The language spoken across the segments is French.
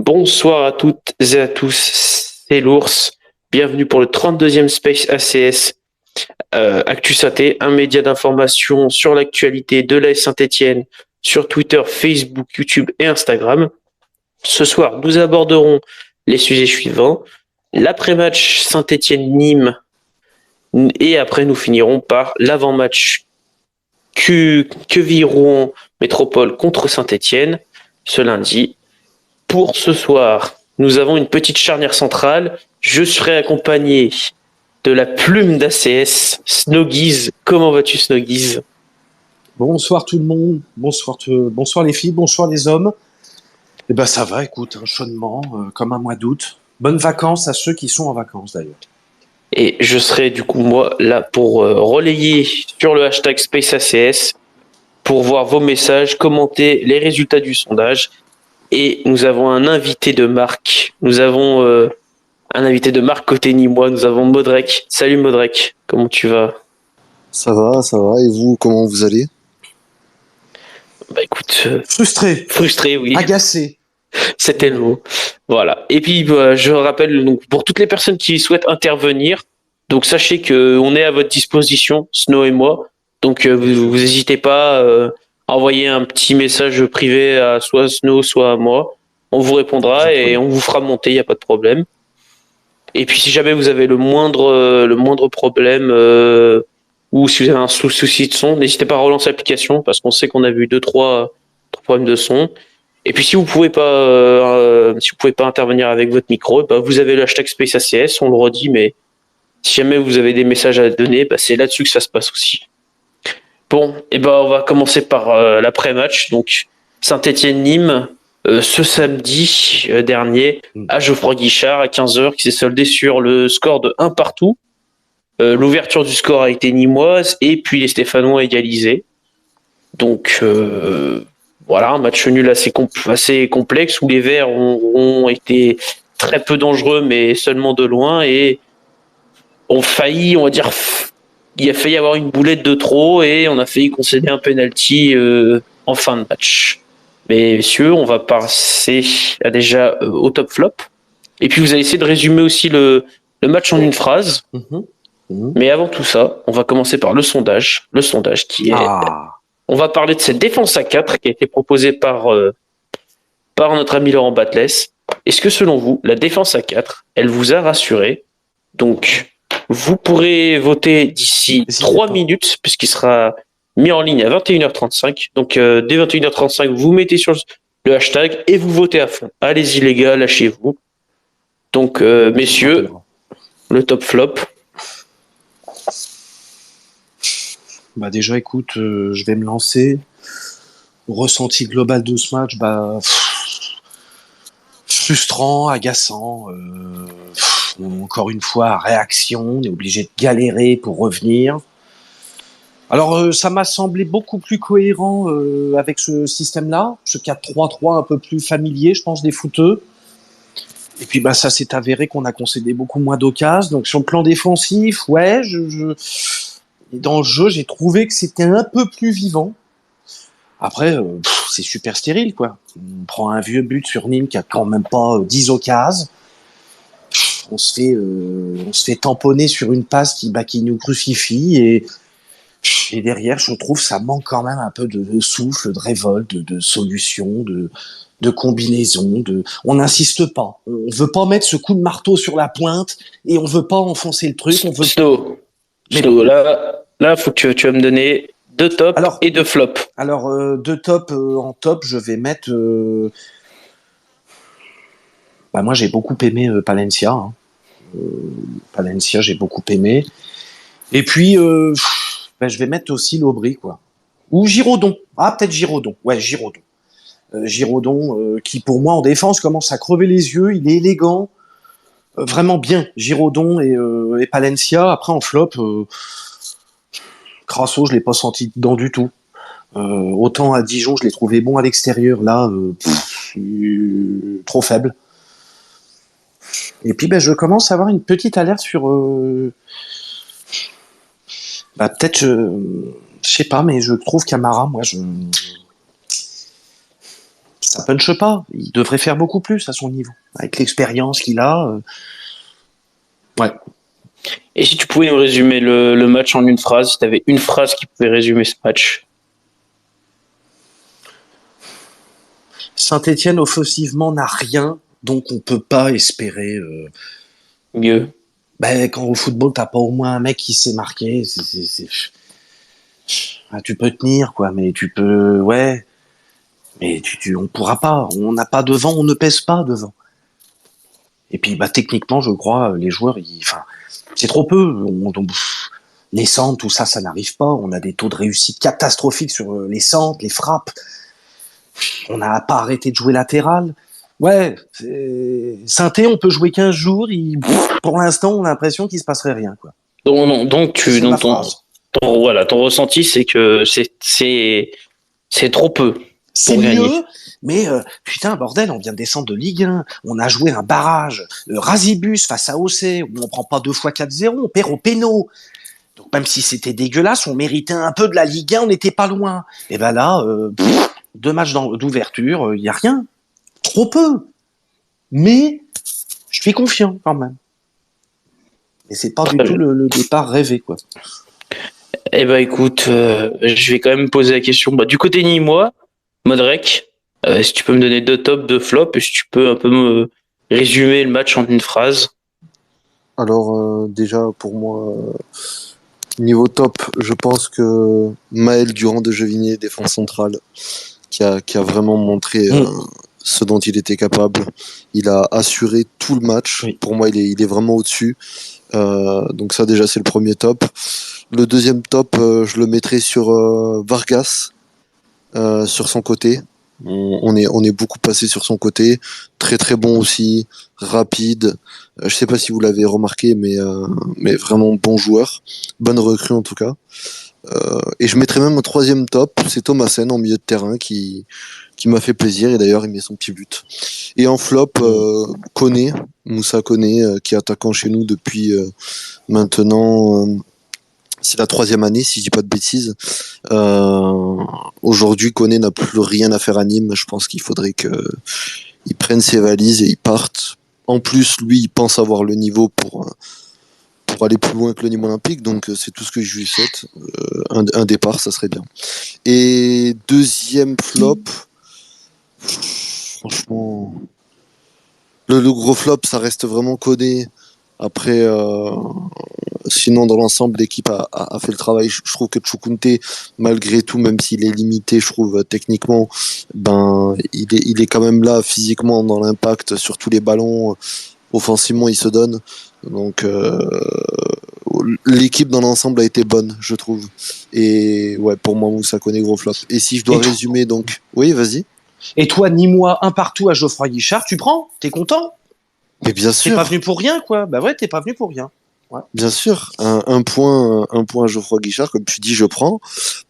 Bonsoir à toutes et à tous, c'est l'ours. Bienvenue pour le 32e Space ACS Actu Synthé, un média d'information sur l'actualité de l'AS Saint-Étienne sur Twitter, Facebook, YouTube et Instagram. Ce soir, nous aborderons les sujets suivants. L'après-match Saint-Étienne-Nîmes et après nous finirons par l'avant-match Queville-Rouen Métropole contre Saint-Étienne ce lundi. Pour ce soir, nous avons une petite charnière centrale. Je serai accompagné de la plume d'ACS, Snoggies. Comment vas-tu, Snoggies? Bonsoir tout le monde, bonsoir les filles, bonsoir les hommes. Eh ben ça va, écoute, chaudement, comme un mois d'août. Bonnes vacances à ceux qui sont en vacances d'ailleurs. Et je serai du coup moi là pour relayer sur le hashtag SpaceACS pour voir vos messages, commenter les résultats du sondage. Et nous avons un invité de marque. Nous avons un invité de marque côté Nîmois. Nous avons Modrek. Salut Modrek, comment tu vas? Ça va, ça va. Et vous, comment vous allez? Bah écoute, Frustré, oui. agacé. C'était le mot. Voilà. Et puis, je rappelle, donc, pour toutes les personnes qui souhaitent intervenir, donc sachez que on est à votre disposition, Snow et moi. Donc, vous n'hésitez pas à envoyer un petit message privé à soit Snow, soit à moi. On vous répondra et on vous fera monter, il n'y a pas de problème. Et puis, si jamais vous avez le moindre problème ou si vous avez un souci de son, n'hésitez pas à relancer l'application parce qu'on sait qu'on a vu trois problèmes de son. Et puis si vous pouvez pas intervenir avec votre micro, bah, vous avez le hashtag SpaceACS, on le redit, mais si jamais vous avez des messages à donner, bah, c'est là-dessus que ça se passe aussi. Bon, et ben on va commencer par l'après-match. Donc Saint-Étienne-Nîmes, ce samedi dernier, à Geoffroy Guichard à 15h, qui s'est soldé sur le score de 1 partout. L'ouverture du score a été nîmoise et puis les Stéphanois ont égalisé. Donc voilà, un match nul assez complexe où les Verts ont été très peu dangereux, mais seulement de loin et ont failli, on va dire, il a failli avoir une boulette de trop et on a failli concéder un penalty en fin de match. Mais messieurs, on va passer déjà au top flop. Et puis vous allez essayer de résumer aussi le match en une phrase. Mais avant tout ça, on va commencer par le sondage. Le sondage qui est... On va parler de cette défense à 4 qui a été proposée par notre ami Laurent Batles. Est-ce que selon vous, la défense à 4, elle vous a rassuré? Donc, vous pourrez voter d'ici 3 minutes, puisqu'il sera mis en ligne à 21h35. Donc, dès 21h35, vous mettez sur le hashtag et vous votez à fond. Allez-y les gars, lâchez-vous. Donc, messieurs, le top flop. Bah déjà, écoute, je vais me lancer. Ressenti global de ce match, frustrant, agaçant. Encore une fois, réaction, on est obligé de galérer pour revenir. Alors, ça m'a semblé beaucoup plus cohérent avec ce système-là, ce 4-3-3 un peu plus familier, je pense, des footeux. Et puis, ça s'est avéré qu'on a concédé beaucoup moins d'occasions. Donc, sur le plan défensif, ouais, dans le jeu, j'ai trouvé que c'était un peu plus vivant. Après, c'est super stérile, quoi. On prend un vieux but sur Nîmes qui a quand même pas 10 occasions. On se fait tamponner sur une passe qui nous crucifie et derrière, je trouve ça manque quand même un peu de souffle, de révolte, de solution, de combinaison. On n'insiste pas. On veut pas mettre ce coup de marteau sur la pointe et on veut pas enfoncer le truc. Snow, là, faut que tu vas me donner 2 tops et 2 flops. Alors, 2 tops en top, je vais mettre. Moi, j'ai beaucoup aimé Palencia. Palencia, j'ai beaucoup aimé. Et puis, je vais mettre aussi l'Aubry, quoi. Ou Giraudon. Ah, peut-être Giraudon. Ouais, Giraudon. Giraudon, qui pour moi en défense commence à crever les yeux. Il est élégant, vraiment bien. Giraudon et Palencia. Après en flop, Crasso, je l'ai pas senti dedans du tout. Autant à Dijon, je l'ai trouvé bon à l'extérieur. Là, trop faible. Et puis, je commence à avoir une petite alerte sur. Peut-être, je sais pas, mais je trouve Camara, moi, ça punche pas. Il devrait faire beaucoup plus à son niveau. Avec l'expérience qu'il a. Ouais. Et si tu pouvais nous résumer le match en une phrase, si tu avais une phrase qui pouvait résumer ce match. Saint-Étienne offensivement n'a rien, donc on peut pas espérer. Mieux. Ben, quand au football t'as pas au moins un mec qui sait marquer, ah, tu peux tenir quoi, mais tu peux, ouais, mais on pourra pas. On n'a pas devant, on ne pèse pas devant. Et puis bah techniquement, je crois, les joueurs, enfin, c'est trop peu. Les centres, tout ça, ça n'arrive pas. On a des taux de réussite catastrophiques sur les centres, les frappes. On n'a pas arrêté de jouer latéral. Ouais, Saint-Étienne, on peut jouer 15 jours. Pour l'instant, on a l'impression qu'il se passerait rien, quoi. Voilà, ton ressenti, c'est que c'est trop peu C'est pour mieux, gagner. mais putain, bordel, on vient de descendre de Ligue 1. On a joué un barrage. Rasibus face à OC, où on prend pas 2 fois 4-0, on perd au péno. Donc même si c'était dégueulasse, on méritait un peu de la Ligue 1, on n'était pas loin. Et ben là, 2 matchs d'ouverture, il y a rien. Trop peu. Mais je suis confiant quand même. Et c'est pas du tout le départ rêvé, quoi. Eh ben écoute, je vais quand même poser la question. Bah, du côté nîmois, Modrek, si tu peux me donner 2 tops, 2 flops, et si tu peux un peu me résumer le match en une phrase. Alors, déjà, pour moi, niveau top, je pense que Maël Durand de Gevigné, défense centrale, qui a vraiment montré ce dont il était capable. Il a assuré tout le match. Oui. Pour moi, il est vraiment au-dessus. Donc ça, déjà, c'est le premier top. Le deuxième top, je le mettrais sur Vargas, sur son côté. On est beaucoup passé sur son côté. Très très bon aussi, rapide. Je sais pas si vous l'avez remarqué, mais vraiment bon joueur. Bonne recrue en tout cas. Et je mettrais même un troisième top, c'est Thomasen en milieu de terrain qui m'a fait plaisir et d'ailleurs il met son petit but. Et en flop, Koné, Moussa Koné, qui est attaquant chez nous depuis maintenant, c'est la 3e année si je dis pas de bêtises. Aujourd'hui, Koné n'a plus rien à faire à Nîmes. Je pense qu'il faudrait qu'il prenne ses valises et il parte. En plus, lui, il pense avoir le niveau pour aller plus loin que le Nîmes Olympique, donc c'est tout ce que je lui souhaite. Un départ, ça serait bien. Et deuxième flop, franchement, le gros flop, ça reste vraiment Koné. Après, sinon, dans l'ensemble, l'équipe a fait le travail. Je trouve que Tchoukounté, malgré tout, même s'il est limité, je trouve, techniquement, ben, il est quand même là, physiquement, dans l'impact, sur tous les ballons. Offensivement, il se donne. Donc, l'équipe dans l'ensemble a été bonne, je trouve. Et ouais, pour moi, Moussa Koné, gros flop. Et si je dois résumer, donc... Oui, vas-y. Et toi, Nîmois, un partout à Geoffroy Guichard, tu prends? T'es content? Mais bien T'es sûr. pas venu pour rien, quoi. Bah ouais, t'es pas venu pour rien. Ouais. Bien sûr. Un point à Geoffroy Guichard, comme tu dis, je prends.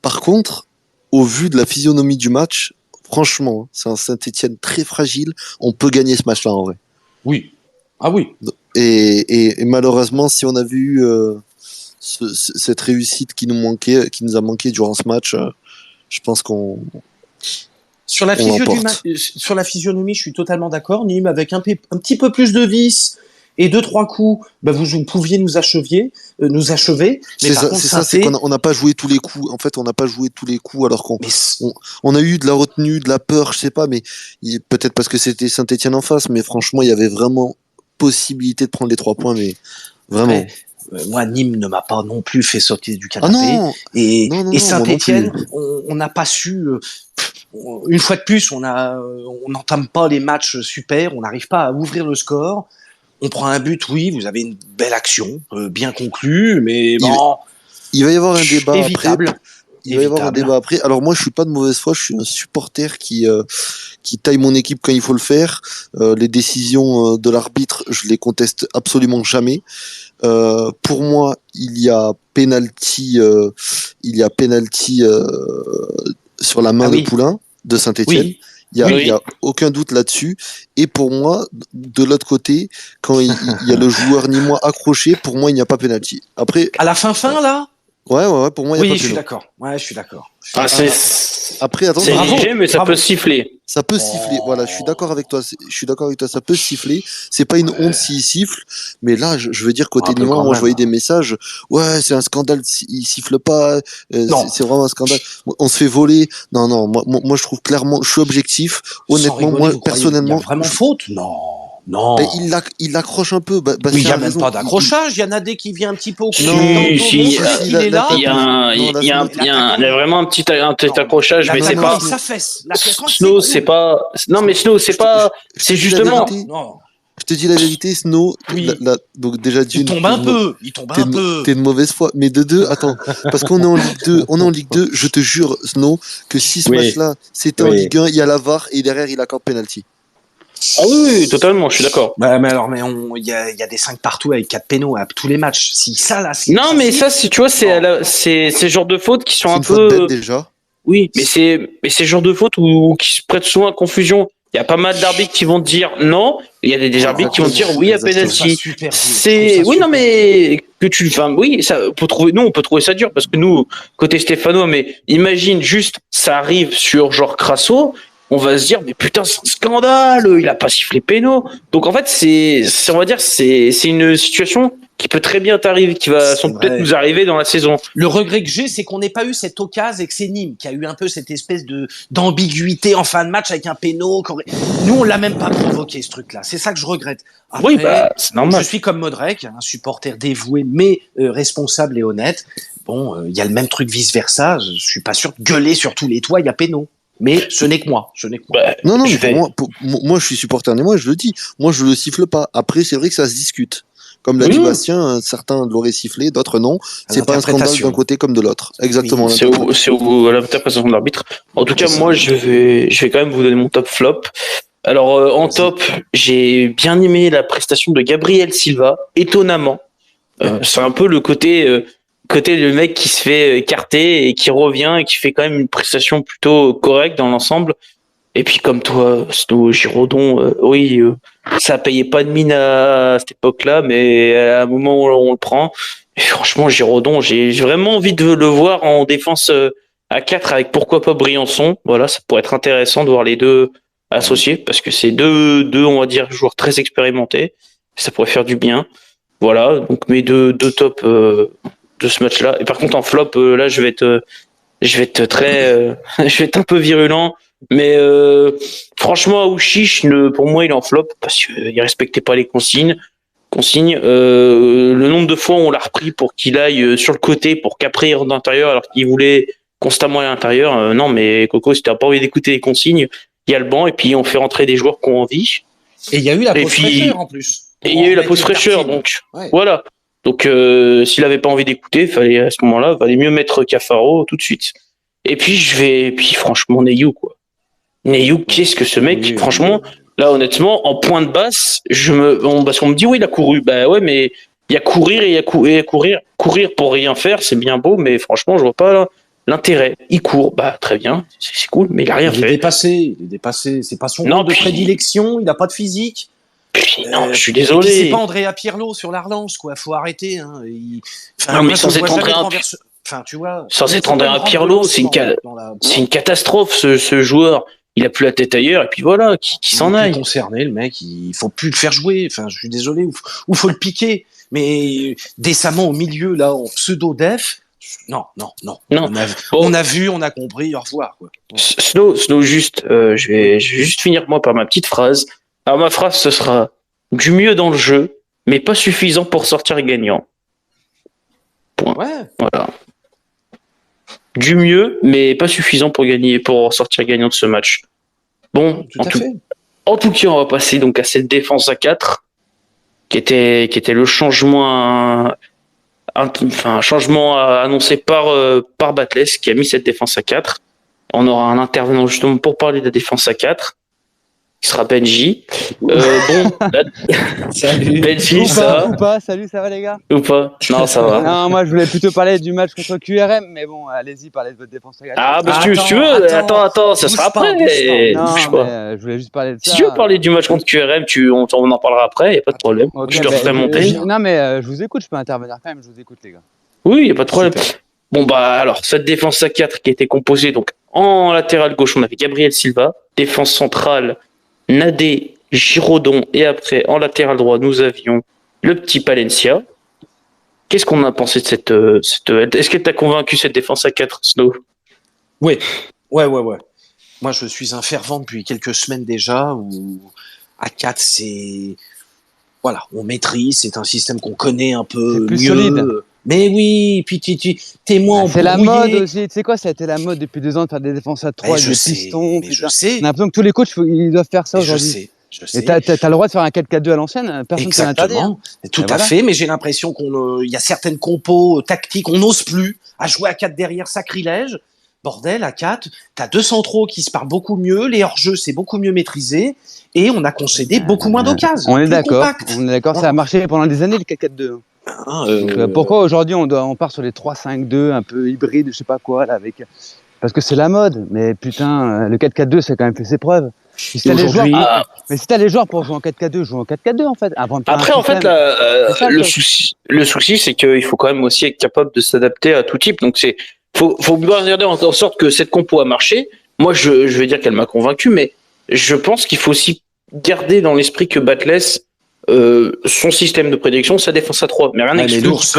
Par contre, au vu de la physionomie du match, franchement, c'est un Saint-Étienne très fragile. On peut gagner ce match-là, en vrai. Oui. Ah oui. Et malheureusement, si on avait eu cette réussite qui nous a manqué durant ce match, je pense qu'on sur la physionomie, je suis totalement d'accord. Nîmes, avec un petit peu plus de vis et 2-3 coups, bah vous pouviez nous achever. Mais c'est ça, c'est qu'on n'a pas joué tous les coups. En fait, on n'a pas joué tous les coups alors qu'on a eu de la retenue, de la peur, je sais pas, mais peut-être parce que c'était Saint-Étienne en face, mais franchement, il y avait vraiment possibilité de prendre les 3 points, mais vraiment. Moi, Nîmes ne m'a pas non plus fait sortir du canapé. Ah non et Saint-Étienne, non on n'a pas su. Une fois de plus, on n'entame pas les matchs super. On n'arrive pas à ouvrir le score. On prend un but, oui. Vous avez une belle action, bien conclue, mais bon. Il va y avoir un débat évitable. après. Il va y avoir un débat après. Alors moi, je suis pas de mauvaise foi. Je suis un supporter qui taille mon équipe quand il faut le faire. Les décisions de l'arbitre, je les conteste absolument jamais. Pour moi, il y a penalty sur la main de Poulain de Saint-Étienne. Oui. Il y a aucun doute là-dessus. Et pour moi, de l'autre côté, quand il y a le joueur nîmois accroché, pour moi, il n'y a pas penalty. Après, à la fin là. Ouais, pour moi, il n'y a Oui, pas je suis péno. d'accord. Ouais, je suis d'accord. Ah, c'est Après, attends, c'est Bravo, léger, mais ça bravo. peut siffler. ça peut siffler. Voilà, je suis d'accord avec toi. Je suis d'accord avec toi. Ça peut siffler. C'est pas une honte s'il siffle. Mais là, je veux dire, côté Un peu Limois, quand moi, je même. voyais des messages. Ouais, c'est un scandale. Il siffle pas. Non, C'est vraiment un scandale. On se fait voler. Non. Moi, je trouve clairement, je suis objectif. sans Honnêtement, rigoler, moi, vous croyez qu'il y a personnellement, vraiment faute? Non, non. il l'accroche un peu. Mais il n'y Bastien a a même raison. pas d'accrochage. Il y en a des qui vient un petit peu au contre-temps, Non, Si, dos rond, si, tu sais si, qu'il est la là. il y a tape, un, non, il y a un, Mais il y a un- il y l'attaquant, a vraiment un petit non, accrochage, mais c'est l'attaquant, pas. il s'affaisse. L'attaquant, il Snow, c'est s'écroule. pas. Non, mais Snow, c'est je te, pas. je te C'est dis la justement. vérité. Non, Je te dis la vérité, Snow. oui. Donc déjà Il d'une, tombe un peu. Il tombe un peu. t'es de mauvaise foi. Mais de deux, attends, parce qu'on est en Ligue 2, je te jure, Snow, que si ce Oui, match-là, c'était en oui. Ligue 1, il y a la VAR et derrière, il accorde penalty. Ah oui, totalement, je suis d'accord. Bah, mais alors, il y a des 5 partout avec 4 pénaux à tous les matchs. Si ça, là, Non, mais ça, siffle, si tu vois, c'est le genre de fautes qui sont C'est un une faute bête peu. déjà. Oui, mais c'est le genre de fautes qui se prêtent souvent à confusion. Il y a pas mal d'arbitres qui vont te dire non, il y a des arbitres qui vont te dire oui à Exactement. penalty. super dur. C'est oui non mais que tu enfin oui ça on peut trouver ça dur parce que nous côté Stéphano mais imagine juste ça arrive sur genre Crasso, on va se dire mais putain c'est un scandale, il a pas sifflé péno. Donc en fait on va dire c'est une situation qui peut très bien t'arriver, qui va C'est peut-être vrai. nous arriver dans la saison. Le regret que j'ai, c'est qu'on n'ait pas eu cette occasion et que c'est Nîmes qui a eu un peu cette espèce d'ambiguïté en fin de match avec un péno. Nous, on l'a même pas provoqué, ce truc-là. C'est ça que je regrette. Après, Oui bah c'est normal. je suis comme Modrek, un supporter dévoué, mais responsable et honnête. Bon, il y a le même truc vice-versa. Je suis pas sûr de gueuler sur tous les toits, il y a péno. Mais ce n'est que moi. Ce n'est que moi. Bah, Non, je mais vais- moi, je suis supporter et moi, je le dis. Moi, je le siffle pas. Après, c'est vrai que ça se discute. Comme l'a dit Oui. Bastien, certains l'auraient sifflé, d'autres non. C'est pas un scandale L'interprétation. d'un côté comme de l'autre. Exactement. Oui, à l'interprétation de l'arbitre. En tout cas, C'est ça. moi, je vais quand même vous donner mon top flop. Alors, en Vas-y. top, j'ai bien aimé la prestation de Gabriel Silva, étonnamment. C'est un peu le côté le mec qui se fait écarter et qui revient et qui fait quand même une prestation plutôt correcte dans l'ensemble. Et puis, comme toi, Snow Giraudon, oui, ça payait pas de mine à cette époque-là, mais à un moment où on le prend, et franchement, Giraudon, j'ai vraiment envie de le voir en défense à 4 avec pourquoi pas Briançon. Voilà, ça pourrait être intéressant de voir les deux associés parce que c'est deux, on va dire, joueurs très expérimentés. Ça pourrait faire du bien. Voilà, donc mes deux tops de ce match-là. Et par contre, en flop, là, je vais être je vais être un peu virulent. Mais franchement, Aouchiche, pour moi, il est en flop parce qu'il respectait pas les consignes. Le nombre de fois où on l'a repris pour qu'il aille sur le côté pour qu'après il rentre d'intérieur alors qu'il voulait constamment aller à l'intérieur. Non, mais Coco, si t'as pas envie d'écouter les consignes, il y a le banc et puis on fait rentrer des joueurs qui ont envie. Et il y a eu la Et pause puis- fraîcheur en plus. Et il y a eu la pause fraîcheur, donc Ouais. voilà. Donc s'il avait pas envie d'écouter, fallait à ce moment-là, fallait mieux mettre Cafaro tout de suite. Et puis franchement, Neyou quoi. Neyou, qu'est-ce que ce mec, Oui, franchement, là honnêtement, en point de basse, parce qu'on me dit oui, il a couru. Bah ouais, mais il y a courir et il y a courir. Courir pour rien faire, c'est bien beau, mais franchement, je vois pas là, l'intérêt. Il court, bah très bien, c'est cool, mais il a rien Il est fait. dépassé. Il est dépassé. C'est pas son Non, rôle de puis- prédilection. Il n'a pas de physique. Puis, non, je suis Et puis, c'est désolé. pas Andrea Pirlo sur la relance, quoi. Faut arrêter. Hein. Non, mais moi, sans je le vois être jamais Andrea renverse- Enfin, tu vois. Sans être faut pas Andrea une grande Pirlo, c'est une relance dans la- C'est une catastrophe ce joueur. Il a plus la tête ailleurs et puis voilà, qui s'en Il est plus aille. concerné, le mec. Il faut plus le faire jouer. Enfin, je suis désolé. Ou faut le piquer. Mais décemment au milieu, là, en pseudo-def. Non. Non. On a vu, on a compris. Au revoir, quoi. Snow, juste, je vais juste finir moi par ma petite phrase. Alors ma phrase, ce sera du mieux dans le jeu, mais pas suffisant pour sortir gagnant. Ouais. Voilà. Du mieux, mais pas suffisant pour gagner, pour sortir gagnant de ce match. Bon, Tout à fait. en tout cas, on va passer donc à cette défense à 4, qui était le changement, un changement annoncé par Batles, qui a mis cette défense à 4. On aura un intervenant justement pour parler de la défense à 4, qui sera Benji. Salut. Benji, ça Ou pas, salut, ça va les gars? va ou pas? Non, ça va. Non, moi je voulais plutôt parler du match contre QRM, mais bon, allez-y, parlez de votre défense à gagner. Ah, bah, si tu veux, attends, ça Bouge sera pas, après. bouge non, Bouge mais pas. je voulais juste parler de ça. Si tu veux parler du match contre QRM, on en parlera après, y a pas de problème. Ok, Je te mais referai monter. non, mais je vous écoute, je peux intervenir quand même, je vous écoute les gars. Oui, y a pas de problème. Super. Bon, bah, alors, cette défense à 4 qui était composée, donc, en latéral gauche, on avait Gabriel Silva, défense centrale, Nadé, Giraudon, et après, en latéral droit, nous avions le petit Palencia. Qu'est-ce qu'on a pensé de cette est-ce que t'as convaincu cette défense à 4, Snow? Ouais. Moi, je suis un fervent depuis quelques semaines déjà où à 4, c'est voilà, on maîtrise, c'est un système qu'on connaît un peu C'est plus mieux. solide. Mais oui, puis t'es moins C'est la embrouillé. mode aussi. Tu sais quoi, ça a été la mode depuis 2 ans de faire des défenses à 3 Mais avec je des sais, pistons. mais je Putain. sais, On a l'impression que tous les coachs, ils doivent faire ça mais je aujourd'hui. sais, je Et sais. t'as le droit de faire un 4-4-2 à l'ancienne, personne ne peut l'interdire. Exactement, tout Et à voilà. fait, mais j'ai l'impression il y a certaines compos tactiques, on n'ose plus à jouer à 4 derrière, sacrilège. Bordel, à 4, t'as 2 centraux qui se parlent beaucoup mieux, les hors-jeux, c'est beaucoup mieux maîtrisé, et on a concédé beaucoup moins d'occasions. On est plus d'accord. compact. On est d'accord. Ça a marché pendant des années le 4-4-2. Hein, Donc, pourquoi aujourd'hui on part sur les 3-5-2 un peu hybrides, je sais pas quoi là avec. Parce que c'est la mode. Mais putain, le 4-4-2 ça a quand même fait ses preuves. Si t'as les joueurs, aujourd'hui, Ah, mais si t'as les joueurs pour jouer en 4-4-2, joue en 4-4-2 en fait. Avant de faire après, un en fait, système. C'est ça, le truc. souci, c'est qu'il faut quand même aussi être capable de s'adapter à tout type. Donc, faut bien regarder en sorte que cette compo a marché. Moi, je vais dire qu'elle m'a convaincu, mais je pense qu'il faut aussi garder dans l'esprit que Batless, son système de prédiction, sa défense à 3. Mais rien mais n'exclut l'ours,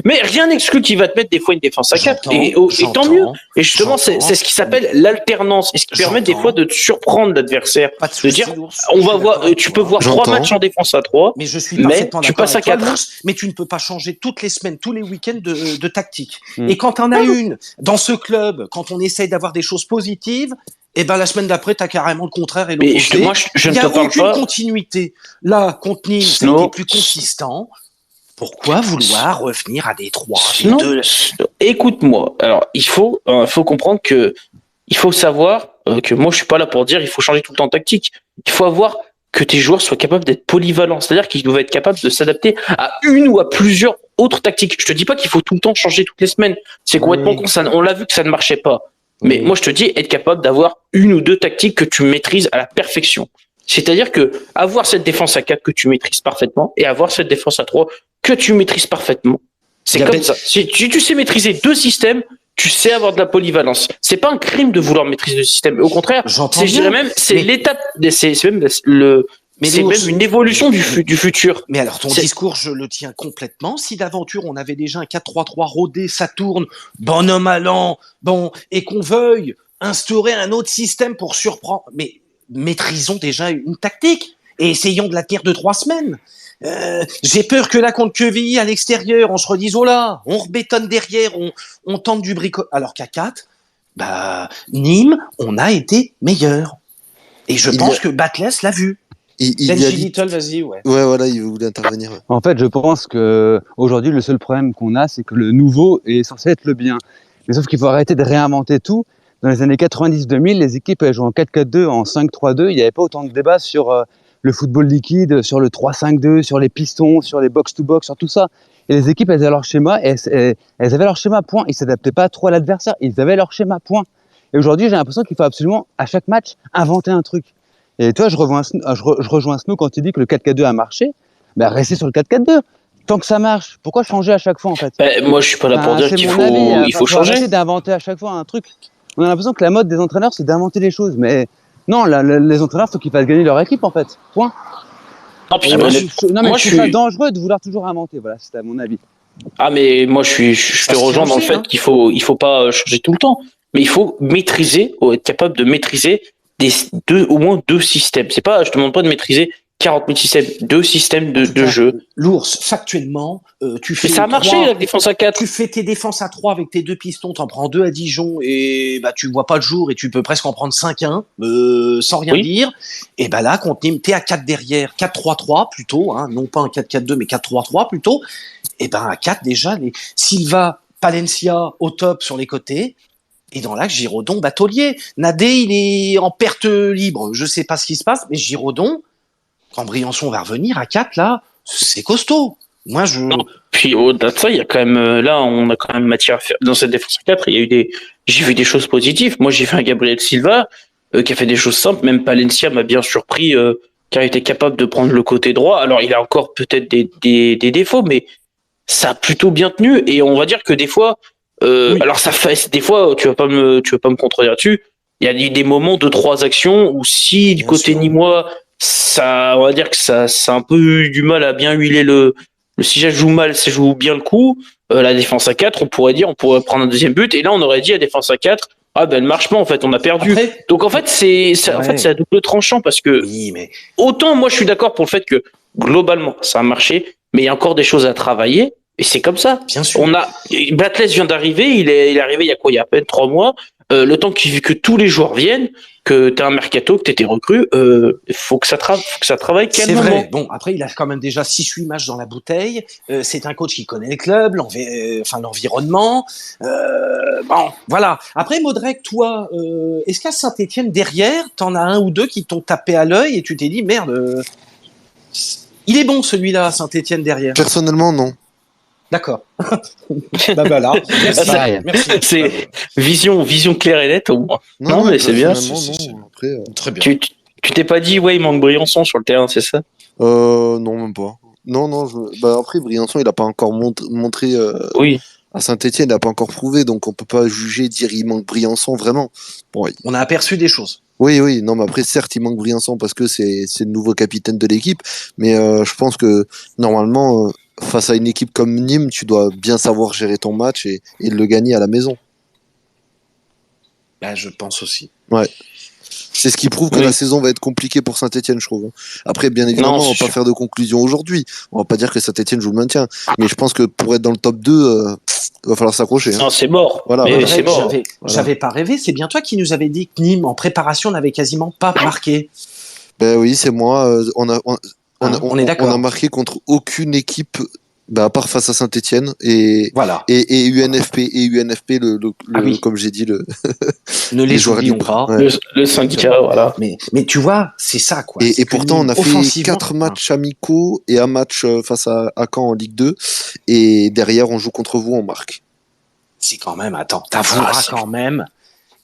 mais rien n'exclut qu'il va te mettre des fois une défense à 4. Et tant mieux. Et justement, c'est ce qui s'appelle l'alternance. Et ce qui permet des fois de te surprendre l'adversaire. pas de De souci, dire, l'ours. on Je va suis voir, d'accord avec tu toi. peux voir 3 J'entends. matchs en défense à 3. Mais je suis Mais parfaitement tu d'accord passes à avec toi, 4. l'ours, mais tu ne peux pas changer toutes les semaines, tous les week-ends de tactique. Mm. Et quand t'en as une dans ce club, quand on essaye d'avoir des choses positives, et ben la semaine d'après, t'as carrément le contraire et Mais l'opposé. moi, je Il ne n'y te a parle aucune pas. continuité. Là, contre Nîmes, ça a Snow. été plus consistant. Pourquoi vouloir revenir à des 3, des Non, 2 écoute-moi. Alors, il faut comprendre que il faut savoir que moi, je suis pas là pour dire il faut changer tout le temps de tactique. Il faut avoir que tes joueurs soient capables d'être polyvalents, c'est-à-dire qu'ils doivent être capables de s'adapter à une ou à plusieurs autres tactiques. Je te dis pas qu'il faut tout le temps changer toutes les semaines. C'est complètement con. On l'a vu que ça ne marchait pas. Mais moi, je te dis être capable d'avoir une ou deux tactiques que tu maîtrises à la perfection. C'est-à-dire que avoir cette défense à 4 que tu maîtrises parfaitement et avoir cette défense à 3 que tu maîtrises parfaitement. C'est comme ça. Si tu sais maîtriser 2 systèmes, tu sais avoir de la polyvalence. C'est pas un crime de vouloir maîtriser 2 systèmes. Au contraire, J'entends je dirais bien, même, c'est mais- l'étape, c'est même Mais c'est l'ours- même une évolution du futur. Mais alors, ton C'est- discours, je le tiens complètement. Si d'aventure, on avait déjà un 4-3-3 rodé, ça tourne, bonhomme allant, bon, et qu'on veuille instaurer un autre système pour surprendre, mais maîtrisons déjà une tactique et essayons de la tenir 2-3 semaines. J'ai peur que là, contre Quevilly, à l'extérieur, on se redise, oh là, on rebétonne derrière, on tente du bricot. Alors qu'à 4, bah, Nîmes, on a été meilleur. Et je pense que Batless l'a vu. Il y a Benji dit... Little, vas-y, ouais. Ouais, voilà, il voulait intervenir. Ouais. En fait, je pense que aujourd'hui, le seul problème qu'on a, c'est que le nouveau est censé être le bien. Mais sauf qu'il faut arrêter de réinventer tout. Dans les années 90-2000, les équipes elles jouaient en 4-4-2, en 5-3-2. Il n'y avait pas autant de débats sur le football liquide, sur le 3-5-2, sur les pistons, sur les box-to-box, sur tout ça. Et les équipes, elles avaient leur schéma, et elles avaient leur schéma, point. Ils ne s'adaptaient pas trop à l'adversaire, ils avaient leur schéma, point. Et aujourd'hui, j'ai l'impression qu'il faut absolument, à chaque match, inventer un truc. Et toi, je rejoins Snow quand il dit que le 4-4-2 a marché. Ben, restez sur le 4-4-2. Tant que ça marche, pourquoi changer à chaque fois en fait? Moi, je suis pas là pour dire C'est qu'il mon faut, avis, il faut faut arrêter changer. d'inventer à chaque fois un truc. On a l'impression que la mode des entraîneurs, c'est d'inventer les choses. Mais non, les entraîneurs, faut qu'ils fassent gagner leur équipe en fait. Point. Non, puis, Non, mais moi, je trouve ça dangereux de vouloir toujours inventer. Voilà, c'est à mon avis. mais moi, je Ça te se rejoins tient dans le aussi, fait hein. qu'il faut pas changer tout le temps. Mais il faut maîtriser, être capable de maîtriser au moins 2 systèmes. C'est pas, je te demande pas de maîtriser 40 000 systèmes, 2 systèmes de jeu. L'ours, factuellement, tu fais Mais ça a marché, 3, la défense à 4. tu fais tes défenses à 3 avec tes 2 pistons, t'en prends 2 à Dijon et bah tu vois pas le jour et tu peux presque en prendre 5-1 sans rien Oui. dire. Et bah là, contre Nîmes, t'es à 4 derrière, 4-3-3 plutôt, hein, non pas un 4-4-2 mais 4-3-3 plutôt. Et ben à 4 déjà, les Silva, Palencia au top sur les côtés. Et dans l'axe, Giraudon, Batolier. Nadé, il est en perte libre. Je sais pas ce qui se passe, mais Giraudon, quand Briançon va revenir à 4, là, c'est costaud. Moi, Puis au-delà de ça, il y a quand même là, on a quand même matière à faire dans cette défense à 4. Il y a eu j'ai vu des choses positives. Moi, j'ai fait un Gabriel Silva qui a fait des choses simples. Même Palencia m'a bien surpris, qui a été capable de prendre le côté droit. Alors, il a encore peut-être des défauts, mais ça a plutôt bien tenu. Et on va dire que des fois, Oui. Alors ça fait des fois, tu vas pas me contredire dessus. Il y a des moments, deux, trois actions où si du Bien côté sûr. nîmois, on va dire que ça a un peu eu du mal à bien huiler le si ça joue mal, ça joue bien le coup. La défense à 4, on pourrait prendre un deuxième but, et là on aurait dit la défense à 4, ah ben elle marche pas en fait, on a perdu. Après, Donc en fait en fait ouais. c'est à double tranchant parce que Oui, mais autant moi je suis d'accord pour le fait que globalement ça a marché, mais il y a encore des choses à travailler et c'est comme ça. bien sûr. Batles vient d'arriver, il est arrivé il y a quoi, il y a à peine 3 mois. Le temps que tous les joueurs viennent, que tu as un mercato, que tu étais recru, faut que ça travaille C'est calmement. vrai. Bon, après, il a quand même déjà 6-8 matchs dans la bouteille. C'est un coach qui connaît le club, l'environnement. Bon, voilà. Après, Modric, toi, est-ce qu'à Saint-Etienne, derrière, t'en as un ou deux qui t'ont tapé à l'œil et tu t'es dit, merde, il est bon celui-là à Saint-Etienne derrière. Personnellement, non. D'accord. Bah voilà. Merci. Pareil. Merci. C'est vision claire et nette au moins. Non, Non, mais c'est bien. personnellement, non. Après, Très bien. Tu t'es pas dit, ouais, il manque Briançon sur le terrain, c'est ça? non, même pas. Non, bah, après, Briançon, il a pas encore montré Oui. à Saint-Etienne, il n'a pas encore prouvé, donc on peut pas juger, dire il manque Briançon, vraiment. Bon, On a aperçu des choses. oui, non, mais après, certes, il manque Briançon parce que c'est le nouveau capitaine de l'équipe, mais je pense que normalement, face à une équipe comme Nîmes, tu dois bien savoir gérer ton match et le gagner à la maison. Bah, je pense aussi. C'est ce qui prouve que Oui. la saison va être compliquée pour Saint-Etienne, je trouve, hein. Après, bien évidemment, Non, on va c'est pas sûr. faire de conclusion aujourd'hui. On va pas dire que Saint-Etienne joue le maintien, mais je pense que pour être dans le top 2, il va falloir s'accrocher, hein. Non, c'est mort. Voilà, Mais voilà. c'est Modric, mort. j'avais pas rêvé. C'est bien toi qui nous avais dit que Nîmes, en préparation, n'avait quasiment pas marqué. Ben oui, c'est moi. On est d'accord. On a marqué contre aucune équipe, ben, à part face à Saint-Etienne Voilà. et UNFP. Et UNFP, Ah oui. comme j'ai dit, Ne les les joueurs oublions libres. pas. Ouais. Le syndicat, voilà. Mais tu vois, c'est ça, quoi. C'est Et que pourtant, on Nîmes, a fait offensivement, 4 matchs amicaux et un match face à Caen en Ligue 2. Et derrière, on joue contre vous, on marque. c'est quand même, attends, t'avoueras Ah, c'est- quand même.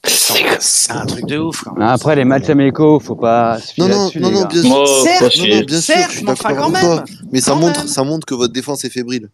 C'est- C'est un truc de ouf. Quand même. Après, les matchs amicaux, faut pas se fier Non, là-dessus, les gars. bien sûr. Moi, Certes, pas Non, si- bien sûr, certes, je suis mais enfin, d'accord quand avec toi. même. Mais Quand même. ça montre que votre défense est fébrile.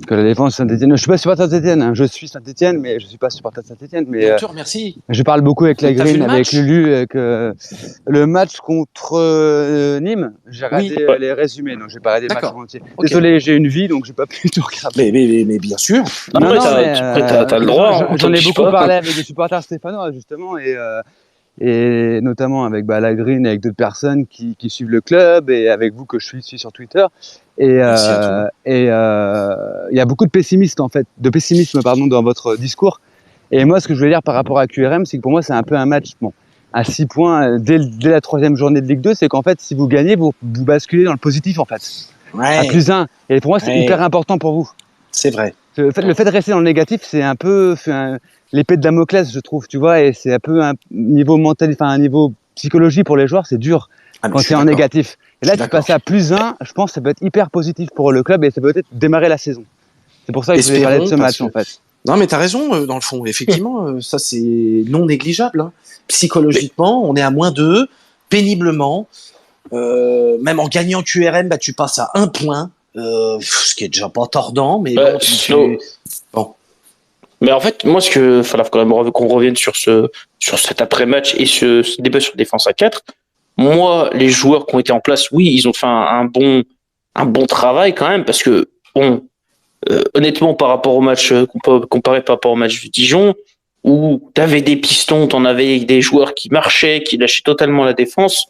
Que la défense Saint-Etienne. Je suis pas supporter de Saint-Etienne, hein. Je suis Saint-Etienne, mais je suis pas supporter de Saint-Etienne. Mais Mais on te remercie. je parle beaucoup avec la T'as vu Green, le avec match Lulu, avec le match contre Nîmes. J'ai regardé Oui. les résumés, donc j'ai pas regardé le match D'accord. en entier. Ok. Désolé, j'ai une vie, donc j'ai pas pu tout regarder. Mais bien sûr. Non, mais t'as le droit. hein, J'en ai t'obliges beaucoup pas. parlé avec des supporters stéphanois, justement, et notamment avec la Green et avec d'autres personnes qui suivent le club et avec vous que je suis sur Twitter. Merci à toi. Il y a beaucoup de pessimisme pardon, dans votre discours. Et moi, ce que je voulais dire par rapport à QRM, c'est que pour moi, c'est un peu un match à 6 points dès la 3e journée de Ligue 2. C'est qu'en fait, si vous gagnez, vous basculez dans le positif, en fait, à Ouais, +1. Et pour moi, c'est Ouais. hyper important pour vous. c'est vrai. Le fait de rester dans le négatif, c'est un peu l'épée de Damoclès, je trouve, tu vois, et c'est un peu un niveau mental, enfin un niveau psychologie pour les joueurs, c'est dur Ah, mais quand je tu suis es en d'accord. négatif. Et là, Je suis tu passes à +1, je pense que ça peut être hyper positif pour le club et ça peut peut-être démarrer la saison. C'est pour ça que je voulais parler de ce Espérons, match, parce en fait. Non, mais t'as raison, dans le fond. Effectivement, ça, c'est non négligeable. Hein. Psychologiquement, on est à -2, péniblement. Même en gagnant QRM, bah, tu passes à 1 point. Ce qui est déjà pas tordant, mais bon, Bon. Mais en fait, moi, falloir quand même qu'on revienne sur cet après-match et ce débat sur défense à 4. Moi, les joueurs qui ont été en place, oui, ils ont fait un bon travail quand même, parce que, bon, honnêtement, par rapport au match, comparé par rapport au match du Dijon, où t'avais des pistons, t'en avais avec des joueurs qui marchaient, qui lâchaient totalement la défense.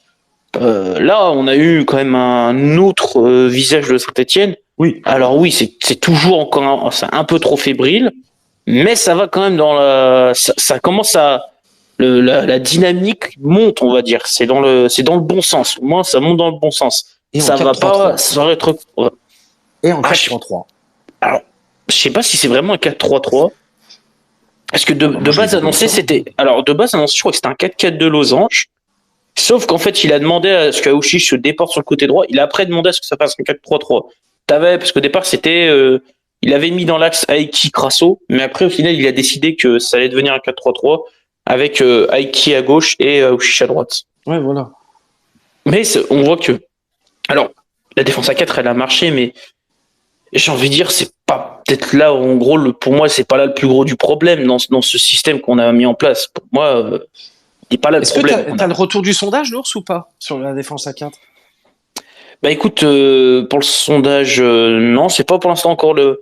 Là, on a eu quand même un autre visage de Saint-Etienne. Oui. Alors oui, c'est toujours encore c'est un peu trop fébrile, mais ça va quand même ça commence la dynamique monte, on va dire. C'est dans le bon sens. Au moins, ça monte dans le bon sens. Et en Ça va 4-3-3. pas, ça va être. Et en Ah, 4-3-3. Alors, je sais pas si c'est vraiment un 4-3-3. Parce que de Moi, je base l'ai vu annoncé, comme ça. c'était. Alors, de base annoncé, je crois que c'était un 4-4 de losange. Sauf qu'en fait, il a demandé à ce qu'Aouchiche se déporte sur le côté droit. Il a après demandé à ce que ça fasse un 4-3-3. Parce qu'au départ, c'était. Il avait mis dans l'axe Aiki Crasso, mais après, au final, il a décidé que ça allait devenir un 4-3-3 avec Aiki à gauche et Aouchiche à droite. Ouais, voilà. Mais on voit que. Alors, la défense à 4, elle a marché, mais j'ai envie de dire, c'est pas peut-être là, en gros, pour moi, c'est pas là le plus gros du problème dans ce système qu'on a mis en place. Pour moi, c'est pas là le Est-ce que problème. t'as le retour du sondage, l'ours, ou pas, sur la défense à 4? Bah écoute, pour le sondage, non, c'est pas pour l'instant encore le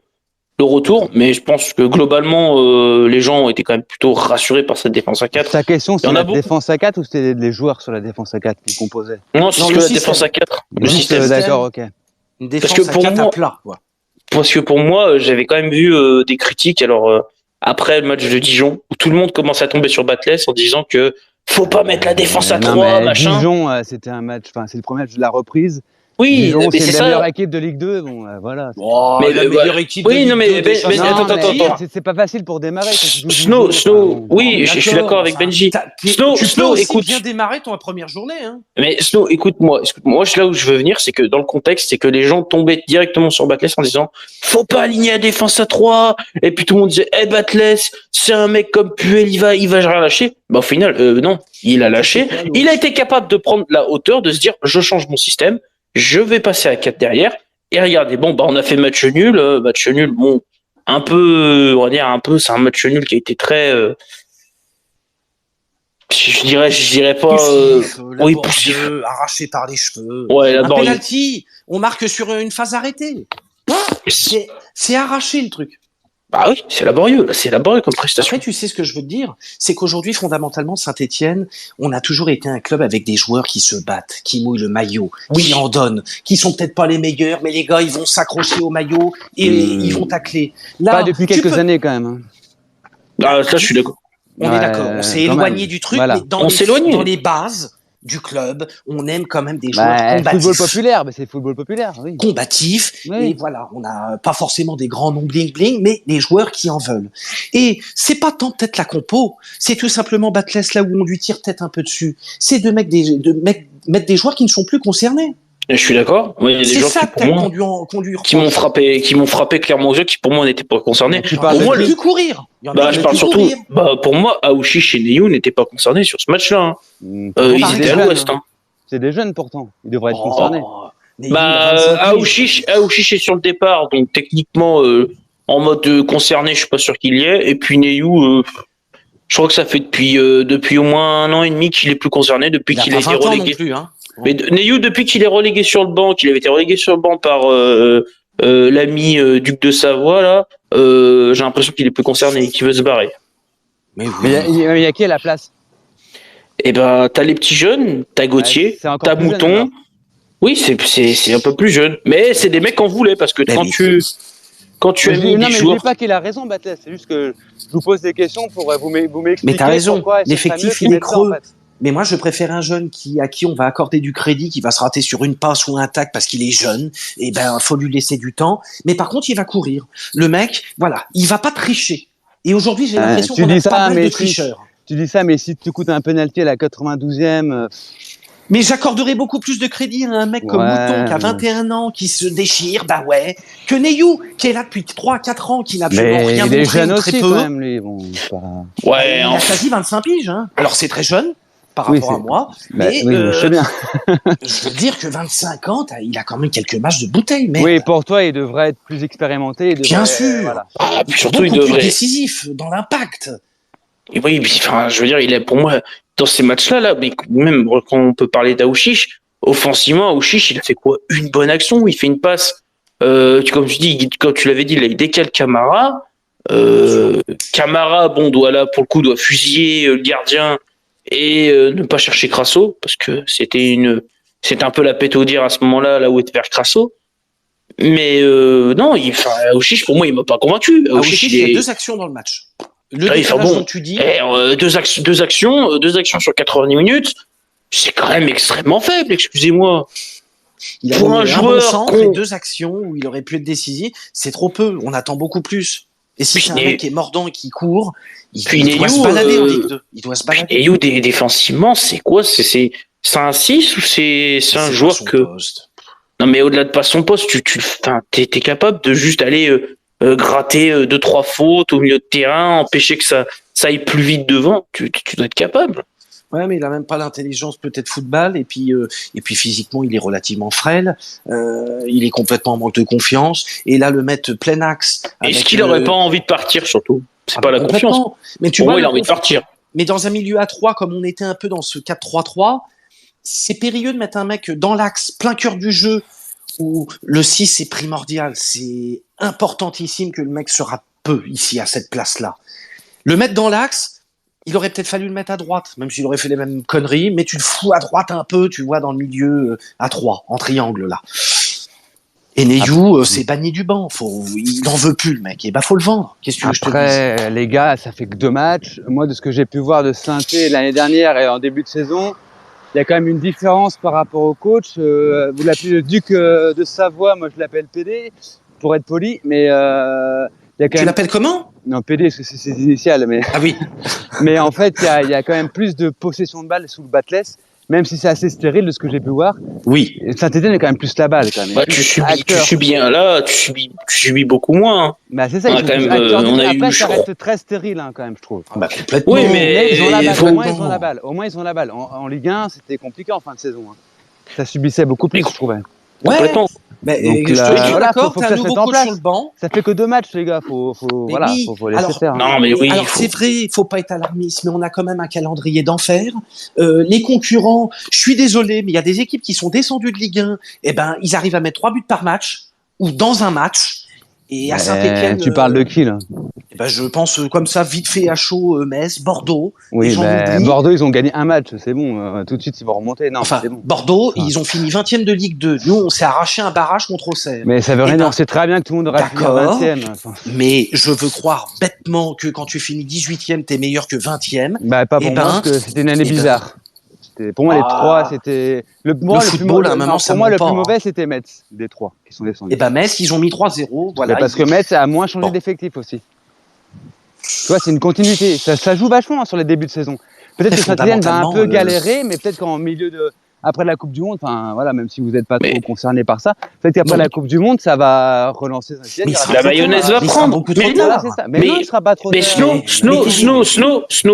retour, mais je pense que globalement, les gens ont été quand même plutôt rassurés par cette défense à 4. Ta question, Il y c'est en a la beaucoup. défense à 4 ou c'était les joueurs sur la défense à 4 qui composaient? Non, c'est Non, que le la système. défense à 4, le Juste, système. D'accord, ok. Une défense Parce que à pour 4 moi- à plat, quoi. Parce que pour moi, j'avais quand même vu des critiques. Alors après le match de Dijon, où tout le monde commence à tomber sur Batles en disant que faut pas mettre la défense à 3, mais machin. Dijon, c'était un match, enfin, c'est le premier match de la reprise. Oui, Dijon, mais c'est c'est la ça. meilleure équipe de Ligue 2. Bon, voilà. Oh, Mais, la meilleure équipe oui, de non, Ligue mais 2, déjà, Ben- ça attends, va attends, dire. attends. C'est pas facile pour démarrer quand tu joues Snow, Dijon, Snow, enfin, oui, je suis d'accord avec Benji. Tu Snow, peux Snow, aussi écoute. bien démarrer ton première journée, hein. Mais Snow, écoute-moi. Moi, là où je veux venir, c'est que dans le contexte, c'est que les gens tombaient directement sur Batles en disant faut pas aligner la défense à 3. Et puis tout le monde disait Batles, c'est un mec comme Puel, il va rien lâcher. Bah au final, non, il a lâché. Il a été capable de prendre la hauteur, de se dire je change mon système, je vais passer à 4 derrière. Et regardez, bon, bah on a fait match nul, bon, un peu, on va dire un peu, c'est un match nul qui a été très, je dirais pas, Poussif, oui, laborieux, poussif. arraché par les cheveux. Ouais, Un laborieux. penalty, on marque sur une phase arrêtée. C'est arraché le truc. Bah oui, c'est laborieux comme prestation. Après, tu sais ce que je veux te dire, c'est qu'aujourd'hui, fondamentalement, Saint-Étienne, on a toujours été un club avec des joueurs qui se battent, qui mouillent le maillot, qui en donnent, qui sont peut-être pas les meilleurs, mais les gars, ils vont s'accrocher au maillot et ils vont tacler. Là, pas depuis tu quelques peux- années quand même. Hein. Ah, ça, je suis d'accord. On Ouais, est d'accord, on s'est quand éloigné même. du truc, Voilà. mais On s'est éloigné. dans les bases du club, on aime quand même des joueurs Bah, combatifs. football populaire, c'est football populaire, oui. Combatifs, Oui. et voilà, on n'a pas forcément des grands noms bling bling, mais les joueurs qui en veulent. Et c'est pas tant peut-être la compo, c'est tout simplement Batles là où on lui tire peut-être un peu dessus. C'est de mettre des joueurs qui ne sont plus concernés. Je suis d'accord. Moi, il y a des C'est gens ça qui, pour moi, qu'on lui qui m'ont frappé clairement aux yeux, qui pour moi n'étaient pas concernés. Tu Il y en parles a de Pour moi, qui qui plus courir. Il y en a Bah, qui je plus parle surtout. courir. Bah, pour moi, Aouchiche et Neyou n'étaient pas concernés sur ce match-là. Hein. Mmh. Ils Par étaient à exemple, l'ouest. Hein. C'est des jeunes pourtant, ils devraient être Oh, concernés. mais il a Bah, 25 piges. Aouchiche est sur le départ, donc techniquement, en mode concerné, je suis pas sûr qu'il y ait. Et puis Neyou, je crois que ça fait depuis au moins 1 an et demi qu'il est plus concerné, depuis Il a qu'il pas a été 20 ans non relégué. plus, hein. Mais Neyou, depuis qu'il est relégué sur le banc, qu'il avait été relégué sur le banc par l'ami Duc de Savoie, là, j'ai l'impression qu'il est plus concerné et qu'il veut se barrer. Mais oui. Mais il y a qui à la place? Et ben, t'as les petits jeunes, t'as Gauthier, c'est encore t'as plus jeune, Mouton. alors. Oui, c'est un peu plus jeune. Mais c'est des mecs qu'on voulait parce que Mais oui. quand tu as mis Non, des mais je joueurs. dis pas qu'il a raison, Batles. C'est juste que je vous pose des questions pour vous m'expliquer. Mais t'as raison, pourquoi ce serait l'effectif, mieux qu'ils il est mettent ça, en creux. fait. Mais moi, je préfère un jeune à qui on va accorder du crédit, qui va se rater sur une passe ou un tac parce qu'il est jeune. Et ben, faut lui laisser du temps. Mais par contre, il va courir. Le mec, voilà, il va pas tricher. Et aujourd'hui, j'ai l'impression tu qu'on a dis ça, pas mal mais de si- tricheurs. Tu dis ça, mais si tu coûtes un penalty à la 92e, Mais j'accorderais beaucoup plus de crédit à un mec comme Ouais, Mouton qui a 21 ans, qui se déchire, bah ouais, que Neyou, qui est là depuis 3-4 ans, qui n'a absolument mais rien il est montré jeune ou très aussi peu. quand même, lui. Bon, c'est pas... Ouais, Il a enfin, quasi 25 piges, hein. Alors c'est très jeune par Oui, rapport à c'est- moi, Bah, mais oui, je sais bien. je veux dire que 25 ans, il a quand même quelques matchs de bouteille, mais Oui, pour toi, il devrait être plus expérimenté. Il bien devrait- sûr. Voilà. ah, puis surtout, il beaucoup plus devrait. décisif dans l'impact. Et oui, puis, enfin, je veux dire, il est pour moi dans ces matchs-là, là, mais même quand on peut parler d'Aouchiche, offensivement, Aouchiche, il a fait quoi? Une bonne action, il fait une passe. Comme tu dis, comme tu l'avais dit, là, il décale Camara. Camara, bon, pour le coup, doit fusiller le gardien et ne pas chercher Crasso parce que c'était un peu la pète au dire à ce moment-là, là où était vers Crasso. Mais non, Aouchiche, pour moi, il m'a pas convaincu. Aouchiche, il y a est- 2 actions dans le match. Le Ah, il fait décalage bon. dont tu dis, Deux actions sur 90 minutes, c'est quand même extrêmement faible, excusez-moi. il a pour donné un un joueur bon centre qu'on- et 2 actions où il aurait pu être décisif. C'est trop peu. On attend beaucoup plus. Et si c'est un Puis mec qui est mordant et qui court, il Puis doit Neyou, se balader en Ligue 2. Il doit se Puis balader. Neyou, défensivement, c'est quoi? C'est un 6 ou c'est un C'est joueur pas son que. poste. Non, mais au-delà de pas son poste, t'es capable de juste aller gratter 2-3 fautes au milieu de terrain, empêcher que ça aille plus vite devant. Tu dois être capable. Ouais, mais il a même pas l'intelligence peut-être football, et puis physiquement, il est relativement frêle. Il est complètement en manque de confiance. Et là, le mettre plein axe. Est-ce Avec, qu'il aurait pas envie de partir surtout? C'est pas la confiance. complètement. Mais tu Pour vois, moi, il a envie de partir. mais dans un milieu à 3, comme on était un peu dans ce 4-3-3, c'est périlleux de mettre un mec dans l'axe, plein cœur du jeu, où le 6 est primordial. C'est importantissime que le mec sera peu ici à cette place-là. Le mettre dans l'axe, il aurait peut-être fallu le mettre à droite, même s'il aurait fait les mêmes conneries, mais tu le fous à droite un peu, tu vois, dans le milieu à 3, en triangle là. Et Neyou, c'est banni du banc. Il n'en veut plus, le mec. Et bah, faut le vendre. Qu'est-ce que tu veux que je te dise? Après, les gars, ça fait que 2 matchs. Moi, de ce que j'ai pu voir de Saint-Étienne l'année dernière et en début de saison, il y a quand même une différence par rapport au coach. Vous l'appelez le duc de Savoie, moi je l'appelle PD, pour être poli, mais il y a quand Tu même... l'appelles comment? Non, PD, parce que c'est ses initiales, mais... Ah oui. Mais en fait, il y a quand même plus de possession de balle sous le bateless, même si c'est assez stérile de ce que j'ai pu voir. Oui. Saint-Étienne est quand même plus la balle, quand même. Bah, tu subis là, tu subis beaucoup moins. Hein. Bah, c'est ça, On a ils sont quand plus même, acteurs. on a Après, eu, ça reste très stérile, hein, quand même, je trouve. Bah, complètement. Oui, mais ils ont la balle. faut- Au moins, ils ont la balle. Au moins, ils ont la balle. En Ligue 1, c'était compliqué en fin de saison. Hein. Ça subissait beaucoup plus, je trouvais. Ouais. complètement. Mais Donc je là, te dis voilà, d'accord, faut t'as que un ça se nouveau mette en coach place. sur le banc. Ça fait que 2 matchs, les gars. Faut Mais voilà, oui. faut laisser Alors, faire. Hein. Non, mais oui. Alors c'est vrai, il faut pas être alarmiste, mais on a quand même un calendrier d'enfer. Les concurrents, je suis désolé, mais il y a des équipes qui sont descendues de Ligue 1. Eh ben, ils arrivent à mettre 3 buts par match ou dans un match. Et à Saint-Étienne, Tu parles de qui, là? eh ben, je pense comme ça vite fait à chaud, Metz, Bordeaux. Et Oui, j'en ben, oublie. Bordeaux, ils ont gagné un match. C'est bon. Tout de suite, ils vont remonter. Non, Enfin, c'est bon. Bordeaux, Enfin. ils ont fini 20e de Ligue 2. Nous, on s'est arraché un barrage contre Auxerre. Mais ça veut Eh rien ben, dire. On sait très bien que tout le monde aurait fini d'accord. 20e. Enfin, Mais je veux croire bêtement que quand tu finis 18e, t'es meilleur que 20e. bah, pas Eh pour ben, moi, parce que c'était une année eh ben. bizarre. Pour moi, les Ah. 3, c'était. Le football, à un moment, pour ça moi, monte le pas, plus hein. mauvais, c'était Metz, des 3 qui sont descendus. Et ben Metz, ils ont mis 3-0. Voilà. Mais parce que Metz a moins changé Bon. d'effectif aussi. Tu vois, c'est une continuité. Ça joue vachement hein, sur les débuts de saison. Peut-être Mais que Saint-Étienne va un peu fondamentalement, galérer, mais peut-être qu'en milieu de. Après la Coupe du Monde, enfin voilà, même si vous n'êtes pas Mais- trop concerné par ça, peut-être qu'après Non. la Coupe du Monde, ça va relancer Saint-Étienne. Mais il y aura ça La trop mayonnaise tard. va Mais il sera prendre. beaucoup Mais trop non, Voilà, tard. c'est ça. Mais, Mais- non, il sera pas trop Mais tard. Snow,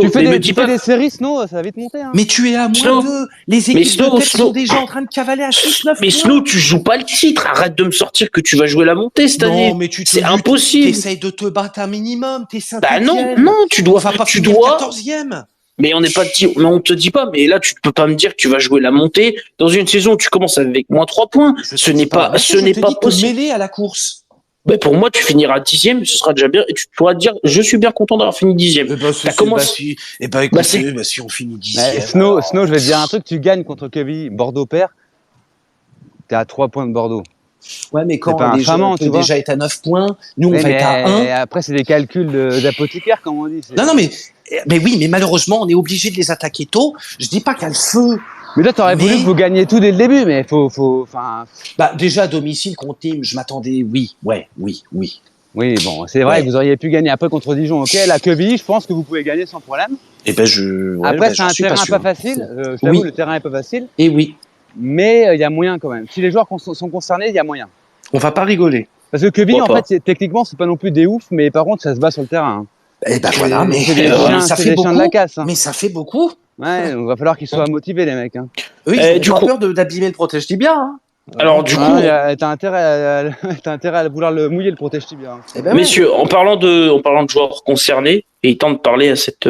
Tu fais, mais me des, dis tu fais pas. des séries, Snow, ça va vite monter. Hein. Mais tu es à moins Snow. de. Les Mais équipes Snow, de tête Snow. sont déjà en train de cavaler à 6-9 Mais points. Snow, tu joues pas le titre. Arrête de me sortir que tu vas jouer la montée cette année. Non, mais tu te C'est luttes, impossible. T'essayes de te battre un minimum. T'es Bah Saint-Étienne. non, tu On dois, va pas tu finir dois. 14e. Mais on n'est pas dit, mais on te dit pas. Mais là, tu peux pas me dire que tu vas jouer la montée dans une saison où tu commences avec moins 3 points. Je te Ce dis n'est pas, la ce même chose, n'est je te pas dis de te possible. mêler à la course. Ben pour moi, tu finiras 10e, ce sera déjà bien, et tu pourras te dire, je suis bien content d'avoir fini 10e. Eh ben, T'as commencé- si on finit 10e. Mais Snow, je vais te dire un truc, tu gagnes contre Quevilly, Bordeaux perd, t'es à 3 points de Bordeaux. Ouais, mais quand C'est pas déjà, infamant, on peut tu vois. déjà être à 9 points, nous on Ouais, va être à 1. mais après, c'est des calculs d'apothicaire, comme on dit. Non, mais oui, mais malheureusement, on est obligé de les attaquer tôt. Je dis pas qu'il y a le feu. Mais toi, t'aurais Mais- voulu que vous gagniez tout dès le début, mais enfin, Bah, déjà, à domicile, contre Nîmes, je m'attendais, oui. oui, bon, c'est vrai Ouais. que vous auriez pu gagner après contre Dijon, ok. La Quevilly, je pense que vous pouvez gagner sans problème. Et ben, Après, c'est j'en un suis terrain sûr. pas facile. Je t'avoue, Oui. le terrain est pas facile, Et oui, mais il y a moyen quand même. Si les joueurs sont concernés, il y a moyen. on va pas rigoler. Parce que Quevilly, en Pourquoi fait, techniquement, c'est pas non plus des oufs, mais par contre, ça se bat sur le terrain. Hein. Eh ben voilà, mais c'est des chiens, ça c'est fait des chiens beaucoup. de la casse. Hein. Mais ça fait beaucoup. Ouais, donc va falloir qu'ils soient motivés, les mecs. Hein. Eux, ils ont du pas coup- peur d'abîmer le protège tibia. Hein. Alors, du coup, T'as intérêt à vouloir le mouiller, le protège tibia. Hein. Eh ben, ouais. messieurs, en parlant de joueurs concernés, et il tente de parler à cette,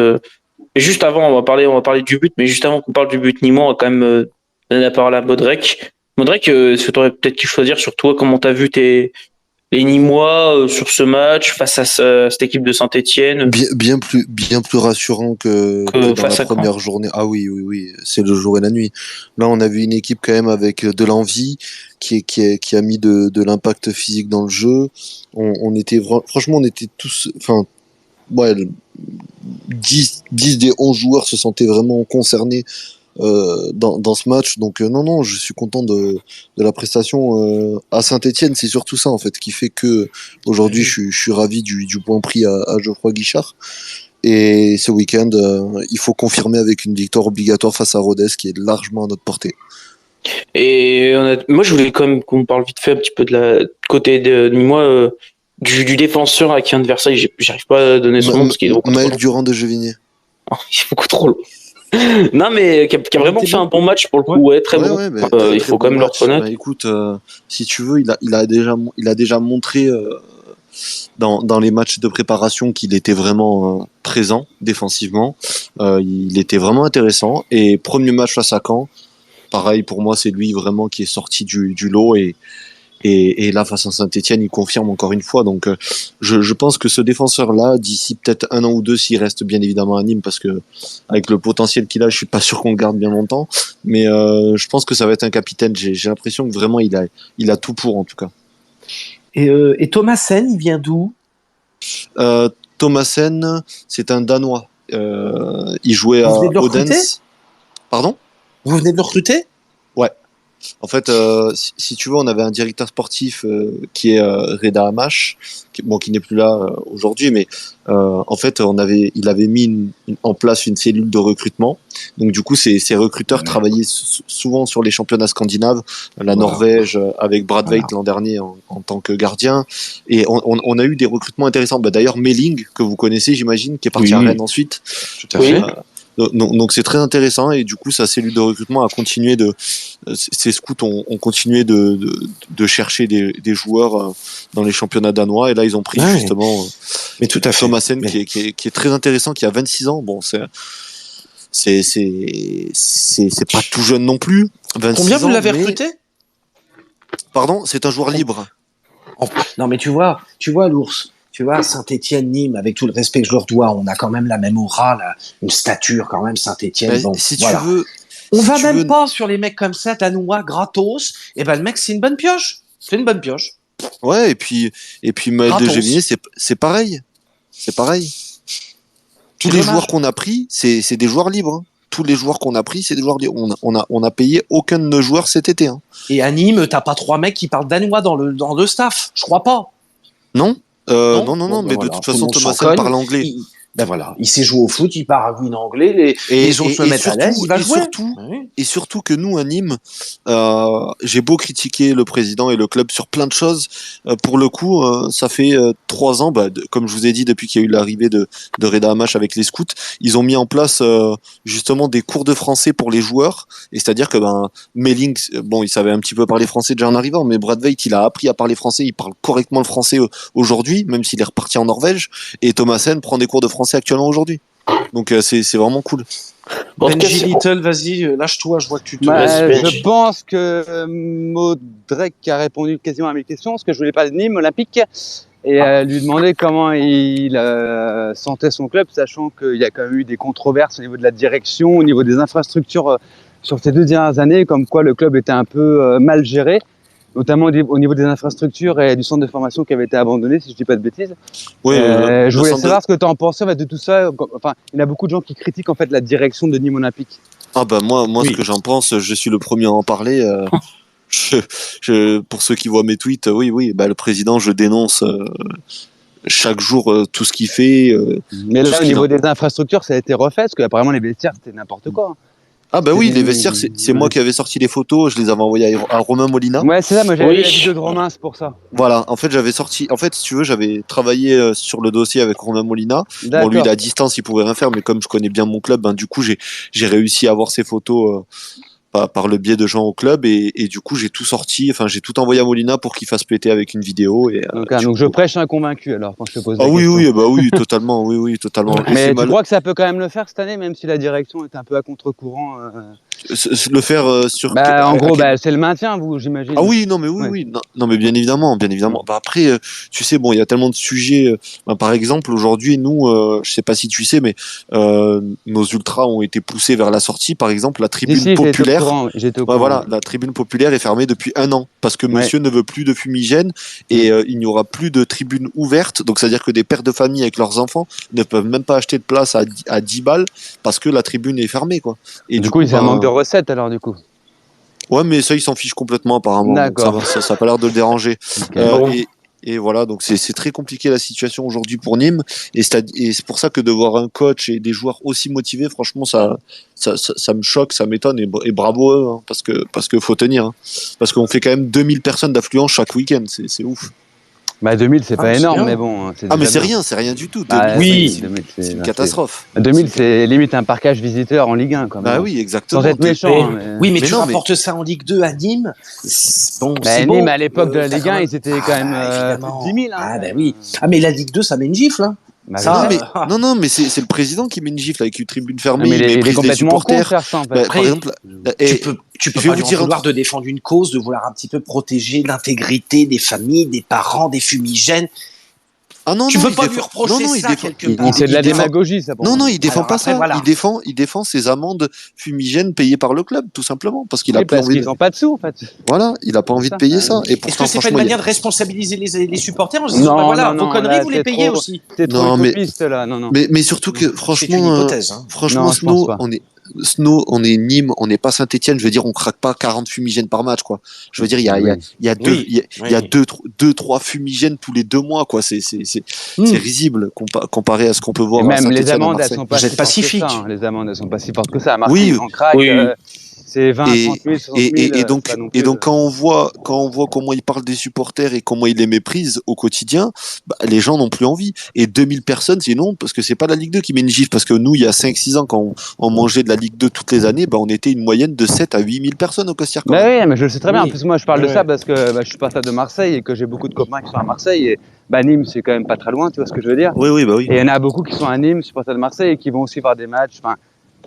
juste avant, on va parler du but, mais juste avant qu'on parle du but Nîmois, on va quand même, donner la parole à Modrek. Modrek, est-ce que tu aurais peut-être pu choisir sur toi comment t'as vu les Nîmois sur ce match face à cette équipe de Saint-Etienne? Bien plus rassurant que dans face la à Caen. première journée. Ah oui, c'est le jour et la nuit. Là, on a vu une équipe quand même avec de l'envie, qui a mis de l'impact physique dans le jeu. Franchement, on était tous, enfin, ouais, 10 des 11 joueurs se sentaient vraiment concernés dans ce match. Donc non, je suis content de la prestation à Saint-Etienne. C'est surtout ça en fait qui fait que aujourd'hui je suis ravi du point pris à Geoffroy Guichard. Et ce week-end, il faut confirmer avec une victoire obligatoire face à Rodez qui est largement à notre portée. Et moi, je voulais quand même qu'on parle vite fait un petit peu de la côté de Nîmois, du défenseur qui vient de Versailles. J'arrive pas à donner son nom parce qu'il est beaucoup trop Maël long. Durand de Gevigné. Il est beaucoup trop long. Non, mais qui a vraiment fait un bon match pour le coup, ouais, très bon. Ouais, Il faut quand même le reconnaître. Bah, écoute, si tu veux, il a déjà montré dans les matchs de préparation qu'il était vraiment présent défensivement. Il était vraiment intéressant. Et premier match face à Caen, pareil pour moi, c'est lui vraiment qui est sorti du lot et là face à Saint-Etienne, il confirme encore une fois. Donc je pense que ce défenseur-là, d'ici peut-être 1 an ou 2, s'il reste bien évidemment à Nîmes, parce que avec le potentiel qu'il a, je suis pas sûr qu'on le garde bien longtemps. Mais je pense que ça va être un capitaine. J'ai l'impression que vraiment il a tout pour en tout cas. Et Thomassen, il vient d'où? Thomassen, c'est un Danois. Il jouait Vous à venez de le recruter? Odense. Pardon? Vous venez de le recruter? Ouais. En fait, si tu veux, on avait un directeur sportif qui est Reda Hamash, qui n'est plus là aujourd'hui, mais en fait, il avait mis en place une cellule de recrutement. Donc du coup, ces recruteurs travaillaient souvent sur les championnats scandinaves, la Norvège avec Brad Veit l'an dernier en tant que gardien, et on a eu des recrutements intéressants. Bah, d'ailleurs, Melling, que vous connaissez, j'imagine, qui est parti à Rennes ensuite. Tout à fait. Donc c'est très intéressant et du coup sa cellule de recrutement a continué ces scouts ont continué de chercher des joueurs dans les championnats danois et là ils ont pris justement mais tout à fait. Thomassen qui est très intéressant, qui a 26 ans. Bon, c'est pas tout jeune non plus. 26 Combien vous ans, l'avez mais... recruté? Pardon, c'est un joueur libre. Non, mais tu vois, l'ours. Tu vois, Saint-Etienne, Nîmes, avec tout le respect que je leur dois, on a quand même la même aura, une stature quand même, Saint-Etienne. Bon, si voilà. tu veux, on va même pas sur les mecs comme ça, danois, gratos. Et ben le mec, c'est une bonne pioche. C'est une bonne pioche. Ouais, et puis Maël de Gévigné, c'est pareil. C'est pareil. Tous les joueurs qu'on a pris, c'est des joueurs libres. Hein. Tous les joueurs qu'on a pris, c'est des joueurs libres. On a payé aucun de nos joueurs cet été. Hein. Et à Nîmes, t'as pas 3 mecs qui parlent danois dans le staff. Je crois pas. Non. Non, bon, mais voilà, de toute façon, Thomassen parle anglais. Ben voilà, il sait jouer au foot, il parle anglais, les autres se mettent à l'aise, il va jouer. Et surtout que nous, à Nîmes, j'ai beau critiquer le président et le club sur plein de choses, pour le coup, ça fait 3 ans, comme je vous ai dit, depuis qu'il y a eu l'arrivée de Reda Hamash avec les scouts, ils ont mis en place justement des cours de français pour les joueurs, et c'est-à-dire que Melling, bon, il savait un petit peu parler français déjà en arrivant, mais Brad Veit, il a appris à parler français, il parle correctement le français aujourd'hui, même s'il est reparti en Norvège, et Thomassen prend des cours de français actuellement aujourd'hui. Donc c'est vraiment cool. Benji Little, vas-y, lâche-toi, je vois que tu te... je pense que Maudrec a répondu quasiment à mes questions, parce que je voulais parler de Nîmes Olympique et lui demander comment il sentait son club, sachant qu'il y a quand même eu des controverses au niveau de la direction, au niveau des infrastructures sur ces 2 dernières années, comme quoi le club était un peu mal géré, notamment au niveau des infrastructures et du centre de formation qui avait été abandonné, si je ne dis pas de bêtises. Oui, je voulais savoir ce que tu en pensais de tout ça. Enfin, il y a beaucoup de gens qui critiquent en fait la direction de Nîmes Olympique. Ah moi ce que j'en pense, je suis le premier à en parler. Pour ceux qui voient mes tweets, oui, le président, je dénonce chaque jour tout ce qu'il fait. Mais là, au niveau des infrastructures, ça a été refait, parce qu'apparemment les vestiaires, c'était n'importe quoi. Ah oui, les vestiaires, c'est moi qui avais sorti les photos, je les avais envoyées à Romain Molina. Ouais, c'est ça, moi j'avais vu la vidéo de Romain, c'est pour ça. Voilà, en fait si tu veux, j'avais travaillé sur le dossier avec Romain Molina. Bon, lui, il est à distance, il pouvait rien faire, mais comme je connais bien mon club, du coup, j'ai réussi à avoir ces photos par le biais de gens au club et du coup j'ai tout envoyé à Molina pour qu'il fasse péter avec une vidéo donc je prêche un convaincu alors quand je te pose la question. Oui, totalement, totalement. Mais tu crois que ça peut quand même le faire cette année, même si la direction est un peu à contre-courant le faire sur en gros c'est le maintien, j'imagine. Ah oui, non mais bien évidemment. Après tu sais, bon, il y a tellement de sujets, par exemple aujourd'hui nous je sais pas si tu sais, mais nos ultras ont été poussés vers la sortie. Par exemple, la tribune populaire, la tribune populaire est fermée depuis 1 an parce que monsieur ne veut plus de fumigène et il n'y aura plus de tribune ouverte, donc c'est à dire que des pères de famille avec leurs enfants ne peuvent même pas acheter de place à 10 balles parce que la tribune est fermée, quoi. Et du coup, ça manque de recettes alors du coup. Ouais, mais ça, il s'en fiche complètement apparemment. D'accord. Ça a pas l'air de le déranger. Okay. Et voilà, donc c'est très compliqué la situation aujourd'hui pour Nîmes. Et c'est pour ça que de voir un coach et des joueurs aussi motivés, franchement, ça me choque, ça m'étonne. Et bravo eux, hein, parce que faut tenir. Hein. Parce qu'on fait quand même 2000 personnes d'affluence chaque week-end. C'est ouf. Bah 2000 c'est pas c'est énorme, bien. mais bon. Ah, mais déjà c'est bien. rien du tout. Ah, 2000, oui. 2000, c'est une catastrophe. 2000 c'est limite un parquage visiteur en Ligue 1 quand même. Bah oui, exactement. Sans être méchant. Mais- hein, mais... Oui, mais Mais tu non, rapportes ça en Ligue 2 à Nîmes. Bon, Bah, c'est Nîmes bon. à l'époque de la T'as Ligue quand 1, même- ils étaient quand même évidemment. plus de 10 000. Hein, Ah, quand bah même. oui. Ah, mais la Ligue 2, ça met une gifle. Hein. Bah, Ça, je sais. Non, mais c'est le président qui met une gifle avec une tribune Non, fermée, mais il il est méprise les complètement con de supporters. faire ça en fait. Bah, Après, par exemple, tu peux je vais pas vous lui en dire un vouloir truc. de défendre une cause, de vouloir un petit peu protéger l'intégrité des familles, des parents, des fumigènes. Ah non, Tu non, peux il pas défend- lui reprocher non, non, il ça défend- quelque part. C'est de la il défend- démagogie ça pour Non, moi. non, il défend Alors pas après, ça. voilà. Il défend ses amendes fumigènes payées par le club, tout simplement, parce qu'il a Oui, plus parce envie qu'ils de... n'ont pas de sous en fait. Voilà, il a pas envie de ça. payer ça. Et Est-ce pourtant, que c'est pas une franchement, manière de responsabiliser les supporters en se disant, Non, bah voilà, non, vos conneries, là, vous les t'es payez trop- aussi. T'es trop Non, mais- utopiste là, non. mais surtout que, C'est une franchement, hypothèse. Hein. franchement, Non, je pense pas. Snow, on est Nîmes, on n'est pas Saint-Etienne. Je veux dire, on craque pas 40 fumigènes par match, quoi. Je veux dire, il y a deux, Oui, il y a oui. deux, trois fumigènes tous les 2 mois, quoi. C'est Hmm. risible comparé à ce qu'on peut voir Et à même Saint-Etienne, les à amendes, elles Marseille. sont pas Vous êtes si fortes que pacifique. ça. Hein. Les amendes, elles sont pas si fortes que ça. À Marseille, Oui. on craque. Oui. C'est 20, Et, 30 000, 60 000. et donc, pas non plus, quand on voit comment il parle des supporters et comment il les méprise au quotidien, bah, les gens n'ont plus envie. Et 2000 personnes, c'est non, parce que c'est pas la Ligue 2 qui met une gifle. Parce que nous, il y a 5-6 ans, quand on mangeait de la Ligue 2 toutes les années, bah, on était une moyenne de 7 à 8000 personnes au Costière. Bah oui, mais je le sais très bien. En Oui. plus, moi, je parle de Ouais. ça parce que je suis parti de Marseille et que j'ai beaucoup de copains qui sont à Marseille. Et bah, Nîmes, c'est quand même pas très loin, tu vois ce que je veux dire. Oui, bah oui. Et il y en a beaucoup qui sont à Nîmes, supporters de Marseille, et qui vont aussi voir des matchs, enfin,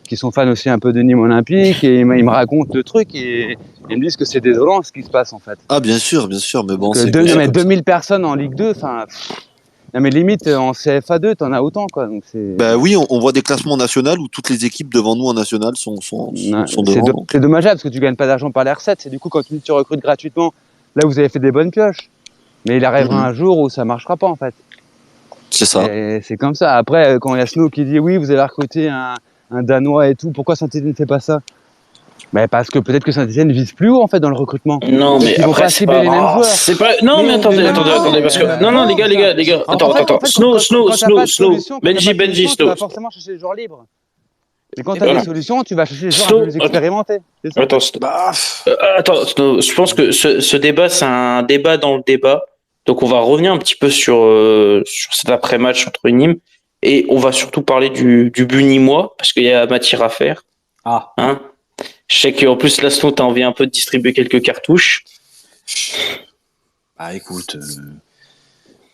qui sont fans aussi un peu de Nîmes Olympique, et ils me racontent le truc, et ils me disent que c'est désolant ce qui se passe en fait. Ah, bien sûr, mais bon, Que c'est non, mais comme ça. 2000 personnes en Ligue 2, enfin. Non, mais limite, en CFA2, t'en as autant, quoi. Donc c'est. Bah oui, on voit des classements nationaux où toutes les équipes devant nous en national sont Ouais, devant. Donc. c'est dommageable parce que tu gagnes pas d'argent par les recettes. C'est du coup, quand tu recrutes gratuitement, là, vous avez fait des bonnes pioches. Mais il arrivera Mhm. un jour où ça marchera pas, en fait. C'est ça. Et c'est comme ça. Après, quand il y a Snow qui dit oui, vous allez recruter un Danois et tout, pourquoi Saint-Etienne ne fait pas ça? Ben parce que peut-être que Saint-Etienne vise plus haut en fait dans le recrutement. Non, mais Ils vont après, pas c'est cibler pas... les mêmes joueurs. C'est pas... Non, mais attendez, parce que... Non, les gars. Attends. Snow. Benji, Tu Snow. vas forcément chercher les joueurs libres. Mais quand Et tu as voilà. des solutions, tu vas chercher les joueurs Snow, un peu plus expérimentés. C'est ça. Attends, Bah, Snow, je pense que ce débat, c'est un débat dans le débat. Donc, on va revenir un petit peu sur cet après-match entre Nîmes. Et on va surtout parler du but nîmois, parce qu'il y a matière à faire. ah. Hein. Je sais qu'en plus, là, Snow, t'as envie un peu de distribuer quelques cartouches. Bah écoute,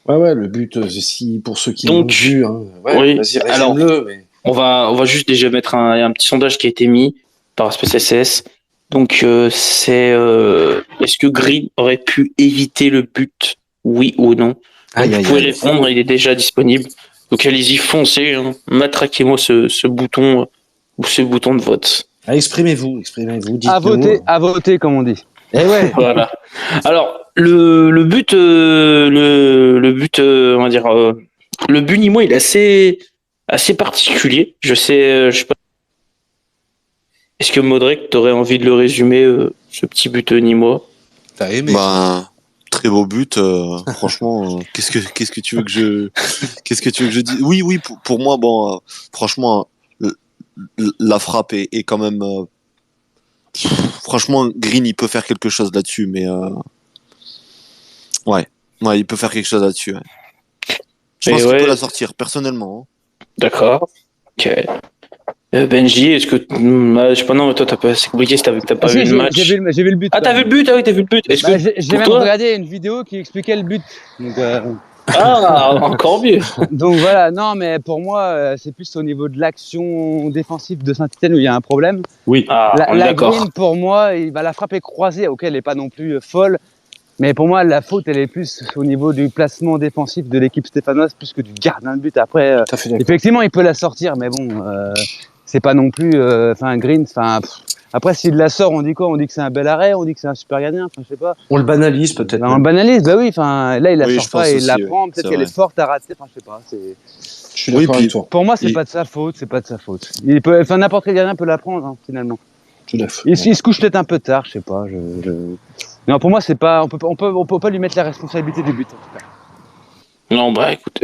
ouais, le but, si pour ceux qui l'ont Donc, vu, hein, ouais, oui. vas-y, Alors, résume-le. Mais... On va juste déjà mettre un petit sondage qui a été mis par SPCS. Donc, est-ce que Green aurait pu éviter le but? Oui ou non? Aïe, Vous aïe, pouvez aïe. répondre, il est déjà disponible. Donc, allez-y, foncez, hein. Matraquez-moi ce bouton ou ce bouton de vote. Ah, exprimez-vous, dites-nous. À voter, comme on dit. Eh ouais. Voilà. Alors, le but, on va dire, le but nîmois, il est assez particulier. Je sais pas. Est-ce que Modric, t'aurais envie de le résumer, ce petit but nîmois? T'as aimé. Bah, très beau but. Franchement, qu'est-ce que tu veux que je dise? Oui, pour moi, bon, franchement, la frappe est quand même. Franchement, Green, il peut faire quelque chose là-dessus, mais ouais, il peut faire quelque chose là-dessus. Ouais. Je pense qu'il peut la sortir, personnellement. Hein. D'accord. Ok. Benji, est-ce que je sais pas, non, toi c'est compliqué si t'as pas vu le match. J'ai vu le but. Ah, t'as vu le but? Ah oui, t'as vu le but. Est-ce que J'ai même regardé une vidéo qui expliquait le but. Donc, ah, encore mieux. donc voilà, non, mais pour moi, c'est plus au niveau de l'action défensive de Saint-Etienne où il y a un problème. Oui. Ah, on est La d'accord. Green, pour moi, la frappe est croisée, ok, elle n'est pas non plus folle. Mais pour moi, la faute, elle est plus au niveau du placement défensif de l'équipe stéphanoise plus que du gardien de but. Après, Tout à fait d'accord. effectivement, il peut la sortir, mais bon, c'est pas non plus. Green, après, s'il la sort, on dit quoi? On dit que c'est un bel arrêt, on dit que c'est un super gardien, je sais pas. On le banalise peut-être. On le banalise, bah oui, là, il la Oui, sort je pense pas et il aussi, la oui, prend, peut-être c'est qu'elle vrai. est forte à rater, je sais pas. Je suis d'accord puis- avec toi. Pour moi, c'est Il- pas de sa faute, n'importe quel gardien peut la prendre, hein, finalement. Tout à fait. Il se couche peut-être un peu tard, je sais pas. Non, pour moi, c'est pas. On peut pas lui mettre la responsabilité du but. En tout cas. Non, bah écoute,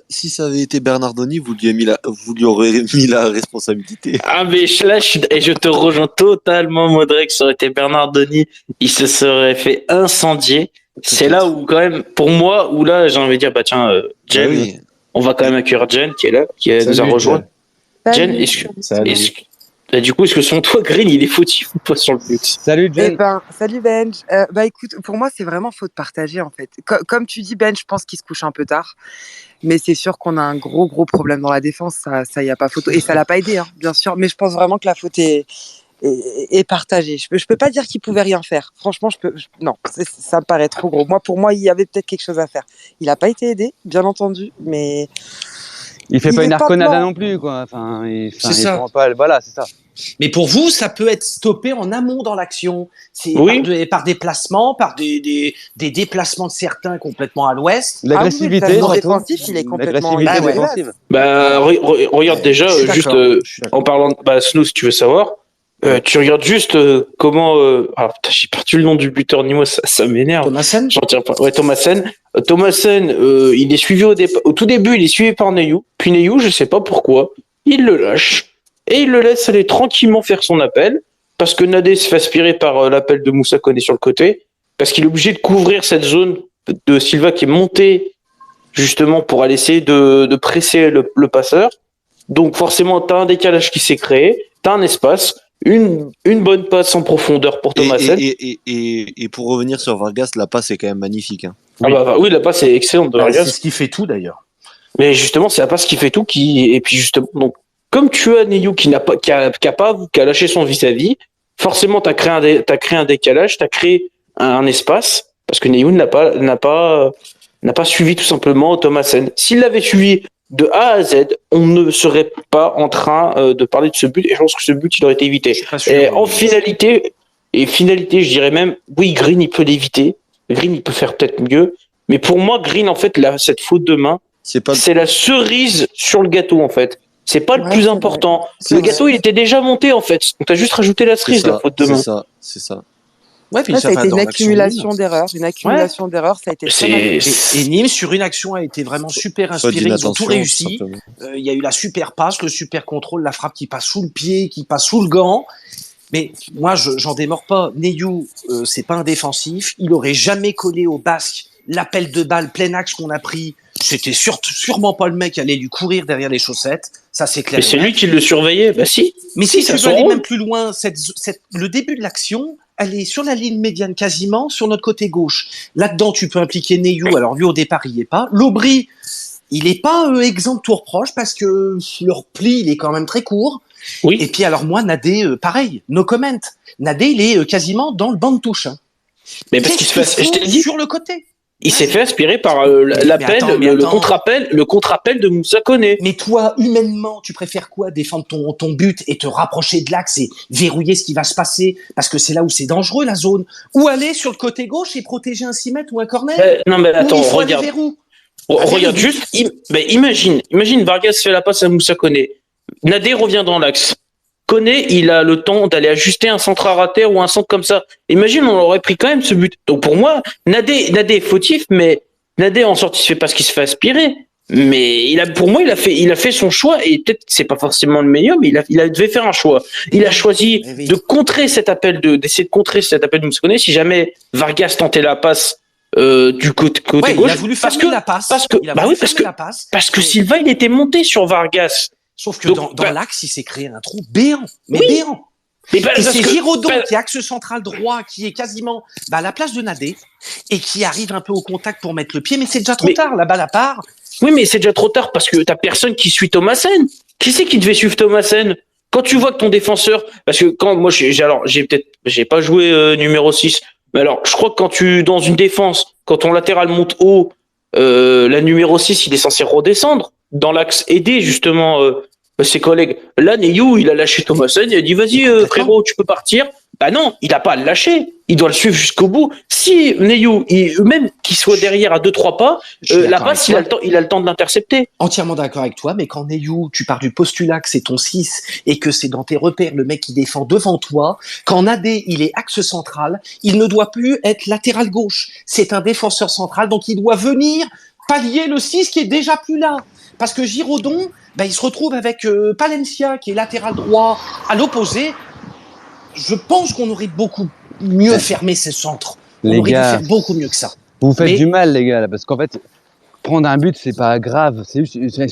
Si ça avait été Bernardoni, vous lui aurez mis la responsabilité. ah mais je te rejoins totalement, Modric. Ça aurait été Bernardoni, il se serait fait incendier. c'est là où quand même, pour moi, où là j'ai envie de dire, bah tiens, Jen, Oui. on va quand même accueillir Jen qui est là, qui nous a Salut, rejoint. Jen, Salut. Salut. bah, du coup, est-ce que selon toi, Green, il est fautif ou pas sur le but? Salut Eh Jen. ben, salut Benj. Bah écoute, pour moi, c'est vraiment faute partagée en fait. Comme tu dis, Benj, je pense qu'il se couche un peu tard. Mais c'est sûr qu'on a un gros problème dans la défense. Ça y a pas photo. Et ça l'a pas aidé, hein, bien sûr. Mais je pense vraiment que la faute est partagée. Je peux pas dire qu'il pouvait rien faire. Franchement, non, ça me paraît trop gros. Pour moi, il y avait peut-être quelque chose à faire. Il a pas été aidé, bien entendu, mais Il fait il pas est une pas arconada blanc. non plus, quoi. C'est Il ça. prend pas. Voilà, c'est ça. Mais pour vous, ça peut être stoppé en amont dans l'action. C'est Oui. par des placements, par des déplacements de certains complètement à l'ouest. L'agressivité, Ah oui, le surtout. défensif, il est complètement L'agressivité Bah ouais. défensive. Bah, regarde déjà, Je suis juste d'accord, je suis d'accord. en parlant, bah, Snow, si tu veux savoir, tu regardes juste comment. Alors, putain, j'ai perdu le nom du buteur Nîmois, ça m'énerve. Thomasen. J'en tiens pas. Ouais, Thomasen. Thomasen, il est suivi au tout début, il est suivi par Neyou. Puis Neyou, je sais pas pourquoi, il le lâche et il le laisse aller tranquillement faire son appel parce que Nadé se fait aspirer par l'appel de Moussa Koné sur le côté parce qu'il est obligé de couvrir cette zone de Silva qui est montée justement pour aller essayer de presser le passeur. Donc forcément, tu as un décalage qui s'est créé, tu as un espace, une bonne passe en profondeur pour Thomasen. Et pour revenir sur Vargas, la passe est quand même magnifique. Hein. Oui, la passe est excellente de Bah, Vargas. c'est ce qui fait tout d'ailleurs. Mais justement, c'est la passe qui fait tout. Et puis justement, donc, comme tu as Neyou qui a lâché son vis-à-vis, forcément, tu as créé un décalage, tu as créé un espace, parce que Neyou n'a pas suivi tout simplement Thomasen. S'il l'avait suivi de A à Z, on ne serait pas en train de parler de ce but, et je pense que ce but, il aurait été évité. Je suis pas sûr. Et en finalité, je dirais même, oui, Green, il peut l'éviter. Green, il peut faire peut-être mieux. Mais pour moi, Green, en fait, cette faute de main, c'est la cerise sur le gâteau, en fait. C'est pas le plus important. Le gâteau, il était déjà monté, en fait. Donc, t'as juste rajouté la cerise, la faute de main. C'est ça. Ouais, puis ça a été une dans l'action accumulation Nîmes. d'erreurs. Une accumulation d'erreurs, ça a été très mal. Et Nîmes, sur une action, a été vraiment super inspiré. Ils ont tout réussi. Il y a eu la super passe, le super contrôle, la frappe qui passe sous le pied, qui passe sous le gant. Mais moi, j'en démords pas. Neyou, c'est pas un défensif. Il aurait jamais collé au basque l'appel de balle plein axe qu'on a pris. C'était sûrement pas le mec qui allait lui courir derrière les chaussettes. Ça, c'est clair. Mais c'est lui qui le surveillait. Bah si. Mais si tu veux son aller rôle. même plus loin, le début de l'action, elle est sur la ligne médiane quasiment, sur notre côté gauche. Là-dedans, tu peux impliquer Neyou. Alors lui, au départ, il y est pas. L'Aubry, il est pas exempt de tout reproche parce que le repli, il est quand même très court. Oui. Et puis alors moi, Nadé, pareil, no comment. Nadé, il est quasiment dans le banc de touche. Hein. Mais parce qu'il se fait, je t'ai dit, sur le côté. il s'est fait aspirer par l'appel, le contre-appel de Moussa Koné. Mais toi, humainement, tu préfères quoi? Défendre ton but et te rapprocher de l'axe et verrouiller ce qui va se passer parce que c'est là où c'est dangereux, la zone. Ou aller sur le côté gauche et protéger un 6 mètres ou un corner. Non, mais attends, il faut regarde. aller vers où? Regarde juste, imagine Vargas fait la passe à Moussa Koné. Nadé revient dans l'axe. Koné, il a le temps d'aller ajuster un centre à rater ou un centre comme ça. Imagine, on aurait pris quand même ce but. Donc pour moi, Nadé est fautif, mais Nadé en sortie, il se fait pas ce qu'il se fait aspirer. Mais pour moi, il a fait son choix et peut-être que c'est pas forcément le meilleur, mais il devait faire un choix. Il a choisi de contrer d'essayer de contrer cet appel de Moussa Koné si jamais Vargas tentait la passe. Du côté gauche. Il a voulu fermer la passe. Parce que Silva, il était monté sur Vargas. Sauf que dans l'axe, il s'est créé un trou béant. Béant. Et c'est Giraudon qui est axe central droit, qui est quasiment à la place de Nadé, et qui arrive un peu au contact pour mettre le pied, mais c'est déjà trop tard, la balle à part. Oui, mais c'est déjà trop tard parce que t'as personne qui suit Thomasen. Qui c'est qui devait suivre Thomasen? Quand tu vois que ton défenseur, parce que quand moi j'ai pas joué numéro 6, mais alors je crois que dans une défense, quand ton latéral monte haut, la numéro 6, il est censé redescendre dans l'axe, aider justement ses collègues. Là, Neyou, il a lâché Thomasen, il a dit vas-y frérot, tu peux partir. Bah non, il a pas à le lâcher. Il doit le suivre jusqu'au bout. Si Neyou, même qu'il soit derrière à 2-3 pas, la passe, il a le temps de l'intercepter. Entièrement d'accord avec toi, mais quand Neyou, tu pars du postulat que c'est ton 6 et que c'est dans tes repères le mec qui défend devant toi, quand Nadé, il est axe central, il ne doit plus être latéral gauche. C'est un défenseur central, donc il doit venir pallier le 6 qui est déjà plus là. Parce que Giraudon, il se retrouve avec Palencia qui est latéral droit à l'opposé. Je pense qu'on aurait beaucoup mieux fermé ces centres. On aurait dû faire beaucoup mieux que ça. Vous faites Mais- du mal, les gars, là, parce qu'en fait, prendre un but, c'est pas grave. C'est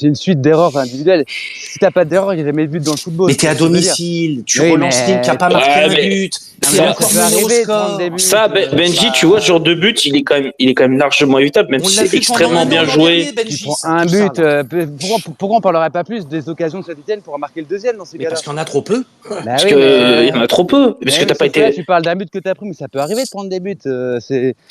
une suite d'erreurs individuelles. Si t'as pas d'erreur, il n'y a jamais de but dans le football. Mais t'es à c'est ce que je veux dire. domicile, tu Oui, relances mais- Nîmes qui a pas Ouais, marqué un mais- but. Non, C'est mais encore ça peut mené au arriver de prendre score. des buts. Ça, Benji, tu vois, ce genre de but, il est quand même largement évitable, même On si l'a c'est vu extrêmement pendant un bien an l'an joué. dernier, Benji, Tu prends ça, un tout ça, but. là. Pourquoi on parlerait pas plus des occasions de Saint-Étienne pour marquer le deuxième dans ces Mais cas-là? parce qu'il y en a trop peu. Bah Parce oui, que mais- il y en a trop peu. Parce mais que t'as oui, pas sauf que là, été. tu parles d'un but que t'as pris, mais ça peut arriver de prendre des buts.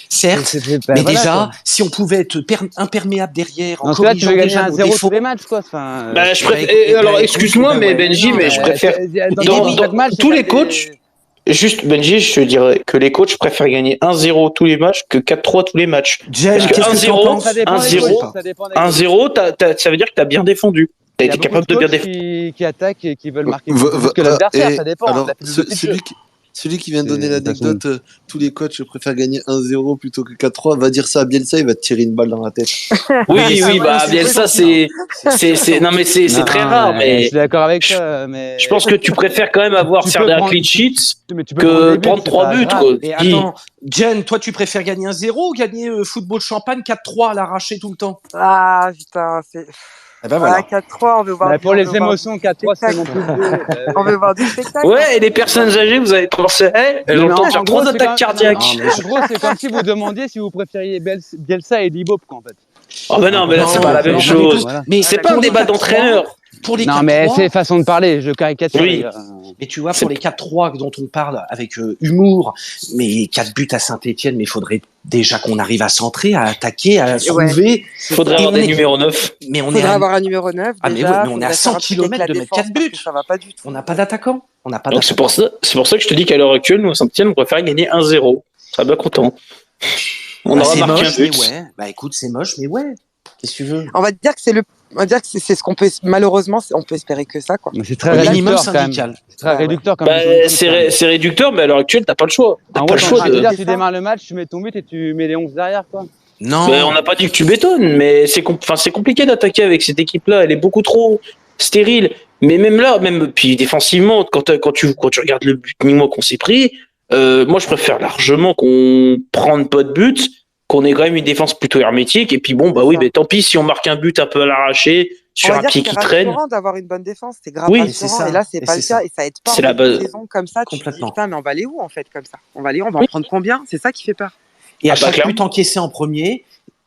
Certes, Bah, mais voilà, déjà, quoi. si on pouvait être imperméable derrière, en Dans ce cas-là, tu corrigeant veux gagner déjà un nos 0 défauts. tous les matchs, quoi. Enfin, Bah, je bah, préfère. écoute, Alors, bah, excuse-moi, écoute, mais bah, ouais, Benji, non, mais je préfère. Dans chaque match, c'est tous pas les des- coachs, juste Benji, je te dirais que les coachs préfèrent gagner 1-0 tous les matchs que 4-3 tous les matchs. Jen, Parce que qu'est-ce que tu en 1-0, penses? Ça dépend des 1-0, coachs, ça dépend des coachs. 1-0, ça veut dire que t'as bien défendu. T'as Il y a été beaucoup capable de de bien coachs défendre. qui attaquent et qui veulent marquer Va- plus va- que l'adversaire, et ça dépend. alors, la philosophie de jeu. celui qui vient de donner C'est- l'anecdote, tous les coachs préfèrent gagner 1-0 plutôt que 4-3, va dire ça à Bielsa, il va te tirer une balle dans la tête. Oui, Ah, oui, ouais, bah, c'est bien très ça, gentil, non, mais c'est Non, très rare, Je mais suis d'accord avec toi, mais. je pense que tu préfères quand même avoir Tu faire peux des prendre- clean sheets Mais tu peux prendre que des buts, prendre c'est 3 pas buts, grave. quoi. Et Dis. attends, Jen, toi tu préfères gagner 1-0 ou gagner football champagne 4-3 à l'arraché tout le temps? Ah, putain, c'est. Eh ben Ah, voilà. 4-3, on veut voir Bah, pour on les veut voir émotions, du 4-3, c'est mon spectacle. plus beau. On veut voir du spectacle. Ouais, et les personnes âgées, vous avez pensé, elles ont le temps de faire 3 c'est attaques cardiaques. Non, mais En gros, c'est comme si vous demandiez si vous préfériez Bielsa et Libop, quoi, en fait. Oh, mais non, mais là, c'est pas la même non, chose. Voilà. Mais C'est pas un pour les débat 4-3, d'entraîneur. Pour les Non, mais 4-3, c'est façon de parler, je caricature. Oui. les gars. mais tu vois, C'est- pour les 4-3 dont on parle avec humour, mais 4 buts à Saint-Etienne, mais il faudrait déjà qu'on arrive à centrer, à attaquer, à trouver. Faudrait Et avoir on des est- numéros 9. Mais on Faudrait est à- avoir un numéro 9 Ah, mais déjà. oui, mais on est à faudrait 100 faire un truc avec kilomètres la de mettre défense 4 parce buts. que ça va pas du tout. on n'a pas d'attaquant. On n'a pas Donc c'est d'attaquant. pour ça que je te dis qu'à l'heure actuelle, nous, à Saint-Etienne, on préfère gagner 1-0. Ça va bien content. On Bah, aura c'est marqué un moche, mais but. ouais. Bah écoute, c'est moche, mais ouais. Qu'est-ce que tu veux? On va dire que c'est ce qu'on peut malheureusement on peut espérer que ça quoi. Mais c'est très Au minimum réducteur, quand même. syndical. C'est très Ouais, ouais. réducteur, comme Bah, c'est réducteur, mais à l'heure actuelle, t'as pas le choix. T'as En pas gros, le t'es en choix train de de. dire, tu démarres le match, tu mets ton but et tu mets les 11 derrière, quoi. Non. Mais on n'a pas dit que tu bétonnes, mais c'est compliqué d'attaquer avec cette équipe-là. Elle est beaucoup trop stérile. Mais même là, puis défensivement, quand tu regardes le but nîmois qu'on s'est pris, moi je préfère largement qu'on prenne pas de but, qu'on ait quand même une défense plutôt hermétique. Et puis bon, bah oui, mais tant pis si on marque un but un peu à l'arraché On sur va un dire pied que qui c'est traîne. rassurant d'avoir une bonne défense, c'est grave Oui, rassurant. c'est ça. Et là, c'est Et pas le c'est cas ça. et ça aide pas. C'est En la fait, une base. saison comme ça, tu te dis, Complètement. putain, mais on va aller où en fait comme ça? On va en prendre combien? C'est ça qui fait peur. Et à Ah bah, chaque clairement. but encaissé en premier,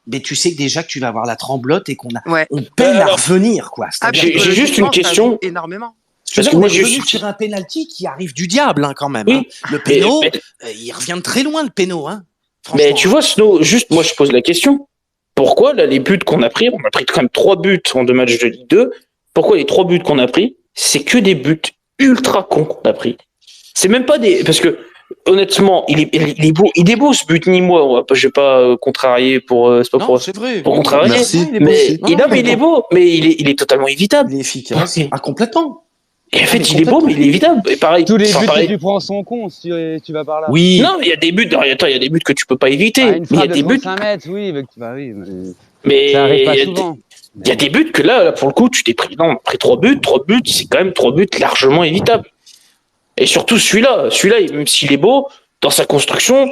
mais tu sais que déjà que tu vas avoir la tremblote et Ouais. on peine à Alors- revenir, quoi. C'est-à-dire J'ai que- juste une psychologiquement, ça question. joue énormément. Parce que on moi, est je revenu suis. sur un penalty qui arrive du diable, hein, quand même. Oui. Hein. Le Mais, péno, mais- il revient de très loin, le péno. Hein. mais Franchement. tu vois, Snow, juste moi je pose la question. Pourquoi là les buts qu'on a pris, on a pris quand même 3 buts en 2 matchs de Ligue 2. Pourquoi les 3 buts qu'on a pris, c'est que des buts ultra cons qu'on a pris. C'est même pas des parce que honnêtement, il est beau ce but nîmois. Je vais pas contrarier pour c'est pas Non, pour c'est vrai. pour contrarier. Merci. il est beau. Mais Non, il est beau, mais il est totalement évitable. Il est efficace. Ouais. Ah, complètement. Et en fait, mais il est beau, mais il est évitable. Et pareil. Tous les enfin, buts pareil. que tu prends sont cons si tu vas par là. Oui. Non, mais il y a des buts. Attends, il y a des buts que tu peux pas éviter. Ah, Mais une il y a frappe de des buts. 35 mètres, oui, bah oui, mais Mais ça arrive pas il y a souvent. Il y a des buts que là, pour le coup, tu t'es pris. Non, après 3 buts, c'est quand même 3 buts largement évitables. Et surtout celui-là, même s'il est beau, dans sa construction,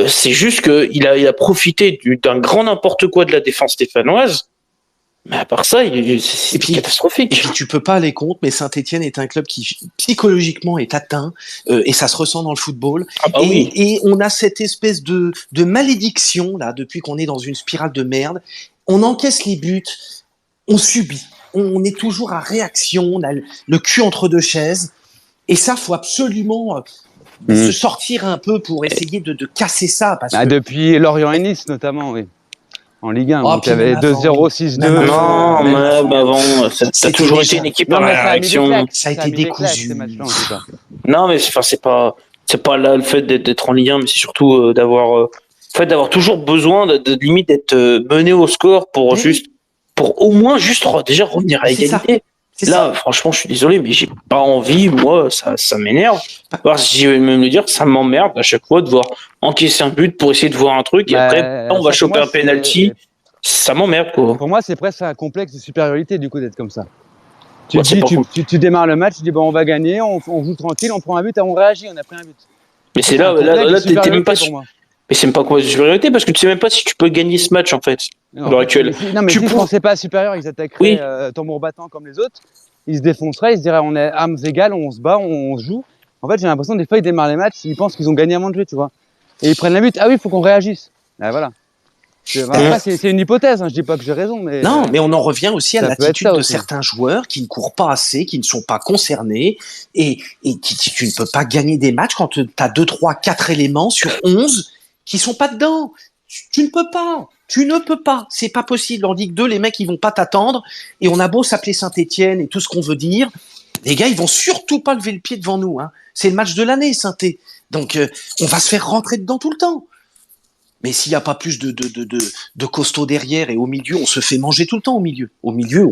c'est juste qu'il a profité d'un grand n'importe quoi de la défense stéphanoise. Mais à part ça, c'est Et puis- catastrophique. Et puis tu peux pas aller contre, mais Saint-Etienne est un club qui psychologiquement est atteint et ça se ressent dans le football. Ah bah oui. Et on a cette espèce de malédiction là depuis qu'on est dans une spirale de merde. On encaisse les buts, on subit, on est toujours à réaction, on a le cul entre deux chaises. Et ça, faut absolument se sortir un peu pour essayer de casser ça parce Ah, que depuis Lorient et Nice, notamment, oui. En Ligue 1, Oh, donc il y puis avait même 2-0, avant. 6-2. Même Non, même mais avant, ça a C'était toujours déjà- été une équipe Non, à mais ça a mis des réaction. claques. Ça a été mis des claques, décousu. ces matchs-là, en tout cas. Non, mais c'est pas là le fait d'être en Ligue 1, mais c'est surtout d'avoir toujours besoin de limite d'être mené au score pour Oui. pour au moins déjà revenir à C'est ça. égalité. C'est Là, franchement, je suis désolé, mais j'ai pas envie, moi, ça m'énerve. Alors, si je vais même le dire, ça m'emmerde à chaque fois de voir encaisser un but pour essayer de voir un truc, et Bah, après, on va ça, pour choper moi, un penalty. Ça m'emmerde, quoi. Pour moi, c'est presque un complexe de supériorité, du coup, d'être comme ça. Tu Ouais, c'est pas faux. tu démarres le match, tu dis, bon, on va gagner, on joue tranquille, on prend un but, et on réagit, on a pris un but. Mais c'est un là, complexe de t'es même pas supériorité pour moi. Mais c'est même pas quoi de supériorité parce que tu sais même pas si tu peux gagner ce match en fait. À l'heure actuelle. Non, mais Tu si je pour- pensais pas supérieur, ils attaqueraient Oui. tambour battant comme les autres. Ils se défonceraient, ils se diraient on est armes égales, on se bat, on se joue. En fait, j'ai l'impression des fois ils démarrent les matchs, ils pensent qu'ils ont gagné avant de jouer, tu vois. Et ils prennent la but. Ah oui, il faut qu'on réagisse. Ah, voilà. Après, c'est une hypothèse, hein. Je dis pas que j'ai raison, mais. Non, mais on en revient aussi à ça peut être l'attitude ça de aussi. certains joueurs qui ne courent pas assez, qui ne sont pas concernés, et tu ne peux pas gagner des matchs quand tu as 2, 3, 4 éléments sur 11 qui sont pas dedans. Tu ne peux pas. Tu ne peux pas. C'est pas possible. En Ligue 2, les mecs, ils vont pas t'attendre, et on a beau s'appeler Saint-Étienne et tout ce qu'on veut dire, les gars, ils vont surtout pas lever le pied devant nous, hein. C'est le match de l'année, Saint-Étienne. Donc, on va se faire rentrer dedans tout le temps. Mais s'il n'y a pas plus de costauds derrière et au milieu, on se fait manger tout le temps au milieu. Au milieu,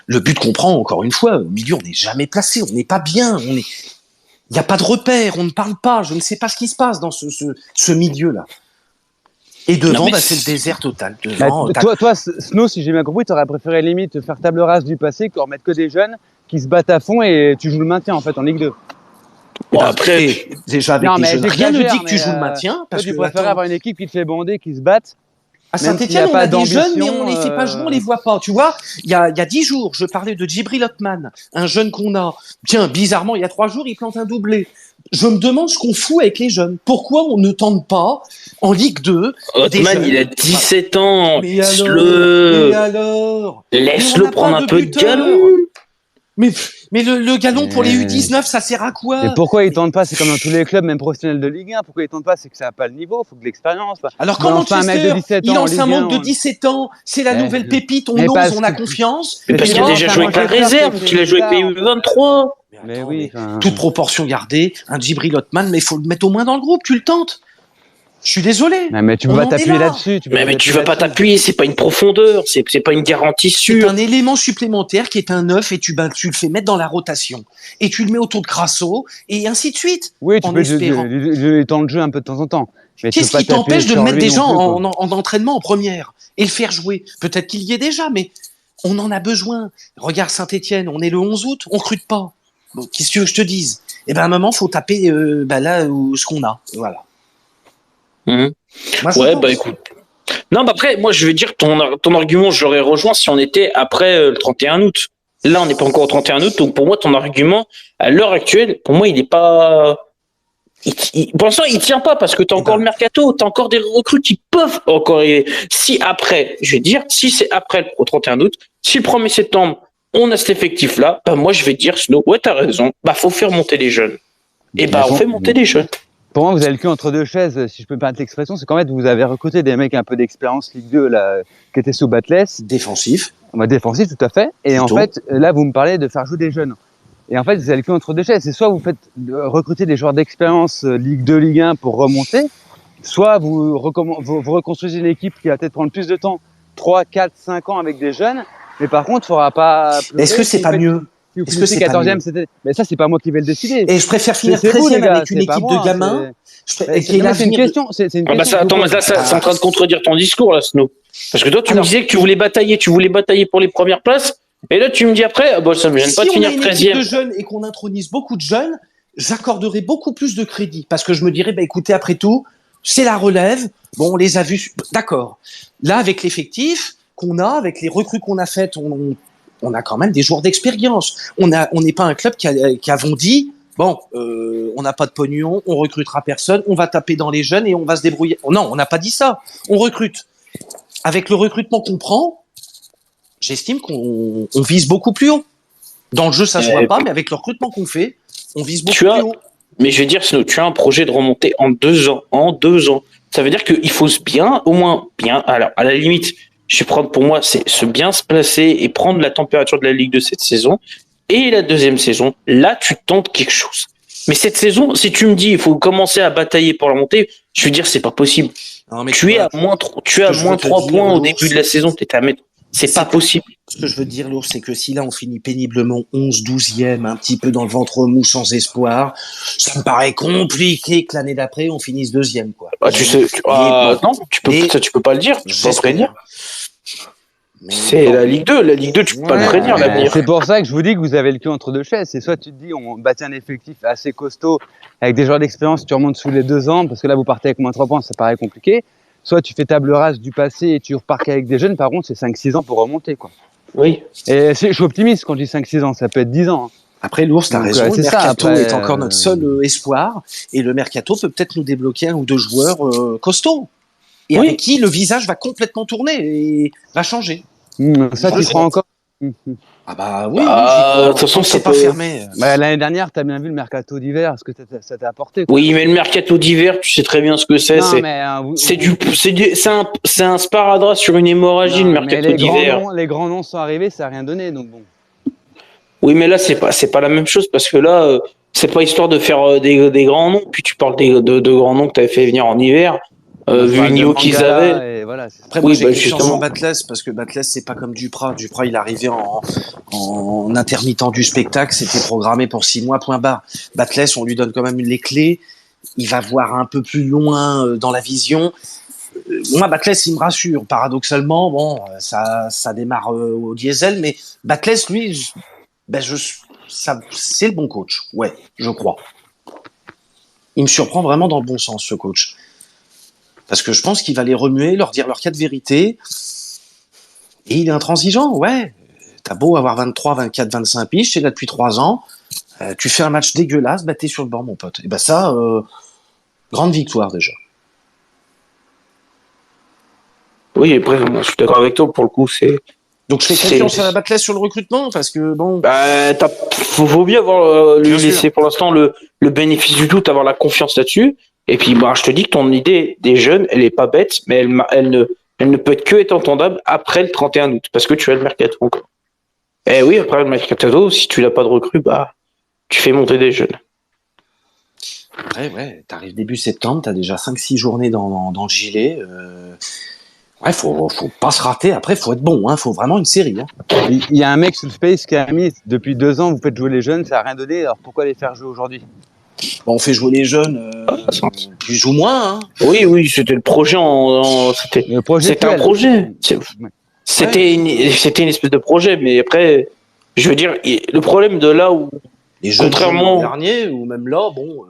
le but qu'on prend, encore une fois, au milieu, on n'est jamais placé, on n'est pas bien, il n'y a pas de repère, on ne parle pas, je ne sais pas ce qui se passe dans ce milieu-là. Et devant, Non, mais c'est le désert total. Bah, Devant, toi, Snow, si j'ai bien compris, tu aurais préféré limite faire table rase du passé qu'en remettre que des jeunes qui se battent à fond et tu joues le maintien en fait en Ligue 2. Bon, après, déjà avec Non, les mais jeunes, rien ne dit j'exagère, que tu joues le maintien. Toi, Parce tu que, préférais attends, avoir une équipe qui te fait bander, qui se batte. à Même s'il y Saint-Étienne, a on pas a des jeunes, mais d'ambition, on les fait pas jouer, on les voit pas. Tu vois, il y a 10 jours, je parlais de Djibril Otman, un jeune qu'on a. Tiens, bizarrement, il y a 3 jours, il plante un doublé. Je me demande ce qu'on fout avec les jeunes. Pourquoi on ne tente pas en Ligue 2 des Otman, jeunes? il a 17 ans. Mais alors, Laisse-le. mais alors Laisse-le Mais on prendre n'a un pas peu de buteur. galon. Mais le galon pour les Mais- U19, ça sert à quoi? Et pourquoi ils tentent pas? C'est comme dans tous les clubs, même professionnels de Ligue 1. Pourquoi ils tentent pas? C'est que ça n'a pas le niveau. Il faut que de l'expérience. Alors Tu quand balances pas un mec de Manchester, 17 il ans en lance un Ligue 1, manque de 17 ans, c'est la Ouais. nouvelle pépite, on Mais ose, parce on a que- confiance. Mais parce Mais qu'il a non, déjà c'est joué un avec la Manchester, réserve, c'est qu'il a joué avec les bizarre, U23. Mais Attends, oui. enfin, toute proportion gardée, un Djibril Otman, mais il faut le mettre au moins dans le groupe, tu le tentes. Je suis désolé. Non, mais tu peux On pas en est t'appuyer là. là-dessus. Mais tu vas pas t'appuyer, c'est pas une profondeur, c'est pas une garantie C'est sûre. un élément supplémentaire qui est un œuf et tu le fais mettre dans la rotation. Et tu le mets autour de Crasso et ainsi de suite. Oui, tu en peux espérant. lui tendre le jeu un peu de temps en temps. Mais tu Qu'est-ce peux pas qui t'empêche de t'appuyer le sur mettre lui déjà non plus, quoi. en entraînement en première et le faire jouer? Peut-être qu'il y est déjà, mais on en a besoin. Regarde Saint-Étienne, on est le 11 août, on recrute pas. Bon, qu'est-ce que tu veux que je te dise? Eh ben, à un moment, faut taper là où ce qu'on a. Voilà. Mhm. Moi, je Ouais, pense. bah écoute. Non, bah après, moi je vais dire ton argument, je l'aurais rejoint si on était après le 31 août. Là, on n'est pas encore au 31 août, donc pour moi, ton argument, à l'heure actuelle, pour moi, il n'est pas. Pour l'instant, il tient pas parce que tu as encore le mercato, tu as encore des recrues qui peuvent encore arriver. Si après, je vais dire, si c'est après au 31 août, si le 1er septembre, on a cet effectif-là, bah moi je vais dire, Snow, ouais, t'as raison, bah faut faire monter les jeunes. Et bah on fait monter les jeunes. Pour moi, vous avez le cul entre deux chaises, si je peux me permettre l'expression. C'est qu'en fait, vous avez recruté des mecs un peu d'expérience Ligue 2 là, qui étaient sous Batless, Défensif. en mode défensif, tout à fait. Et Plutôt. en fait, là, vous me parlez de faire jouer des jeunes. Et en fait, vous avez le cul entre deux chaises. C'est soit vous faites recruter des joueurs d'expérience Ligue 2, Ligue 1 pour remonter, soit vous reconstruisez une équipe qui va peut-être prendre plus de temps, 3, 4, 5 ans avec des jeunes. Mais par contre, il ne faudra pas. Est-ce que c'est pas mieux? Si vous Est-ce que finissez c'est pas 14e, mieux c'était. Mais ça, c'est pas moi qui vais le décider. Et je préfère finir C'est vous, les 13e gars, avec une c'est pas équipe moi, de gamins. c'est Qui est c'est une l'avenir. question. C'est une Ah bah question. ça, attends, mais là, ça, c'est en train de contredire ton discours, là, Snow. Parce que toi, tu me Alors- disais que tu voulais batailler pour les premières places, et là, tu me dis après, ah bah, ça me gêne Si pas de on a finir une équipe de 13e. jeunes et qu'on intronise beaucoup de jeunes, j'accorderai beaucoup plus de crédit parce que je me dirais, bah écoutez, après tout, c'est la relève. Bon, on les a vus, d'accord. Là, avec l'effectif qu'on a, avec les recrues qu'on a faites, on a quand même des joueurs d'expérience. On n'est pas un club qui avons dit, bon, on n'a pas de pognon, on recrutera personne, on va taper dans les jeunes et on va se débrouiller. Non, on n'a pas dit ça. On recrute. Avec le recrutement qu'on prend, j'estime qu'on vise beaucoup plus haut. Dans le jeu, ça se voit pas, mais avec le recrutement qu'on fait, on vise beaucoup Tu as- plus haut. Mais je vais dire, Snow, tu as un projet de remonter en 2 ans. En 2 ans. Ça veut dire qu'il faut se bien, au moins bien. Alors, à la limite, je vais prendre pour moi, c'est se bien se placer et prendre la température de la Ligue de cette saison. Et la deuxième saison, là, tu tentes quelque chose. Mais cette saison, si tu me dis, il faut commencer à batailler pour la montée, je veux dire, c'est pas possible. Non, mais Tu es à moins 3 dire, points au Lourdes, début de la saison, t'es à mettre. C'est pas possible. Ce que je veux te dire, Lourdes, c'est que si là, on finit péniblement 11, 12e, un petit peu dans le ventre mou, sans espoir, ça me paraît compliqué que l'année d'après, on finisse 2e, quoi. Ah, tu sais, non, tu peux pas le dire. Tu peux pas J'espère. prédire. Mais C'est bon. la Ligue 2. La Ligue 2, tu peux pas le Ouais, prédire, ouais. l'avenir. C'est pour ça que je vous dis que vous avez le cul entre deux chaises. C'est soit tu te dis on bâtit un effectif assez costaud avec des joueurs d'expérience, tu remontes sous les 2 ans, parce que là vous partez avec moins 3 points, ça paraît compliqué. Soit tu fais table rase du passé et tu repars qu'avec des jeunes, par contre c'est 5-6 ans pour remonter, quoi. Oui. Et je suis optimiste quand je dis 5-6 ans, ça peut être 10 ans. Hein. Après, l'ours, t'as Donc, raison. Le c'est ça, mercato après, est encore notre seul espoir. Et le mercato peut peut-être nous débloquer un ou deux joueurs costauds. Et Oui. avec qui le visage va complètement tourner et va changer. Ça, Je tu sais. crois encore? Ah bah oui, De toute façon, c'est ça pas peut- fermé. Bah, l'année dernière, tu as bien vu le mercato d'hiver, ce que ça t'a apporté. Quoi. Oui, mais le mercato d'hiver, tu sais très bien ce que c'est. Non, mais C'est un sparadrap sur une hémorragie, le non, mais mercato d'hiver. les grands noms sont arrivés, ça n'a rien donné. Donc bon. Oui, mais là, c'est pas la même chose parce que là, c'est pas histoire de faire des grands noms. Puis tu parles de grands noms que tu avais fait venir en hiver, Je vu le parle de niveau qu'ils Mangala, avaient. et voilà, c'est ça. Après, moi, Oui, j'ai bah, confiance justement. en Batles parce que Batles, c'est pas comme Duprat. Duprat, il est arrivé en intermittent du spectacle. C'était programmé pour 6 mois, point barre. Batles, on lui donne quand même les clés. Il va voir un peu plus loin dans la vision. Moi, Batles, il me rassure. Paradoxalement, bon, ça démarre au diesel, mais Batles, lui, c'est le bon coach. Ouais, je crois. Il me surprend vraiment dans le bon sens, ce coach. Parce que je pense qu'il va les remuer, leur dire leur cas de vérité. Et il est intransigeant, ouais. T'as beau avoir 23, 24, 25 piges, t'es là depuis 3 ans. Tu fais un match dégueulasse, bah t'es sur le banc, mon pote. Et bah ça, grande victoire déjà. Oui, après, moi, je suis d'accord avec toi. Pour le coup, c'est. Donc je fais C'est- confiance à Batles sur le recrutement, parce que bon... Bah, faut bien avoir lui Bien sûr. laisser pour l'instant le bénéfice du doute, avoir la confiance là-dessus. Et puis, bah, je te dis que ton idée des jeunes, elle est pas bête, mais elle ne peut être que être entendable après le 31 août, parce que tu as le mercato encore. Eh oui, après le mercato, si tu n'as pas de recrue, bah, tu fais monter des jeunes. Après, ouais, t'arrives début septembre, t'as déjà 5-6 journées dans le gilet. Ouais, faut pas se rater. Après, faut être bon, hein. Faut vraiment une série. Hein. Il y a un mec sur le Space qui a mis depuis 2 ans, vous faites jouer les jeunes, ça n'a rien donné, alors pourquoi les faire jouer aujourd'hui? Bon, on fait jouer les jeunes, qui jouent moins. Hein. Oui, c'était le projet c'était Le projet c'était un actuel. projet. Ouais. C'était une espèce de projet, mais après, je veux dire, le problème de là où, Les jeunes contrairement- l'an dernier, ou même là, bon...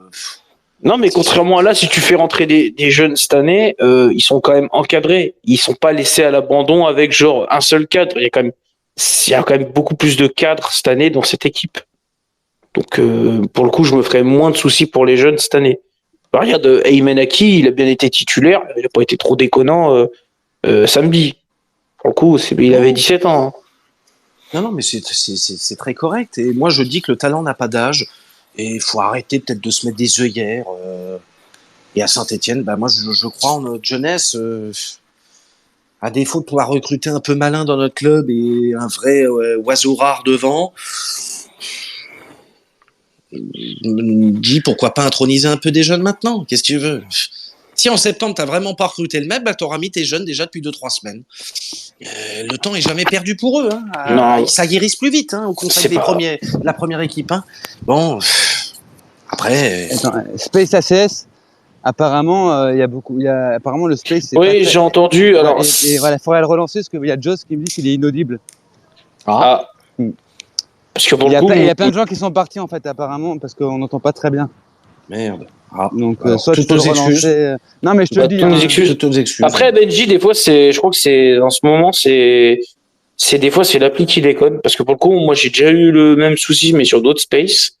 non, mais contrairement à là, si tu fais rentrer des jeunes cette année, ils sont quand même encadrés. Ils sont pas laissés à l'abandon avec genre un seul cadre. Il y a quand même beaucoup plus de cadres cette année dans cette équipe. Donc, pour le coup, je me ferais moins de soucis pour les jeunes cette année. Bah, regarde, Ayman Aki, il a bien été titulaire. Il a pas été trop déconnant samedi. Pour le coup, il avait 17 ans. Hein. Non, mais c'est très correct. Et moi, je dis que le talent n'a pas d'âge. Et il faut arrêter peut-être de se mettre des œillères. Et à Saint-Etienne, bah, moi, je crois en notre jeunesse. À défaut de pouvoir recruter un peu malin dans notre club et un vrai oiseau rare devant, je me dis pourquoi pas introniser un peu des jeunes maintenant. Qu'est-ce que tu veux? Si en septembre, t'as vraiment pas recruté le mec, bah, t'auras mis tes jeunes déjà depuis 2-3 semaines. Le temps est jamais perdu pour eux. Hein. Non. Ça guérisse plus vite hein, au contact C'est pas- de la première équipe. Hein. Bon, après, Attends, Space ACS, apparemment, apparemment le Space. c'est pas Oui, très- j'ai entendu. Alors, et voilà, il faudrait le relancer parce qu'il y a Joss qui me dit qu'il est inaudible. ah, Mm. parce que pour Il y, le a coup, plein, il y a plein de gens qui sont partis en fait, apparemment, parce qu'on n'entend pas très bien. merde. Ah, Donc, alors, soit tu toutes peux le nos excuses. relancer. Non, mais je te Bah, le dis. toutes nos hein, excuses. Toutes nos excuses. Après, Benji, des fois, je crois que c'est, en ce moment, des fois, c'est l'appli qui déconne. Parce que pour le coup, moi, j'ai déjà eu le même souci, mais sur d'autres spaces.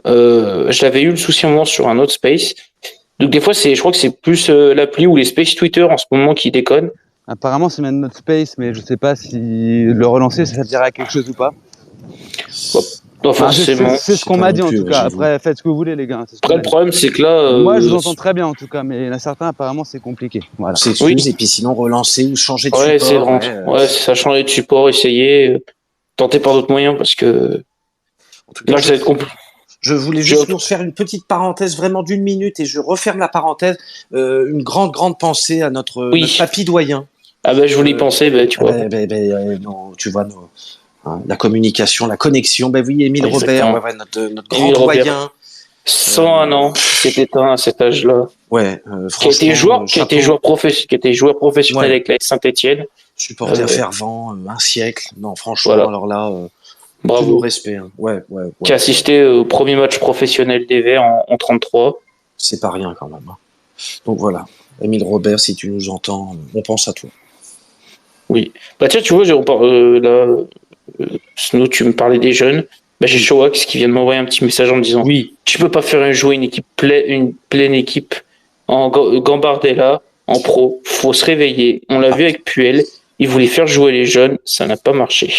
Je l'avais eu le souci un moment sur un autre space. Donc, des fois, je crois que c'est plus l'appli ou les space Twitter en ce moment qui déconnent. Apparemment, c'est même notre Space, mais je sais pas si le relancer, ça servira à quelque chose ou pas. Non, Enfin, forcément. c'est je ce sais qu'on pas m'a non dit en plus, tout cas. j'avoue. Après, faites ce que vous voulez, les gars. c'est ce qu'on Après, m'a le dit. problème, c'est que là. Moi, je vous entends très bien en tout cas, mais il y en a certains, apparemment, c'est compliqué. Voilà. On s'excuse Oui. et puis sinon relancer ou changer de Ouais, c'est support. ouais, ça change de support, essayer, tenter par d'autres moyens parce que En tout cas, là, ça va être compliqué. je voulais juste nous faire une petite parenthèse vraiment d'1 minute et je referme la parenthèse. Une grande pensée à notre papy doyen. Ah ben, je voulais y penser, ben, tu vois. Non, tu vois, la communication, la connexion. Ben oui, Émile Exactement. Robert, notre grand Émile Robert. doyen. 101 ans, s'est éteint à cet âge-là. Ouais, Qui a été franchement, joueur professionnel Ouais. avec la Saint-Etienne. Supporter Ouais. fervent, un siècle. Non, franchement, Voilà. alors là, tout le Bravo. respect. Hein. Ouais. Qui a assisté au premier match professionnel des Verts en 33. C'est pas rien quand même. Hein. Donc voilà. Émile Robert, si tu nous entends, on pense à toi. Oui. Bah tiens, tu vois, Snow, tu me parlais des jeunes. Bah, j'ai Showax qui vient de m'envoyer un petit message en me disant Oui, tu peux pas faire jouer une pleine équipe en Gambardella, en pro. Faut se réveiller. On l'a vu avec Puel. Il voulait faire jouer les jeunes. Ça n'a pas marché.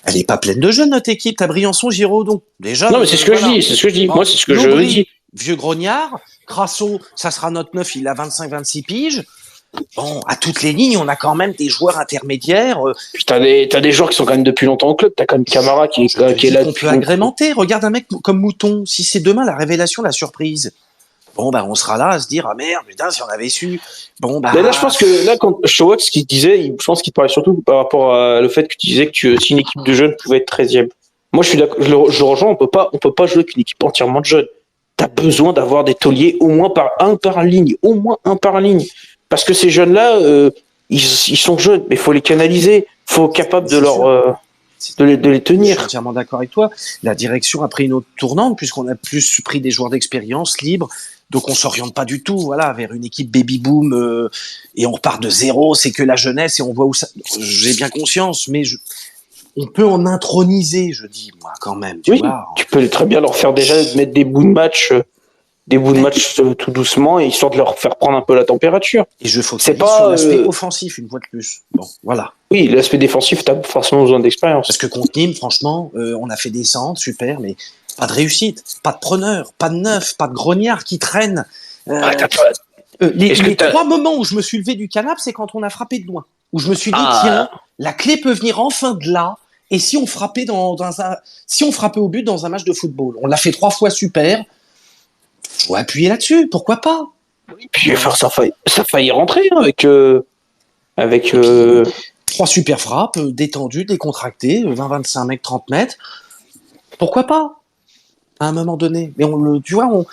elle est pas pleine de jeunes, notre équipe. T'as Briançon, Giraud, donc déjà. Non, mais c'est ce que je dis. C'est ce que je dis. Bon, Moi, c'est ce que je Lobry, dis. vieux grognard. Crasso, ça sera notre neuf, il a 25-26 piges. Bon, à toutes les lignes, on a quand même des joueurs intermédiaires. Puis t'as des joueurs qui sont quand même depuis longtemps au club. T'as quand même Camara qui est là. On peut agrémenter. Regarde un mec comme Mouton. Si c'est demain la révélation, la surprise. Bon, bah, on sera là à se dire, ah merde, putain, si on avait su. Bon, bah. Mais là, je pense que là, quand Showax, ce qu'il disait, je pense qu'il parlait surtout par rapport au fait que tu disais que si une équipe de jeunes pouvait être 13e. Moi, je suis d'accord, je le rejoins, on peut pas jouer avec une équipe entièrement de jeunes. T'as besoin d'avoir des tauliers au moins par ligne. Parce que ces jeunes-là, ils sont jeunes, mais il faut les canaliser. Il faut être capable de les Je suis tenir. entièrement d'accord avec toi. La direction a pris une autre tournante puisqu'on a plus pris des joueurs d'expérience libres. Donc on s'oriente pas du tout, voilà, vers une équipe baby boom et on repart de zéro. C'est que la jeunesse et on voit où ça. J'ai bien conscience, mais on peut en introniser, je dis moi quand même. Tu Oui, vois. tu peux très bien leur faire déjà mettre des bouts de match. Tout doucement, histoire de leur faire prendre un peu la température. Et je focalise C'est pas, sur l'aspect offensif une fois de plus. Bon, voilà. Oui, l'aspect défensif, t'as forcément besoin d'expérience. Parce que contre Nîmes, franchement, on a fait des centres, super, mais pas de réussite, pas de preneur, pas de neuf, pas de grognard qui traîne. Les trois moments où je me suis levé du canapé, c'est quand on a frappé de loin. Où je me suis dit, tiens, la clé peut venir enfin de là. Et si on frappait si on frappait au but dans un match de football, on l'a fait 3 fois super. Faut appuyer là-dessus, pourquoi pas? Puis ça a failli rentrer hein, avec 3 super frappes, détendues, décontractées, 20-25 mecs, 30 mètres. Pourquoi pas? À un moment donné. Mais tu vois,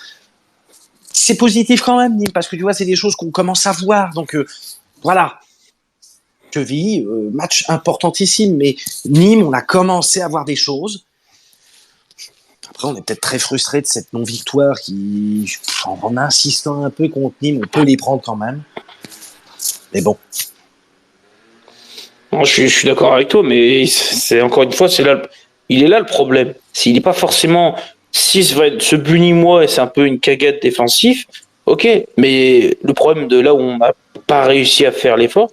c'est positif quand même, Nîmes, parce que tu vois, c'est des choses qu'on commence à voir. Donc, voilà. Queville, match importantissime, mais Nîmes, on a commencé à voir des choses. Après, on est peut-être très frustré de cette non-victoire qui, en insistant un peu contre Nîmes, on peut les prendre quand même. Mais bon. Non, je suis d'accord avec toi, mais c'est encore une fois, il est là le problème. S'il n'est pas forcément ce Bunny-moi et c'est un peu une cagade défensif, ok. Mais le problème de là où on n'a pas réussi à faire l'effort,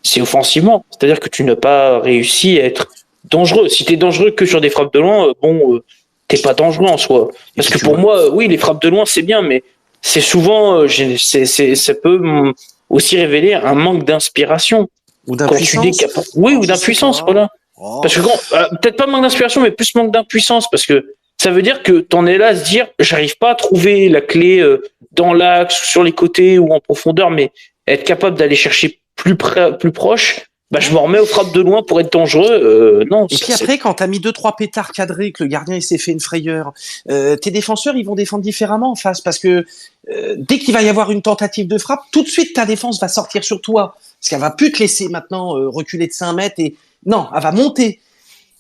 c'est offensivement. C'est-à-dire que tu n'as pas réussi à être dangereux. Si tu es dangereux que sur des frappes de loin, t'es pas dangereux en soi. Parce que pour moi, oui, les frappes de loin, c'est bien, mais c'est souvent, ça peut aussi révéler un manque d'inspiration. Ou d'impuissance. Oui, ou d'impuissance, voilà. Oh. Parce que peut-être pas manque d'inspiration, mais plus manque d'impuissance, parce que ça veut dire que t'en es là à se dire, j'arrive pas à trouver la clé dans l'axe, sur les côtés ou en profondeur, mais être capable d'aller chercher plus proche, bah, je m'en remets aux frappes de loin pour être dangereux. Non. Et puis après, quand t'as mis 2-3 pétards cadrés, que le gardien il s'est fait une frayeur, tes défenseurs ils vont défendre différemment en face, parce que dès qu'il va y avoir une tentative de frappe, tout de suite ta défense va sortir sur toi, parce qu'elle va plus te laisser maintenant reculer de 5 mètres et non, elle va monter.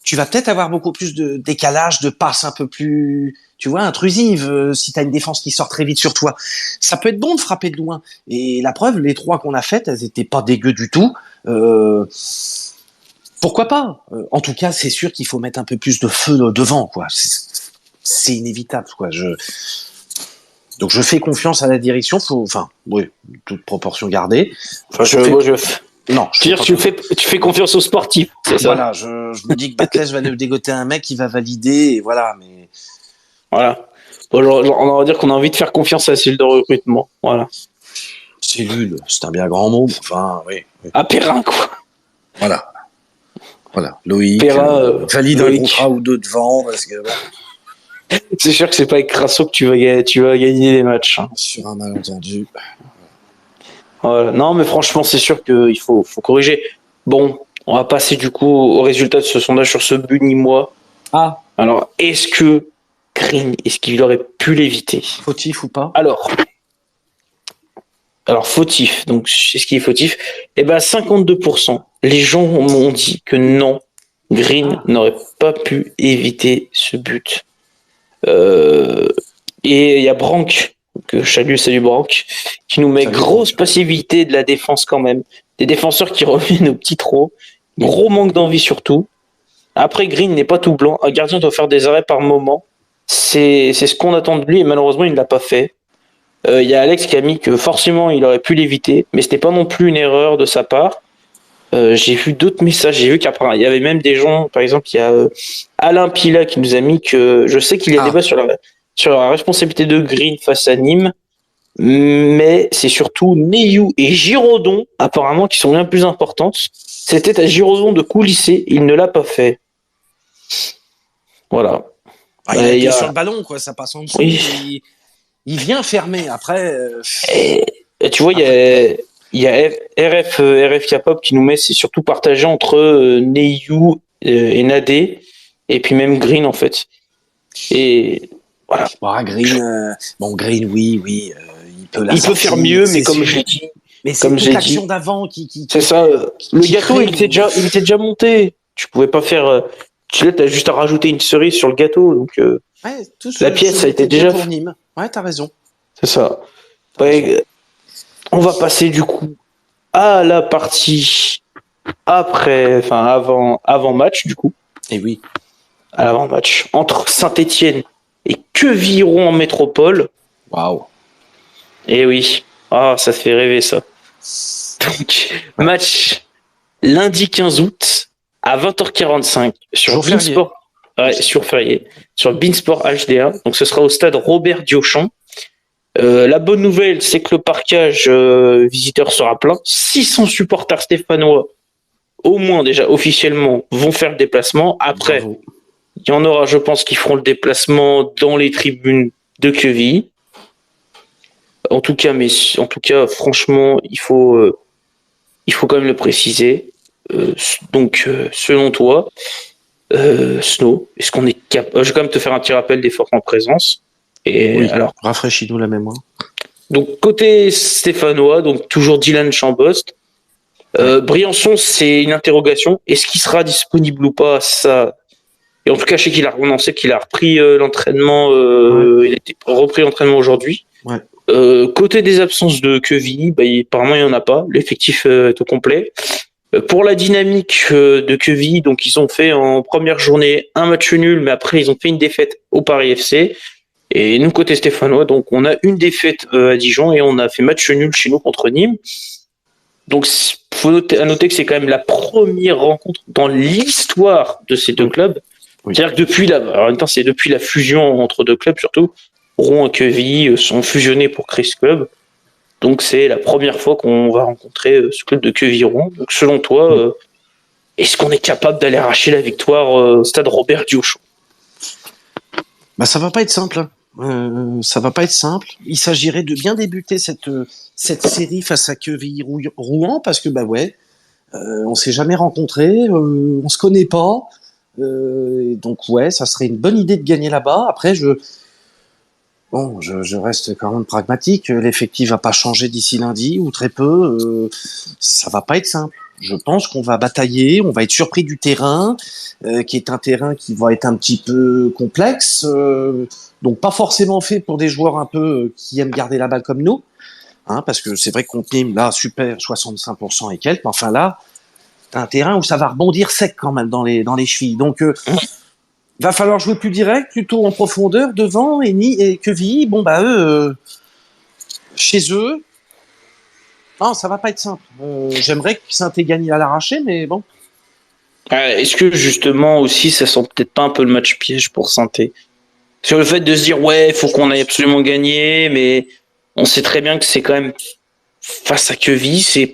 Tu vas peut-être avoir beaucoup plus de décalage, de passes un peu plus, tu vois, intrusives, si t'as une défense qui sort très vite sur toi. Ça peut être bon de frapper de loin. Et la preuve, les 3 qu'on a faites, elles étaient pas dégueu du tout. Pourquoi pas? En tout cas, c'est sûr qu'il faut mettre un peu plus de feu devant, quoi. C'est inévitable, quoi. Donc je fais confiance à la direction. Oui, toute proportion gardée. Non, tu fais confiance aux sportifs, c'est ça? Voilà, je me dis que Batles va nous dégoter un mec qui va valider, et voilà, mais... Voilà. On va dire qu'on a envie de faire confiance à la cellule de recrutement, voilà. Cellule, c'est un bien grand mot, enfin, oui. À Perrin, quoi. Voilà. Loïc, valide Loïc. un contrat ou 2 devant, parce que... Bon. C'est sûr que c'est pas avec Crasso que tu vas gagner les matchs. Hein. Sur un malentendu... Voilà. Non, mais franchement, c'est sûr qu'il faut corriger. Bon, on va passer du coup au résultat de ce sondage sur ce Bunny-moi. Ah. Alors, est-ce qu'il aurait pu l'éviter? Fautif ou pas? Alors, fautif. Donc, est-ce qu'il est fautif? Eh ben, 52% les gens m'ont dit que non, Green n'aurait pas pu éviter ce but. Et il y a Branck, que salut Branck, qui nous met grosse passivité de la défense quand même. Des défenseurs qui reviennent au petit trot. Gros manque d'envie surtout. Après, Green n'est pas tout blanc. Un gardien doit faire des arrêts par moment. C'est ce qu'on attend de lui et malheureusement, il ne l'a pas fait. Il y a Alex qui a mis que forcément, il aurait pu l'éviter, mais c'était pas non plus une erreur de sa part. J'ai vu d'autres messages. J'ai vu qu'après, il y avait même des gens, par exemple, il y a Alain Pila qui nous a mis que je sais qu'il y a débat sur la responsabilité de Green face à Nîmes, mais c'est surtout Neyou et Giraudon, apparemment, qui sont bien plus importantes. C'était à Giraudon de coulisser, il ne l'a pas fait. Voilà. Il est sur le ballon, quoi, ça passe en dessous. Oui. Il vient fermer. Après. Et tu vois, il y a RF Capop qui nous met, c'est surtout partagé entre Neyou et Nadé, et puis même Green en fait. Et voilà. Green, oui, il peut il peut faire mieux, mais comme je l'ai dit. Mais c'est toute l'action d'avant qui. C'est ça. Le gâteau, il était déjà monté. Tu pouvais pas faire. T'as juste à rajouter une cerise sur le gâteau, donc. La pièce a été déjà pour Nîmes. Ouais, t'as raison. C'est ça. Ouais, on va passer du coup à la partie avant match du coup. Et oui. À l'avant-match entre Saint-Étienne et Queviron en métropole. Waouh. Et oui. Ah, ça te fait rêver ça. Donc, match lundi 15 août à 20h45 sur Beansport. Ouais, sur férié. Sur Beansport HD1. Donc ce sera au stade Robert Diochon. La bonne nouvelle, c'est que le parquage visiteur sera plein. 600 supporters stéphanois, au moins déjà officiellement, vont faire le déplacement. Après, il y en aura, je pense, qui feront le déplacement dans les tribunes de Quevilly. En tout cas, franchement, il faut quand même le préciser. Donc, selon toi, Snow, est-ce qu'on est capable? Je vais quand même te faire un petit rappel des forces en présence. Et oui, alors, rafraîchis-nous la mémoire. Donc côté stéphanois, donc toujours Dylan Chambost. Briançon, c'est une interrogation. Est-ce qu'il sera disponible ou pas? Ça. Et en tout cas, je sais qu'il a renoncé, qu'il a repris l'entraînement. Il a été repris l'entraînement aujourd'hui. Ouais. Côté des absences de Quevilly, apparemment il n'y en a pas. L'effectif est au complet. Pour la dynamique de Quevilly, donc ils ont fait en première journée un match nul, mais après ils ont fait une défaite au Paris FC. Et nous, côté stéphanois, donc on a une défaite à Dijon et on a fait match nul chez nous contre Nîmes. Donc, faut noter que c'est quand même la première rencontre dans l'histoire de ces deux clubs. Oui. C'est-à-dire que depuis la fusion entre deux clubs, surtout, Rouen et Quevilly sont fusionnés pour créer ce club. Donc, c'est la première fois qu'on va rencontrer ce club de Quevilly-Rouen. Donc, selon toi, est-ce qu'on est capable d'aller arracher la victoire au stade Robert Diochon? Ça va pas être simple. Ça va pas être simple. Il s'agirait de bien débuter cette série face à Quevilly-Rouen parce que on s'est jamais rencontrés, on se connaît pas, donc ça serait une bonne idée de gagner là-bas. Après je reste quand même pragmatique. L'effectif va pas changer d'ici lundi ou très peu. Ça va pas être simple. Je pense qu'on va batailler, on va être surpris du terrain, qui est un terrain qui va être un petit peu complexe, donc pas forcément fait pour des joueurs un peu qui aiment garder la balle comme nous, parce que c'est vrai qu'on Nîmes, là, super, 65% et quelques, mais enfin là, t'as un terrain où ça va rebondir sec quand même dans les chevilles, donc va falloir jouer plus direct, plutôt en profondeur, devant, et Quevilly, eux, chez eux, non, ça va pas être simple. J'aimerais que Saint-Étienne gagne à l'arraché, mais bon. Est-ce que justement aussi, ça sent peut-être pas un peu le match piège pour Saint-Étienne? Sur le fait de se dire, il faut qu'on aille absolument gagner, mais on sait très bien que c'est quand même face à Quevilly, c'est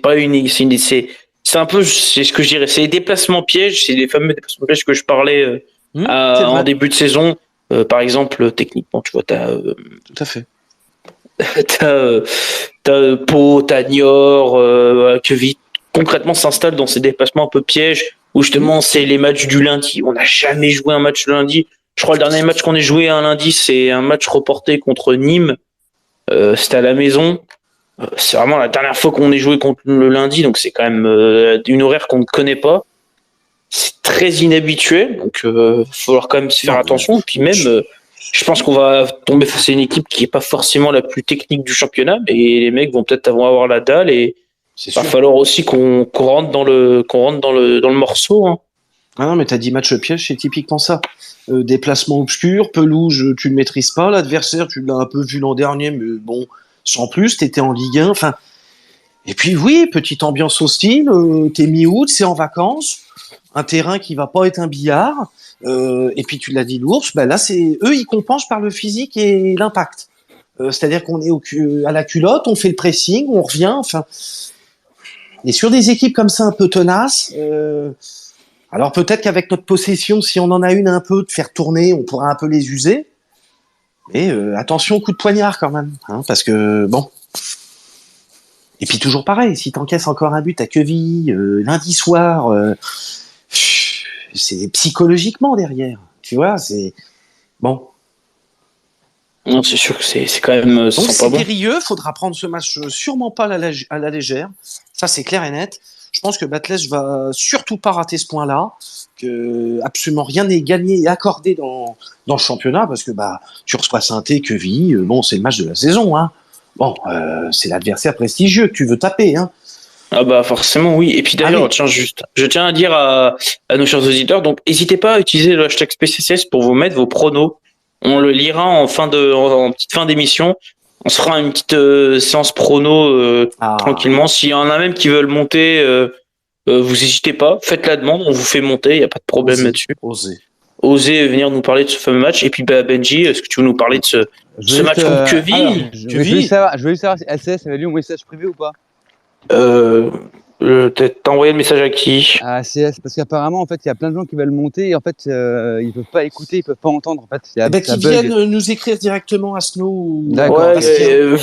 un peu, c'est ce que je dirais, c'est les déplacements pièges, c'est les fameux déplacements pièges que je parlais en début de saison. Par exemple, techniquement, tu vois, tout à fait. T'as Pau, t'as Niort, Quevilly concrètement s'installe dans ces déplacements un peu pièges où justement c'est les matchs du lundi. On n'a jamais joué un match le lundi. Je crois que le dernier match qu'on ait joué un lundi, c'est un match reporté contre Nîmes. C'était à la maison. C'est vraiment la dernière fois qu'on est joué contre le lundi, donc c'est quand même une horaire qu'on ne connaît pas. C'est très inhabituel, donc il va falloir quand même se faire Non, attention. Et puis même, je pense qu'on va tomber face à une équipe qui est pas forcément la plus technique du championnat, mais les mecs vont peut-être avoir la dalle et c'est il va sûr. falloir aussi qu'on rentre dans le morceau. Hein. Ah non, mais t'as dit match piège, c'est typiquement ça. Déplacement obscur, pelouse, tu ne maîtrises pas. L'adversaire, tu l'as un peu vu l'an dernier, mais bon, sans plus, t'étais en Ligue 1. Enfin, et puis oui, petite ambiance hostile, t'es mi-août, c'est en vacances, un terrain qui va pas être un billard. Et puis tu l'as dit, l'ours, ben là, c'est eux, ils compensent par le physique et l'impact. C'est-à-dire qu'on est à la culotte, on fait le pressing, on revient. Enfin, et sur des équipes comme ça un peu tenaces. Alors peut-être qu'avec notre possession, si on en a une un peu de faire tourner, on pourra un peu les user. Mais attention, coup de poignard quand même, hein, parce que bon. Et puis toujours pareil, si t'encaisses encore un but à Quevilly lundi soir, c'est psychologiquement derrière. Tu vois, c'est bon. Non, c'est sûr que c'est quand même ça Donc sent c'est pas bon. périlleux, faudra prendre ce match sûrement pas à la légère. Ça c'est clair et net. Je pense que Batles va surtout pas rater ce point-là, que absolument rien n'est gagné et accordé dans le championnat, parce que bah tu reçois Saint-Étienne, Quevilly, bon c'est le match de la saison, hein. Bon, c'est l'adversaire prestigieux que tu veux taper, hein. Ah bah forcément oui. Et puis d'ailleurs, oui. tiens juste, je tiens à dire à nos chers auditeurs, donc n'hésitez pas à utiliser le hashtag SPCCS pour vous mettre vos pronos. On le lira en petite fin d'émission. On se fera une petite séance prono tranquillement. S'il y en a même qui veulent monter, vous n'hésitez pas, faites la demande, on vous fait monter, il n'y a pas de problème là-dessus. Osez venir nous parler de ce fameux match. Et puis bah, Benji, est-ce que tu veux nous parler de ce match contre Quevilly? Je veux juste savoir si LCS avait lu mon message privé ou pas. T'as envoyé le message à qui? À CS, parce qu'apparemment, en fait, il y a plein de gens qui veulent monter et en fait, ils peuvent pas écouter, ils peuvent pas entendre. En fait, Qu'ils viennent nous écrire directement à Snow. D'accord. Ouais,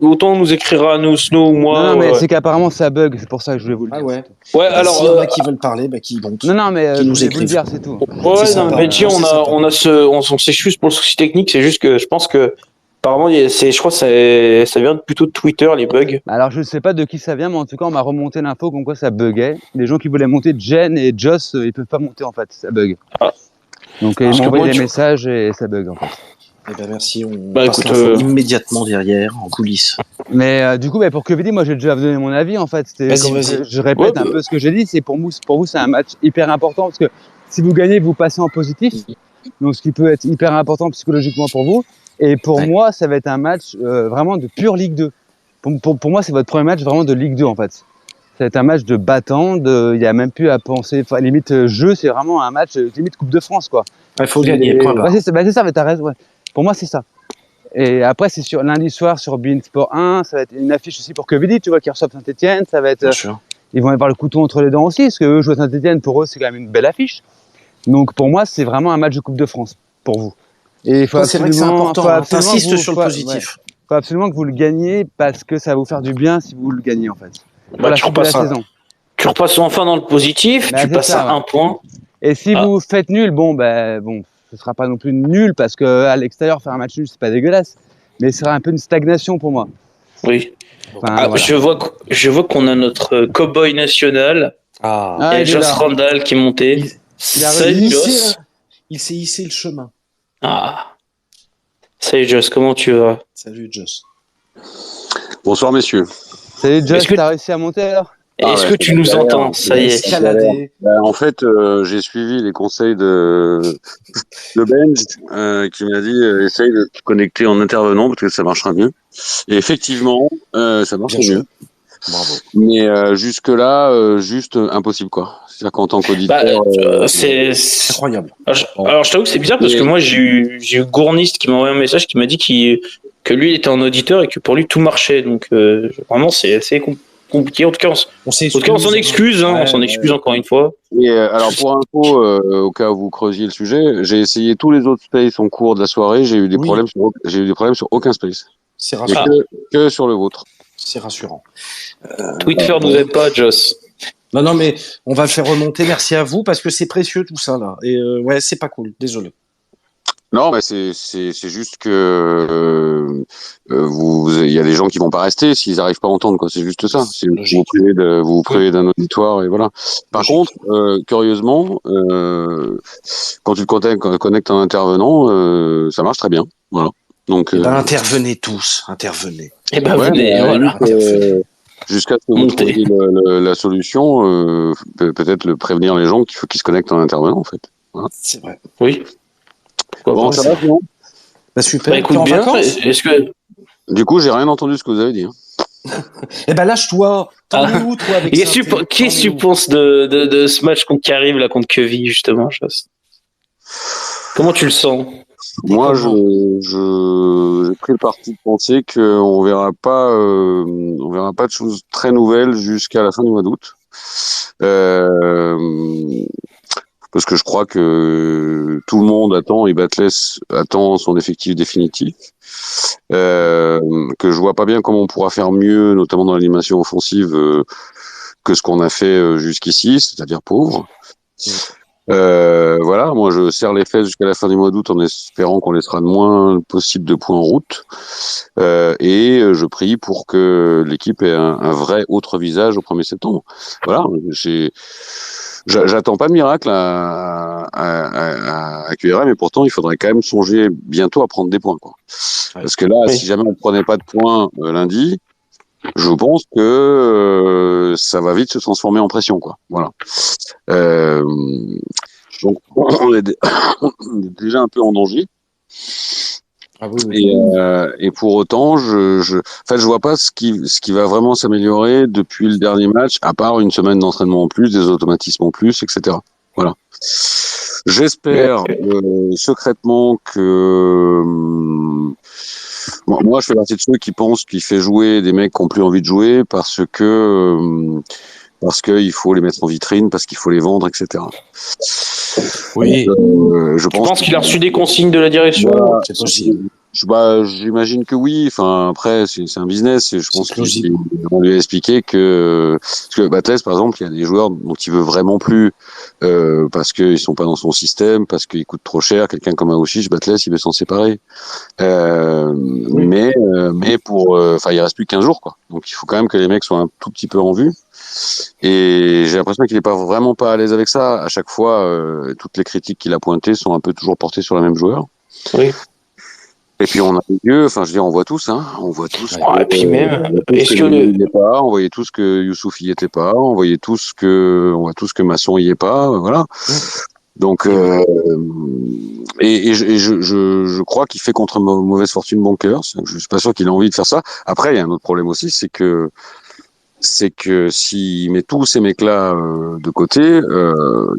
autant nous écrira à nous, Snow ou moi. Non, mais c'est qu'apparemment ça bug, c'est pour ça que je voulais vous le dire. Ah ouais. Ouais, alors. S'il y en a qui veulent parler, bah qui montent. Non, mais qui nous vous écrivent. le dire, c'est tout. Ouais, non, Benji, on s'excuse pour le souci technique, c'est juste que je pense que. Apparemment, je crois que ça vient plutôt de Twitter, les bugs. Alors, je ne sais pas de qui ça vient, mais en tout cas, on m'a remonté l'info comme quoi ça buguait. Les gens qui voulaient monter, Jen et Joss, ils peuvent pas monter en fait, ça bug. Ah. Donc, ils m'ont envoyé des messages et ça bug en fait. Eh ben merci, on passe immédiatement derrière, en coulisses. Mais du coup, pour Quevilly, moi j'ai déjà donné mon avis en fait. Je répète un peu ce que j'ai dit, c'est pour vous c'est un match hyper important parce que si vous gagnez, vous passez en positif. Donc, ce qui peut être hyper important psychologiquement pour vous. Et pour moi, ça va être un match vraiment de pure Ligue 2. Pour moi, c'est votre premier match vraiment de Ligue 2 en fait. Ça va être un match de battant, il n'y a même plus à penser. Limite jeu, c'est vraiment un match limite Coupe de France quoi. Il faut gagner. C'est ça, mais t'as raison. Ouais. Pour moi, c'est ça. Et après, c'est sur lundi soir sur beIN Sport 1. Ça va être une affiche aussi pour Quevilly, tu vois, qui reçoivent Saint-Etienne. Ça va être. Ils vont avoir le couteau entre les dents aussi, parce que eux jouer Saint-Etienne, pour eux, c'est quand même une belle affiche. Donc pour moi, c'est vraiment un match de Coupe de France pour vous. Et c'est vrai que c'est important. T'insistes sur le positif. Il faut absolument que vous le gagniez parce que ça va vous faire du bien si vous le gagnez en fait. Bah, tu repasses enfin dans le positif, tu passes à un point. Et si vous faites nul, ce sera pas non plus nul parce que à l'extérieur faire un match nul c'est pas dégueulasse, mais ce sera un peu une stagnation pour moi. Oui. Voilà. Je vois qu'on a notre cowboy national. Et Joss Randall qui est monté. Il s'est hissé le chemin. Salut Joss, comment tu vas? Salut Joss. Bonsoir messieurs. Salut Joss, t'as réussi à monter alors? Est-ce que tu nous entends? Ça y est. En fait, j'ai suivi les conseils de Benj qui m'a dit essaye de te connecter en intervenant parce que ça marchera mieux. Et effectivement, ça marche mieux. Bravo. Mais jusque-là, juste impossible quoi. C'est-à-dire qu'en tant qu'auditeur, c'est incroyable. Alors je t'avoue que c'est bizarre parce que moi j'ai eu Gourniste qui m'a envoyé un message qui m'a dit que lui il était en auditeur et que pour lui tout marchait. Donc vraiment c'est assez compliqué. En tout cas, on s'en excuse. On s'en excuse encore une fois. Et alors pour info, au cas où vous creusiez le sujet, j'ai essayé tous les autres spaces en cours de la soirée. J'ai eu des problèmes sur aucun space. C'est rassurant. Que sur le vôtre. C'est rassurant. Twitter nous aide pas, Joss. Non, mais on va le faire remonter. Merci à vous parce que c'est précieux tout ça là. Et c'est pas cool. Désolé. Non, mais c'est juste que il y a des gens qui vont pas rester s'ils n'arrivent pas à entendre, quoi. C'est juste ça. Logique. Vous vous privez d'un auditoire et voilà. Par Logique. contre, curieusement, quand tu connectes un intervenant, ça marche très bien. Voilà. Donc, Eh ben, intervenez tous, intervenez. Et ben ouais, venez, mais à la voilà. limite, jusqu'à ce que vous Montez. trouviez la solution, peut-être le prévenir les gens qu'il faut qu'ils se connectent en intervenant, en fait. Voilà. C'est vrai. Oui. Pourquoi Bon, pas. ça va, sinon Bah, super. Bah T'es écoute en bien. vacances? Est-ce que Du coup, j'ai rien entendu de ce que vous avez dit. Hein. Eh ben, lâche-toi. T'en es ah, où, toi, avec et Saint-Étienne? qu'est-ce que tu penses de ce match contre qui arrive là contre Queville justement, Joss? Comment tu le sens? Moi, comment j'ai pris le parti de penser qu'on on verra pas de choses très nouvelles jusqu'à la fin du mois d'août. Euh, Parce que je crois que tout le monde attend et Batles attend son effectif définitif. Que je vois pas bien comment on pourra faire mieux, notamment dans l'animation offensive, que ce qu'on a fait jusqu'ici, c'est-à-dire pauvre. Voilà, moi je serre les fesses jusqu'à la fin du mois d'août en espérant qu'on laissera le moins possible de points en route. Et je prie pour que l'équipe ait un vrai autre visage au 1er septembre. Voilà, j'attends pas de miracle à QRM, mais pourtant il faudrait quand même songer bientôt à prendre des points, quoi. Ouais. Parce que là, Oui. si jamais on prenait pas de points lundi, je pense que ça va vite se transformer en pression, quoi. Voilà. Euh, donc on est, on est déjà un peu en danger. Ah oui, oui. Et pour autant, en fait, je vois pas ce qui va vraiment s'améliorer depuis le dernier match, à part une semaine d'entraînement en plus, des automatismes en plus, etc. Voilà. J'espère secrètement que moi, je fais partie de ceux qui pensent qu'il fait jouer des mecs qui n'ont plus envie de jouer parce qu'il faut les mettre en vitrine, parce qu'il faut les vendre, etc. Oui, Je Tu pense penses qu'il a reçu des consignes de la direction? Bah, c'est possible. j'imagine que oui. Enfin, après, c'est un business et je pense C'est plausible. qu'on lui a expliqué parce que Batles, par exemple, il y a des joueurs dont il veut vraiment plus, parce qu'ils sont pas dans son système, parce qu'ils coûtent trop cher. Quelqu'un comme Aouchiche, Batles, il veut s'en séparer. Mais enfin, il reste plus qu'15 jours, quoi. Donc, il faut quand même que les mecs soient un tout petit peu en vue. Et j'ai l'impression qu'il est vraiment pas à l'aise avec ça. À chaque fois, toutes les critiques qu'il a pointées sont un peu toujours portées sur le même joueur. Oui. Et puis on a les yeux, enfin je veux dire, on voit tous, hein, on voit tous Ah, et puis même, est-ce que il y est pas, on voyait tous que Youssouf y était pas, on voit tous que Masson y est pas, voilà. Donc je crois qu'il fait contre mauvaise fortune bon cœur. Je suis pas sûr qu'il a envie de faire ça. Après il y a un autre problème aussi, c'est que s'il met tous ces mecs-là de côté,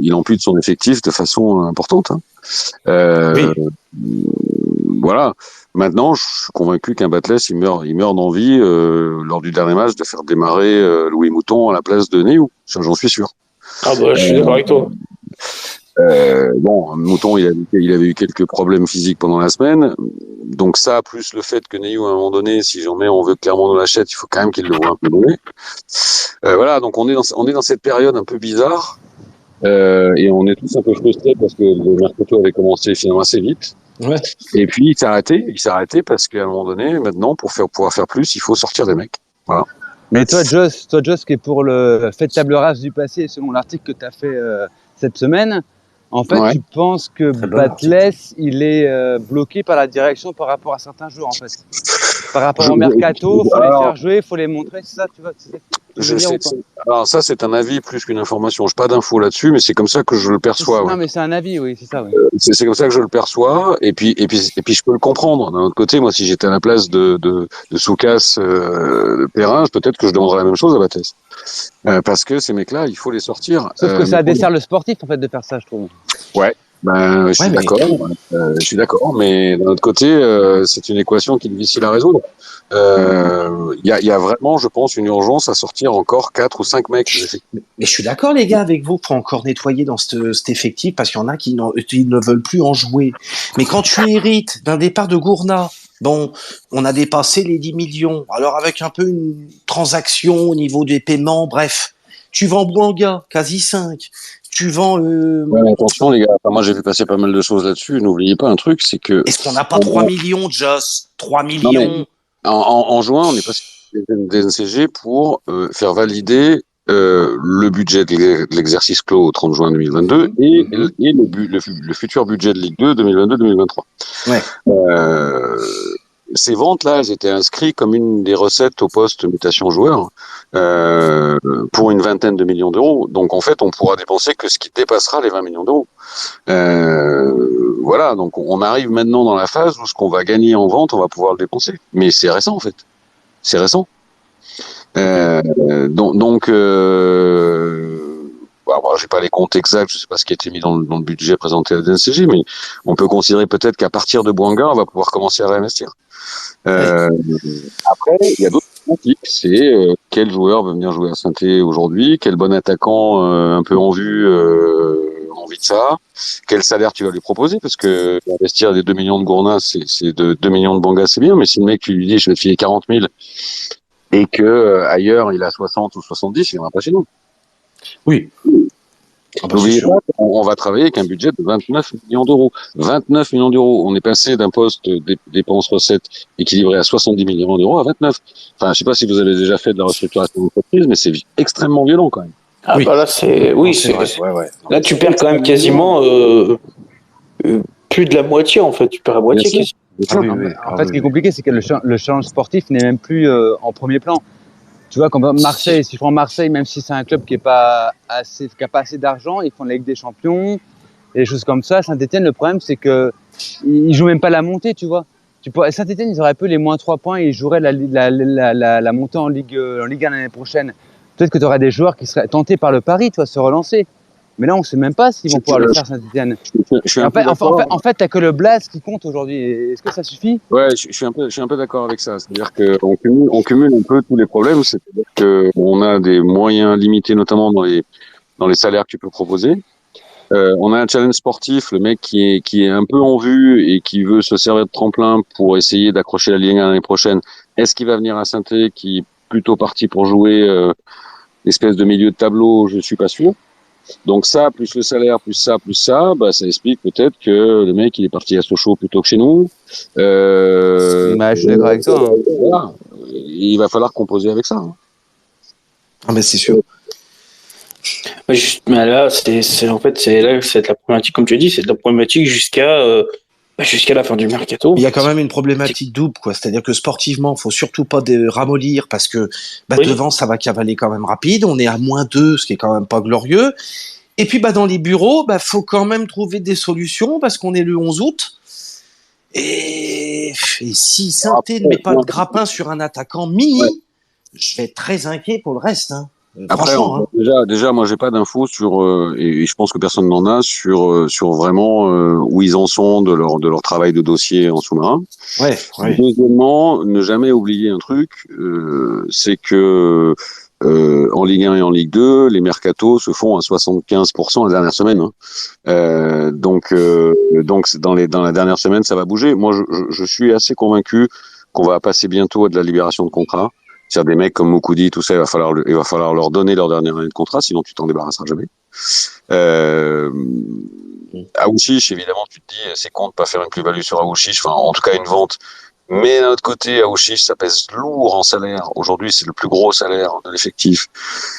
il ampute son effectif de façon importante. Hein. Voilà. Maintenant, je suis convaincu qu'un Batles, il meurt d'envie lors du dernier match de faire démarrer Louis Mouton à la place de Néou. J'en suis sûr. Ah bah je suis d'accord avec toi. Bon, Mouton, il avait eu quelques problèmes physiques pendant la semaine. Donc ça, plus le fait que Néou, à un moment donné, si jamais on veut clairement dans l'achète, il faut quand même qu'il le voit un peu donner. Voilà, donc on est dans cette période un peu bizarre. Et on est tous un peu frustrés parce que le mercato avait commencé finalement assez vite. Ouais. Et puis il s'est arrêté parce qu'à un moment donné, maintenant, pour pouvoir faire plus, il faut sortir des mecs. Voilà. Mais toi, Joss, qui est pour le fait de table rase du passé, selon l'article que tu as fait cette semaine, en fait, Ouais. tu penses que Très bon Batles, il est bloqué par la direction par rapport à certains joueurs, en fait. Par rapport au mercato, faut les faire jouer, faut les montrer, c'est ça, tu vois, c'est ça que tu veux dire ou pas? Alors ça, c'est un avis plus qu'une information. Je n'ai pas d'infos là-dessus, mais c'est comme ça que je le perçois. Non, Ouais. mais c'est un avis, oui, c'est ça. Oui. C'est comme ça que je le perçois. Et puis, je peux le comprendre. D'un autre côté, moi, si j'étais à la place de Soukas, Perrin, peut-être que je demanderais la même chose à Bathès. Parce que ces mecs-là, il faut les sortir. Sauf que ça dessert le sportif, en fait, de faire ça, je trouve. Ouais. Ben, je suis d'accord. Je suis d'accord. Mais d'un autre côté, c'est une équation qui est difficile à résoudre. Il y a vraiment, je pense, une urgence à sortir encore 4 ou 5 mecs. Mais je suis d'accord, les gars, avec vous, qu'il faut encore nettoyer dans cet effectif parce qu'il y en a qui ne veulent plus en jouer. Mais quand tu hérites d'un départ de Gourna, bon, on a dépassé les 10 millions. Alors, avec un peu une transaction au niveau des paiements, bref, tu vends Bouanga, quasi 5. tu vends. Ouais, mais attention, les gars. Enfin, moi, j'ai vu passer pas mal de choses là-dessus. N'oubliez pas un truc, c'est que. Est-ce qu'on n'a pas 3 millions, Joss? 3 Non, mais millions. en juin, on est passé des NCG pour faire valider le budget de l'exercice clos au 30 juin 2022 et le futur budget de Ligue 2 2022-2023. Ouais. Ces ventes-là, elles étaient inscrites comme une des recettes au poste mutation joueur pour une vingtaine de millions d'euros. Donc en fait, on pourra dépenser que ce qui dépassera les 20 millions d'euros. Voilà, donc on arrive maintenant dans la phase où ce qu'on va gagner en vente, on va pouvoir le dépenser. Mais c'est récent en fait. C'est récent. Bon, j'ai pas les comptes exacts, je sais pas ce qui a été mis dans le budget présenté à la DNCG, mais on peut considérer peut-être qu'à partir de Bouanga, on va pouvoir commencer à réinvestir. Après, il y a d'autres thématiques. C'est quel joueur veut venir jouer à Saint-Étienne aujourd'hui, quel bon attaquant un peu en vue envie de ça, quel salaire tu vas lui proposer, parce que investir des 2 millions de Gourna, c'est de 2 millions de Banga, c'est bien, mais si le mec tu lui dis je vais te filer 40 000 et que ailleurs il a 60 ou 70, il viendra pas chez nous. Oui. N'oubliez pas, on va travailler avec un budget de 29 millions d'euros. 29 millions d'euros. On est passé d'un poste dépenses-recettes équilibré à 70 millions d'euros à 29. Enfin, je sais pas si vous avez déjà fait de la restructuration d'entreprise, mais c'est extrêmement violent quand même. Ah Oui. bah là c'est oui, C'est vrai. Ouais. là tu perds quand même quasiment plus de la moitié en fait, tu perds la moitié Bien quasiment. Ah oui, En, oui. en fait, ce qui est compliqué, c'est que le challenge sportif n'est même plus en premier plan. Tu vois, comme Marseille, si je prends Marseille, même si c'est un club qui a pas assez d'argent, ils font la Ligue des Champions et des choses comme ça. Saint-Etienne, le problème, c'est que ils jouent même pas la montée, tu vois. Saint-Etienne, ils auraient peu les moins 3 points et ils joueraient la montée en Ligue 1 l'année prochaine. Peut-être que tu aurais des joueurs qui seraient tentés par le pari, tu vois, se relancer. Mais là, on sait même pas s'ils vont pouvoir le faire, Saint-Etienne. En fait, t'as que le Blas qui compte aujourd'hui. Est-ce que ça suffit? Ouais, je suis un peu d'accord avec ça. C'est-à-dire qu'on cumule un peu tous les problèmes. C'est-à-dire qu'on a des moyens limités, notamment dans les salaires que tu peux proposer. On a un challenge sportif, le mec qui est un peu en vue et qui veut se servir de tremplin pour essayer d'accrocher la Ligue 1 l'année prochaine. Est-ce qu'il va venir à Saint-Étienne, qui est plutôt parti pour jouer espèce de milieu de tableau? Je suis pas sûr. Donc ça, plus le salaire, plus ça, bah ça explique peut-être que le mec il est parti à Sochaux plutôt que chez nous. Je suis d'accord avec toi. Voilà. Il va falloir composer avec ça. Hein. Ah mais c'est sûr. Mais là c'est en fait c'est là c'est de la problématique comme tu dis, c'est de la problématique jusqu'à la fin du mercato. Il y a quand même une problématique double, quoi. C'est-à-dire que sportivement, faut surtout pas ramollir parce que Oui. devant, ça va cavaler quand même rapide. On est à -2, ce qui est quand même pas glorieux. Et puis, dans les bureaux, faut quand même trouver des solutions parce qu'on est le 11 août. Et si Saint-Étienne ne met pas de grappin sur un attaquant mini, je vais être très inquiet pour le reste, hein. Après, Franchement, déjà, moi, j'ai pas d'infos sur, et je pense que personne n'en a sur vraiment où ils en sont de leur travail de dossier en sous-marin. Ouais. Deuxièmement, ne jamais oublier un truc, c'est que en Ligue 1 et en Ligue 2, les mercatos se font à 75% la dernière semaine. Hein. Donc dans la dernière semaine, ça va bouger. Moi, je suis assez convaincu qu'on va passer bientôt à de la libération de contrats. C'est-à-dire des mecs comme Moukoudi, tout ça, il va falloir leur donner leur dernière année de contrat, sinon tu t'en débarrasseras jamais. Aouchiche, évidemment, tu te dis, c'est con de pas faire une plus-value sur Aouchiche, enfin, en tout cas, une vente. Mais d'un autre côté, Aouchiche, ça pèse lourd en salaire. Aujourd'hui, c'est le plus gros salaire de l'effectif.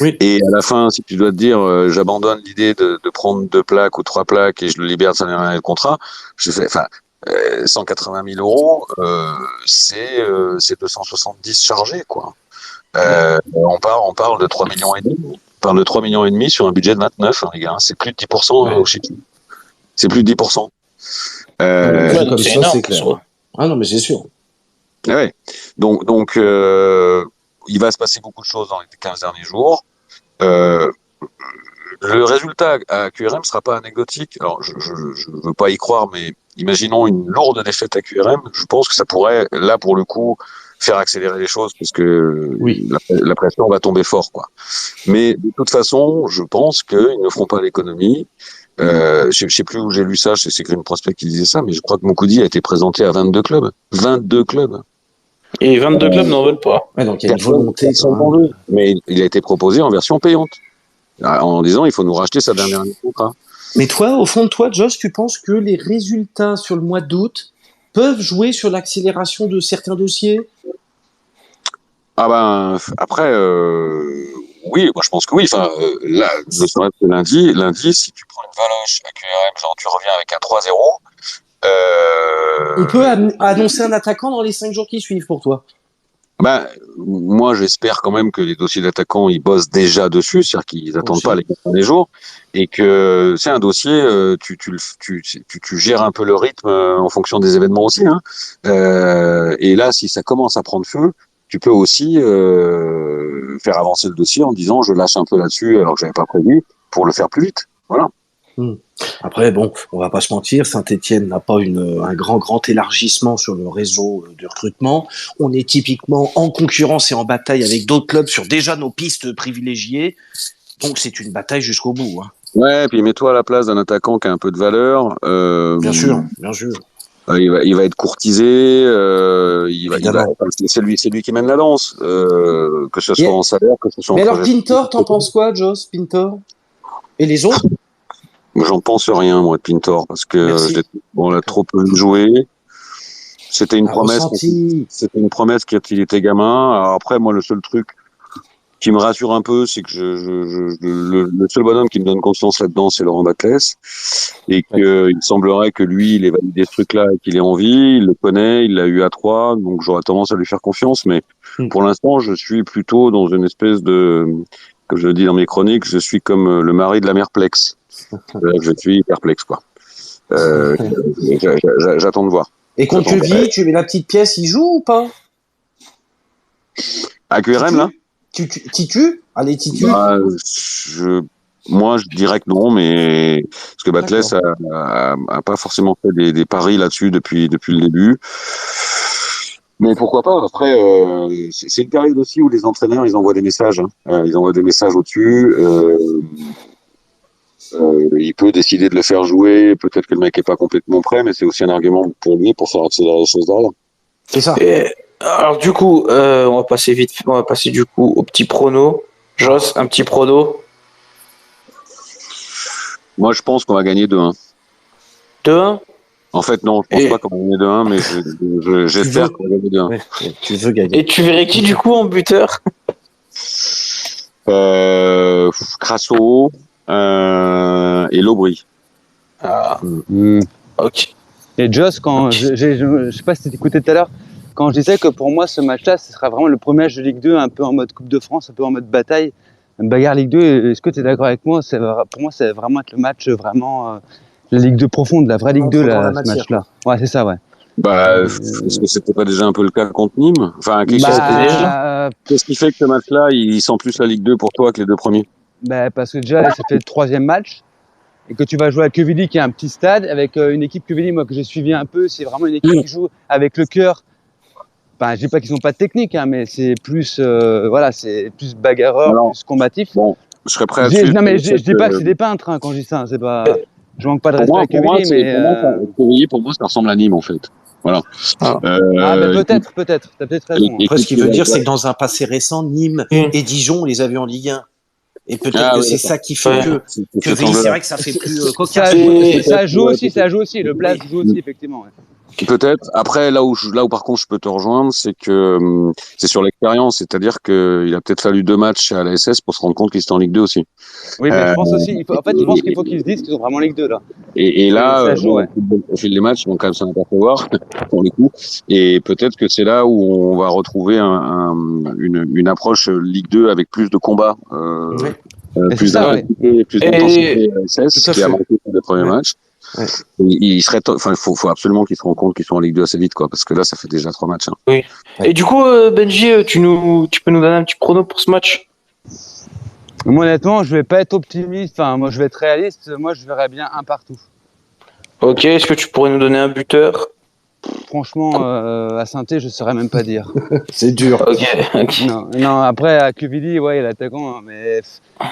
Oui. Et à la fin, si tu dois te dire, j'abandonne l'idée de prendre 2 plaques ou 3 plaques et je le libère de sa dernière année de contrat, 180 000 euros, c'est 270 chargés, quoi. On parle de 3 millions et demi. On parle de 3 millions et demi sur un budget de 29, hein, les gars. C'est plus de 10%, au Chili. C'est plus de 10%. comme c'est ça, énorme, c'est clair. Ah non, mais c'est sûr. Ouais. Donc, il va se passer beaucoup de choses dans les 15 derniers jours. Le résultat à QRM sera pas anecdotique. Alors, je veux pas y croire, mais imaginons une lourde défaite à QRM. Je pense que ça pourrait, là, pour le coup, faire accélérer les choses, parce que la pression va tomber fort, quoi. Mais de toute façon, je pense qu'ils ne feront pas l'économie. Je sais plus où j'ai lu ça, c'est Green Prospect qui disait ça, mais je crois que Moukoudi a été présenté à 22 clubs. 22 clubs. Et 22 clubs n'en veulent pas. Ouais, donc il y a une volonté. Mais il a été proposé en version payante. en disant il faut nous racheter sa dernière année de contrat. Mais toi, au fond de toi, Josh, tu penses que les résultats sur le mois d'août peuvent jouer sur l'accélération de certains dossiers? Ah ben après oui, moi je pense que oui. Enfin là, ne serait-ce que lundi, si tu prends une valoche à QRM, genre tu reviens avec un 3-0. On peut annoncer un attaquant dans les 5 jours qui suivent pour toi. Ben, moi, j'espère quand même que les dossiers d'attaquants, ils bossent déjà dessus, c'est-à-dire qu'ils n'attendent pas les 4 derniers jours, et que c'est un dossier, tu gères un peu le rythme en fonction des événements aussi. Hein. Et là, si ça commence à prendre feu, tu peux aussi faire avancer le dossier en disant je lâche un peu là-dessus alors que j'avais pas prévu pour le faire plus vite. Voilà. Après, bon, on va pas se mentir, Saint-Étienne n'a pas un grand élargissement sur le réseau de recrutement. On est typiquement en concurrence et en bataille avec d'autres clubs sur déjà nos pistes privilégiées. Donc c'est une bataille jusqu'au bout. Hein. Ouais, puis mets-toi à la place d'un attaquant qui a un peu de valeur. Bien sûr, bien sûr. Il va être courtisé. C'est lui qui mène la danse, que ce soit en salaire, que ce soit en projet. Mais alors Pintor, t'en penses quoi, Joss, Pintor? Et les autres? J'en pense rien, moi, de Pintor, parce que on l'a trop peu joué. C'était une promesse. C'était une promesse quand il était gamin. Alors après, moi, le seul truc qui me rassure un peu, c'est que le seul bonhomme qui me donne confiance là-dedans, c'est Laurent Batles, et qu'il semblerait que lui, il ait validé ce truc-là et qu'il ait envie, il le connaît, il l'a eu à 3, donc j'aurais tendance à lui faire confiance, mais pour l'instant, je suis plutôt dans une espèce de, comme je le dis dans mes chroniques, je suis comme le mari de la mère Plex. Je suis perplexe, quoi. J'attends de voir. Et quand tu vis, tu mets la petite pièce, il joue ou pas? À QRM, là? Titu? Allez, Titu. Bah, moi, je dirais que non, mais parce que Batles a pas forcément fait des paris là-dessus depuis le début. Mais pourquoi pas? Après, c'est une période aussi où les entraîneurs, ils envoient des messages. Hein. Ils envoient des messages au-dessus. Il peut décider de le faire jouer. Peut-être que le mec est pas complètement prêt, mais c'est aussi un argument pour lui pour faire accélérer les choses derrière. C'est ça. Alors du coup, on va passer du coup au petit prono. Joss, un petit prono. Moi, je pense qu'on va gagner 2-1. 2-1? En fait, non, je pense pas qu'on va gagner 2-1, mais j'espère qu'on va gagner 2-1. Ouais, tu veux gagner. Et tu verrais qui du coup en buteur? Crasso et Lobry. Ok. Et Joss, quand je sais pas si tu écouté tout à l'heure, quand je disais que pour moi ce match-là, ce sera vraiment le premier match de Ligue 2, un peu en mode Coupe de France, un peu en mode bataille, bagarre Ligue 2. Est-ce que tu es d'accord avec moi? Pour moi, c'est vraiment être le match vraiment la Ligue 2 profonde, la vraie Ligue 2, là, ce match-là. Ouais, c'est ça, ouais. Bah, est-ce que c'était pas déjà un peu le cas contre Nîmes? Enfin, qu'est-ce qui fait que ce match-là, il sent plus la Ligue 2 pour toi que les deux premiers? Bah, parce que déjà, ça fait le 3e match. Et que tu vas jouer à Quevilly, qui est un petit stade, avec une équipe Quevilly, moi, que j'ai suivi un peu, c'est vraiment une équipe qui joue avec le cœur. Enfin, je dis pas qu'ils n'ont pas de technique, hein, mais c'est plus, c'est plus bagarreur, plus combatif. Bon, je serais prêt à suivre. Non, mais je dis pas que c'est des peintres, hein, quand je dis ça. C'est pas, je manque pas de respect à Quevilly, mais. Quevilly, pour moi, ça ressemble à Nîmes, en fait. Voilà. Mais peut-être. T'as peut-être raison. Après, ce qu'il veut dire, c'est que dans un passé récent, Nîmes et Dijon, on les a vus en Ligue 1. Et peut-être que c'est ça qui fait que c'est vrai que ça fait plus cocasse. Ça joue aussi. Le Blas joue aussi, effectivement. Ouais. Peut-être. Après, là où par contre je peux te rejoindre, c'est que c'est sur l'expérience. C'est-à-dire qu'il a peut-être fallu 2 matchs à la SS pour se rendre compte qu'ils étaient en Ligue 2 aussi. Oui, mais je pense aussi. Je pense qu'il faut qu'ils se disent qu'ils sont vraiment en Ligue 2 là. Et là, au fil des matchs, ils vont quand même s'en apercevoir pour le coup. Et peut-être que c'est là où on va retrouver une approche Ligue 2 avec plus de combats, plus d'intensité à la SS, qui a manqué pour les premiers matchs. Ouais. Il faut absolument qu'ils se rendent compte qu'ils sont en Ligue 2 assez vite, quoi, parce que là, ça fait déjà 3 matchs. Hein. Oui. Et du coup, Benji, tu peux nous donner un petit prono pour ce match? Moi, honnêtement, je vais pas être optimiste. Enfin, moi, je vais être réaliste. Moi, je verrais bien un partout. Ok. Est-ce que tu pourrais nous donner un buteur? Franchement, à Saint-Étienne, je saurais même pas dire. C'est dur. Ok. Non, après, à Quevilly, ouais, il y a l'attaquant, mais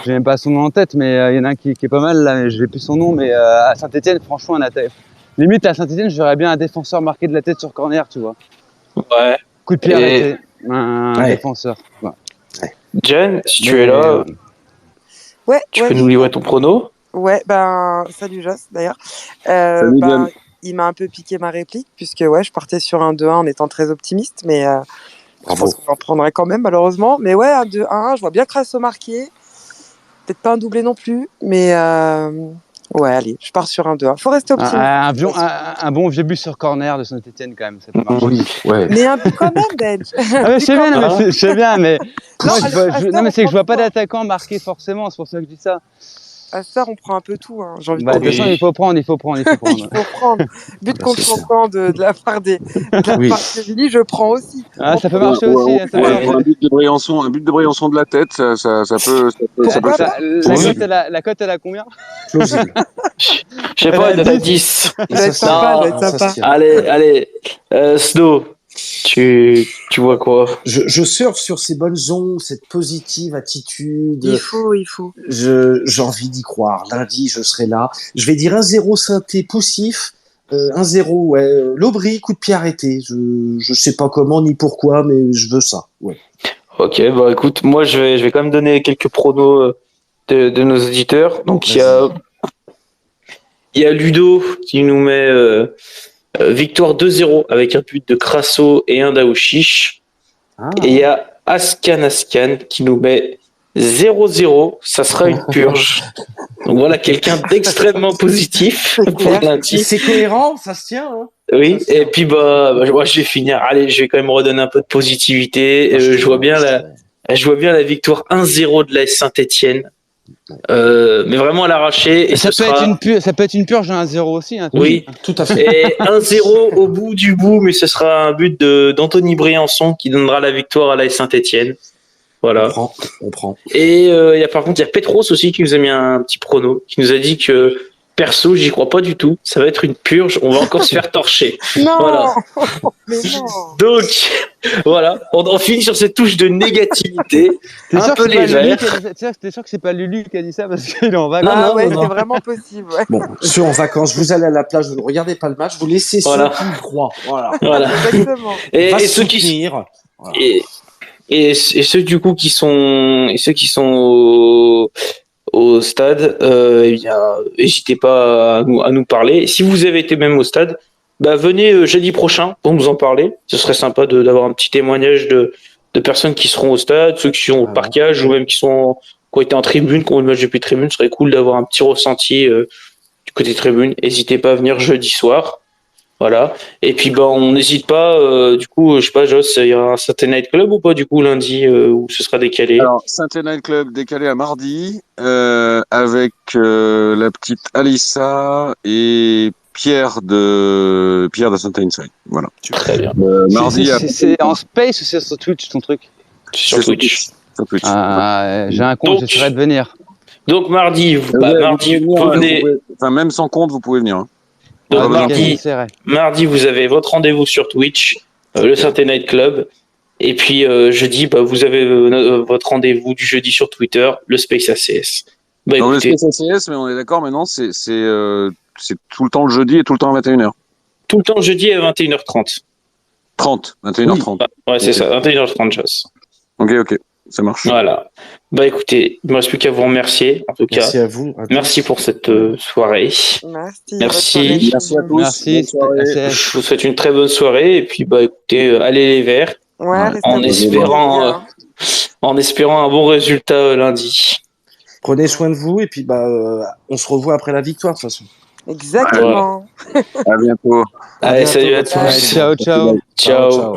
j'ai même pas son nom en tête, mais il y en a un qui est pas mal, là, mais je n'ai plus son nom, mais à Saint-Étienne, franchement, limite, à Saint-Étienne, je verrais bien un défenseur marquer de la tête sur corner, tu vois. Ouais. Coup de pied arrêté. Un défenseur. Ouais. Jen, si tu es là... Ouais, Tu ouais, peux nous livrer ton prono? ouais, ben, salut Joss d'ailleurs. Salut, Ben, Diane. il m'a un peu piqué ma réplique, puisque ouais, je partais sur un 2-1 en étant très optimiste, mais je pense qu'on en prendrait quand même, malheureusement. Mais ouais, un 2-1, je vois bien Crasso marquer. Peut-être pas un doublé non plus, mais ouais, allez, je pars sur un 2-1. Faut rester optimiste. Un bon vieux but sur corner de Saint-Etienne, quand même, ça peut marcher. Oui, ouais. Mais un but quand même, Ben. Ah, mais je sais bien, non, mais je sais bien, mais. Non, Non, non, mais c'est que je vois pas prend tout, hein. d'attaquant marqué forcément, c'est pour ça que je dis ça. À ça, on prend un peu tout, hein, j'ai envie Bah, de de te toute façon, dire. il faut prendre. Il faut prendre. But Bah, contre c'est ça. son camp de la part de Oui. Séville, je prends aussi. Ah, ça peut marcher Pour, aussi, hein, ça peut Ouais. pour marcher. un but de Briançon de la tête, ça peut Pourquoi passer. pas La cote, elle a combien? Plausible. Je sais pas, il doit être à 10. Ça doit être sympa, ça doit être ça se sympa. tient. Allez. Snow, tu vois quoi? Je surfe sur ces bonnes ondes, cette positive attitude. Il faut. J'ai envie d'y croire. Lundi, je serai là. Je vais dire 1-0 synthé poussif. 1-0, ouais. L'Aubry, coup de pied arrêté. Je sais pas comment ni pourquoi, mais je veux ça. Ouais. Ok, bah écoute, moi je vais quand même donner quelques pronos de nos auditeurs. Donc il y a Ludo qui nous met victoire 2-0 avec un but de Crasso et un d'Aouchiche. Ah. Et il y a Ascan qui nous met 0-0, ça sera une purge. Donc voilà, quelqu'un d'extrêmement positif C'est pour clair. lundi. C'est cohérent, ça se tient. Hein. Oui, et puis moi je vais finir. Allez, je vais quand même redonner un peu de positivité. Je vois bien la victoire 1-0 de la Saint-Etienne. Mais vraiment à l'arraché. Et Ça peut être une purge à 1-0 aussi. Hein, oui, tout à fait. Et 1-0 au bout du bout, mais ce sera un but d'Anthony Briançon qui donnera la victoire à la Saint-Etienne. Voilà. On prend. Et par contre, il y a Petros aussi qui nous a mis un petit prono, qui nous a dit que perso, j'y crois pas du tout. Ça va être une purge. On va encore se faire torcher. Non. Voilà. Mais non. Donc, voilà. On finit sur cette touche de négativité. Un peu légère. T'es sûr que c'est pas Lulu qui a dit ça parce qu'il est en vacances? Ah non, ouais, non. c'est vraiment possible. Ouais. Bon, ceux en vacances, vous allez à la plage, vous ne regardez pas le match, vous laissez Voilà. ceux qui y croient. Voilà. Exactement. Et Va ceux qui soutenir. Voilà. et ceux du coup qui sont au stade, eh bien, n'hésitez pas à nous parler. Si vous avez été même au stade, bah venez jeudi prochain pour nous en parler. Ce serait sympa d'avoir un petit témoignage de personnes qui seront au stade, ceux qui sont au parquage ou même qui ont été en tribune, qui ont le match depuis tribune. Ce serait cool d'avoir un petit ressenti du côté tribune. N'hésitez pas à venir jeudi soir. Voilà. Et puis on n'hésite pas. Du coup, je sais pas, Joss, il y aura un Saturday Night Club ou pas du coup lundi où ce sera décalé? Alors Saturday Night Club décalé à mardi avec la petite Alissa et Pierre de Saint Inside. Voilà. Très bien. Mardi C'est en space ou c'est sur Twitch ton truc? Sur Twitch. Sur Twitch. J'ai un compte, j'essaierai de venir. Donc mardi, vous venez. Enfin même sans compte, vous pouvez venir. Hein. Donc Ah, mardi, vous avez votre rendez-vous sur Twitch, le Saturday Night Club. Et puis jeudi, vous avez votre rendez-vous du jeudi sur Twitter, le Space ACS. Non, le Space ACS, mais on est d'accord maintenant, c'est tout le temps le jeudi et tout le temps à 21h. Tout le temps jeudi à 21h30. 21h30. Ouais, c'est ça, 21h30, Joss. Ok, ça marche. Voilà. Écoutez, il ne me reste plus qu'à vous remercier. En tout cas, merci à vous. Merci pour cette soirée. Merci à tous. Merci. Je vous souhaite une très bonne soirée. Et puis, écoutez, allez les Verts. Ouais, en espérant un bon résultat lundi. Prenez soin de vous et puis on se revoit après la victoire de toute façon. Exactement. À bientôt. Allez, salut à tous. Ciao. Ciao.